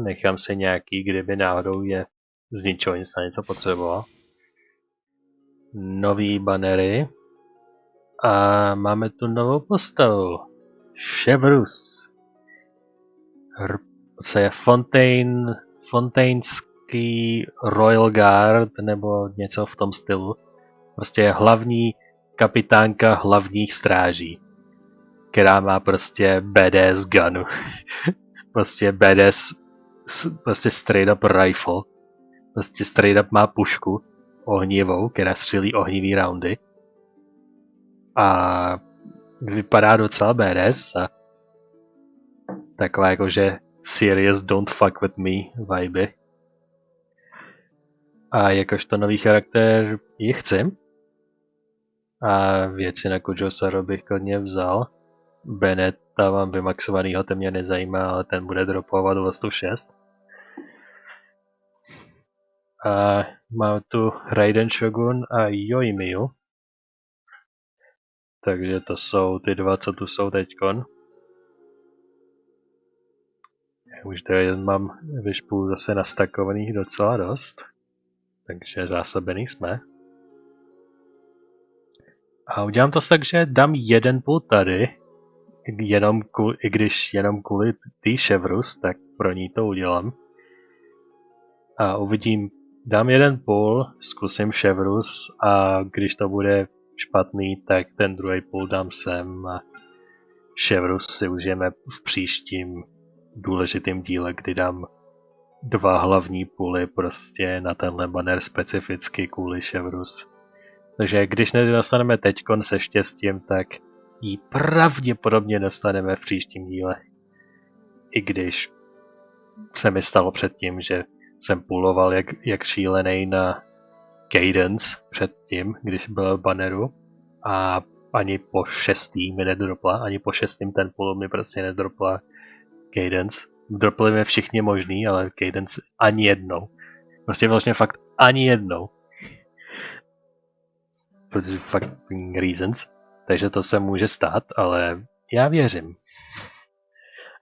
Nechám si nějaký, kdyby náhodou je z ničeho nic na něco potřeboval. Nový bannery. A máme tu novou postavu. Chevrus. Co je Fontaineský Royal Guard nebo něco v tom stylu. Prostě je hlavní kapitánka hlavních stráží. Která má prostě badass gun. Prostě badass, prostě straight up rifle. Prostě straight up má pušku ohnivou, která střílí ohnivý roundy. A vypadá docela badass a taková jakože serious don't fuck with me vibe. A jakožto nový charakter ji chci. A věci na Kujosaru bych klidně vzal. Beneta mám vymaxovanýho, ten mě nezajímá, ale ten bude dropovat o 106. A mám tu Raiden Shogun a Yoimiu. Takže to jsou ty dva, co tu jsou teďkon. Už to mám vyšpůl zase nastakovaných docela dost. Takže zásobený jsme. A udělám to tak, že dám jeden půl tady. I když jenom kvůli tý Chevrus, tak pro ní to udělám. A uvidím, dám jeden půl, zkusím Chevrus a když to bude špatný, tak ten druhý půl dám sem a Chevrus si užijeme v příštím důležitým díle, kdy dám 2 hlavní půly prostě na tenhle banner specificky kvůli Chevrus. Takže když nedostaneme teďkon se štěstím, tak ji pravděpodobně dostaneme v příštím díle. I když se mi stalo předtím, že jsem půloval jak šílený na Cadence předtím, když byl v banneru a ani po 6. mi nedropla, ani po 6. ten půl mi prostě nedropla Cadence. Dropli mi všichni možný, ale Cadence ani jednou. Prostě vlastně fakt ani jednou. Protože fakt reasons. Takže to se může stát, ale já věřím.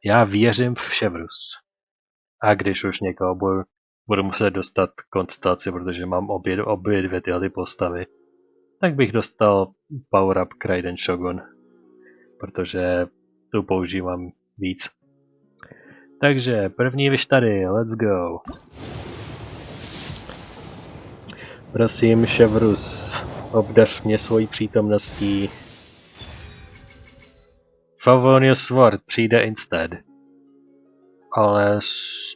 Já věřím v Chevrus. A když už někoho budu muset dostat konstelaci, protože mám obě dvě tyhle postavy, tak bych dostal power up k Raiden Shogun. Protože tu používám víc. Takže první vyš tady, let's go. Prosím, Chevrus, obdař mě svojí přítomností. Favonius Sword přijde instead. Ale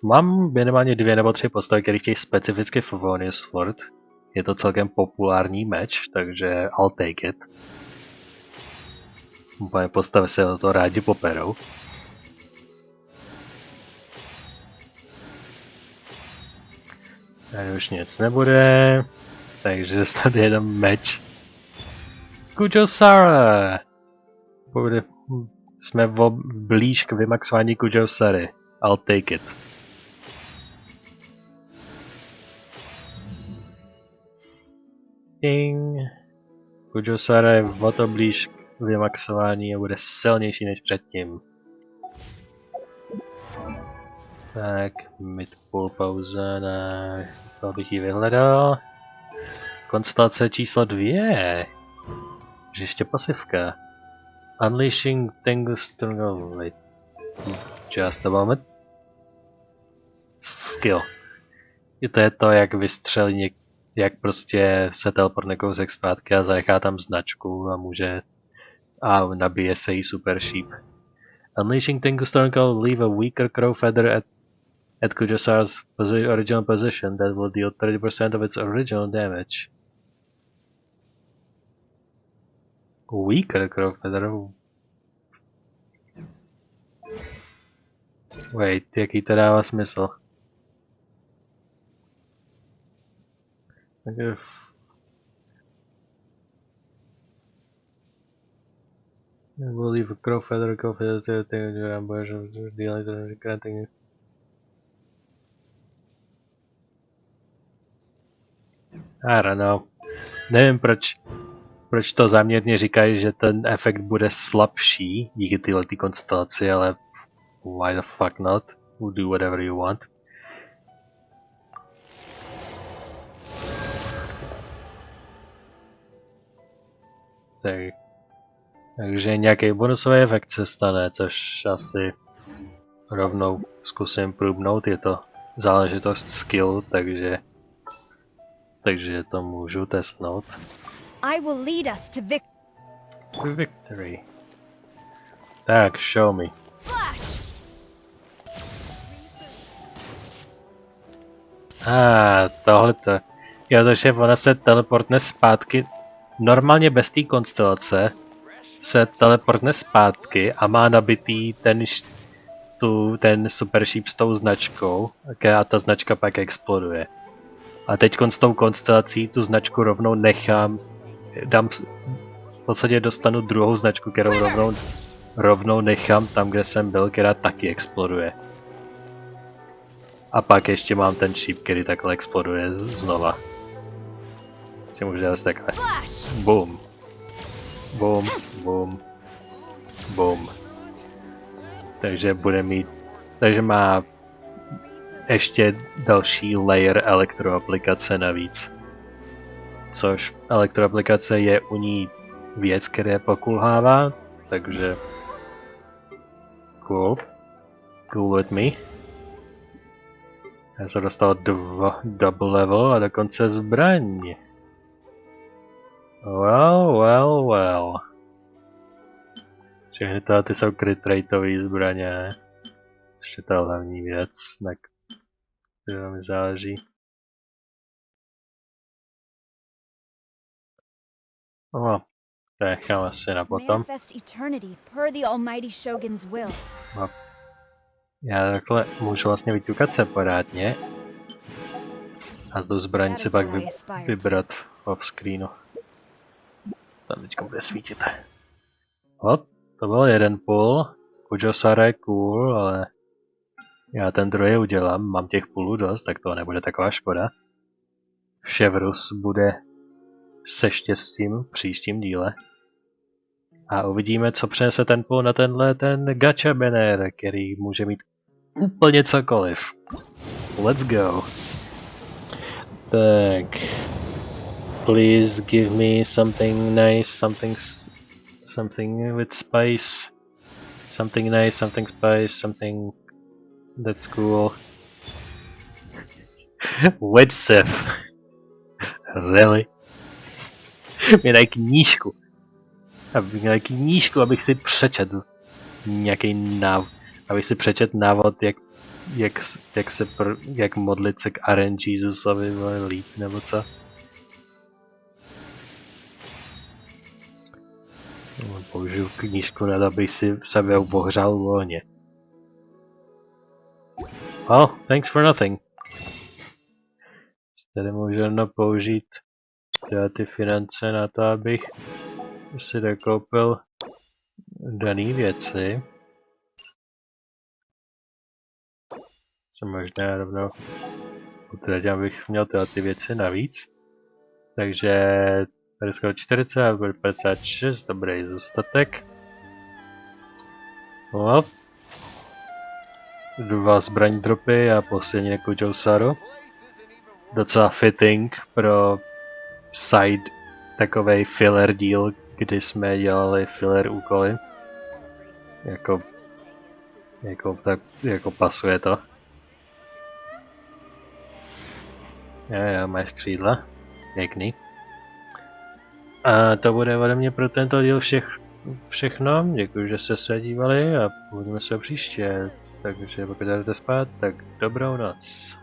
mám minimálně 2 nebo 3 postavy, které chtějí specificky Favonius Sword. Je to celkem populární meč, takže I'll take it. Moje postavy se o to rádi poperou. Tady už nic nebude, takže tady jenom meč. Kujosara! Jsme blíž k vymaxování Kujosary. I'll take it. Ding. Kujosara je o to blíž k vymaxování a bude silnější než předtím. Tak, mid-pull pauza na... To bych ji vyhledal. Konstelace číslo 2. Ještě pasivka. Unleashing Tengu Stronghold. Wait. Just a moment. Skill. To je to, jak vystřelí, jak prostě se teleportne kousek zpátky a zanechá tam značku a může... A nabije se jí super sheep. Unleashing Tengu Stronghold leave a weaker crow feather at Kujosara's original position that will deal 30% of its original damage. Weaker crow feather? Wait, jaký to dává smysl? Will leave a crow feather to take your ambush of the granting. I don't know. Nevím proč to záměrně říkají, že ten efekt bude slabší díky této konstelaci, ale why the fuck not? We'll do whatever you want. Takže nějaký bonusový efekt se stane, což asi rovnou zkusím průbnout, je to záležitost skill, takže to můžu testnout. I will lead us to Victory. Tak, show me. Tohleto. Jo, takže ona se teleportne zpátky. Normálně bez té konstelace se teleportne zpátky a má nabitý ten super sheep s tou značkou a ta značka pak exploduje. A teď s tou konstelací tu značku rovnou nechám. V podstatě dostanu druhou značku, kterou rovnou nechám tam, kde jsem byl, která taky exploduje. A pak ještě mám ten šíp, který takhle exploduje znova. Že můžu dělat takhle. Boom. Boom, boom, boom. Takže má ještě další layer elektroaplikace navíc. Což elektroaplikace je u ní věc, která pokulhává, takže cool. Cool with me. Já jsem dostal double level a dokonce zbraň. Well. Všechny ty jsou crit rateové zbraně, ne? Což je ta hlavní věc, na které mi záleží. No, to nechám asi na potom. No. Já takhle můžu vlastně vyťukat separátně a tu zbraň si pak vybrat off screenu. Tam teďka bude svítit. Hop, to byl jeden pull. Kujosara je cool, ale já ten druhý udělám. Mám těch pullů dost, tak to nebude taková škoda. Ševrus bude se štěstím v příštím díle. A uvidíme, co přinese ten pull na ten gacha banner, který může mít úplně cokoliv. Let's go. Tak. Please give me something nice, something with spice. Something nice, something spice, something that's cool. Witch Sith. Really? Mě dají knížku. Abych si přečetl nějaký návod. Abych si přečetl návod, jak modlit se k RNG Jezusovi líp, nebo co? Použiju knížku na to, abych si sebe ohřál volně. Oh, thanks for nothing. Tady můžu použít ty finance na to, abych si dokoupil dané věci. Co možná rovnou utratil, abych měl ty věci navíc. Takže tady skoro 40 a bude 56, dobrý zůstatek. Hop. 2 zbraň dropy a poslední Kujosaru. Docela fitting pro side takovej filler díl, kdy jsme dělali filler úkoly. Jako pasuje to. Jo, máš křídla. Pěkný. A to bude ode mě pro tento díl všechno. Děkuji, že jste se dívali a uvidíme se příště. Takže pokud jdete spát, tak dobrou noc.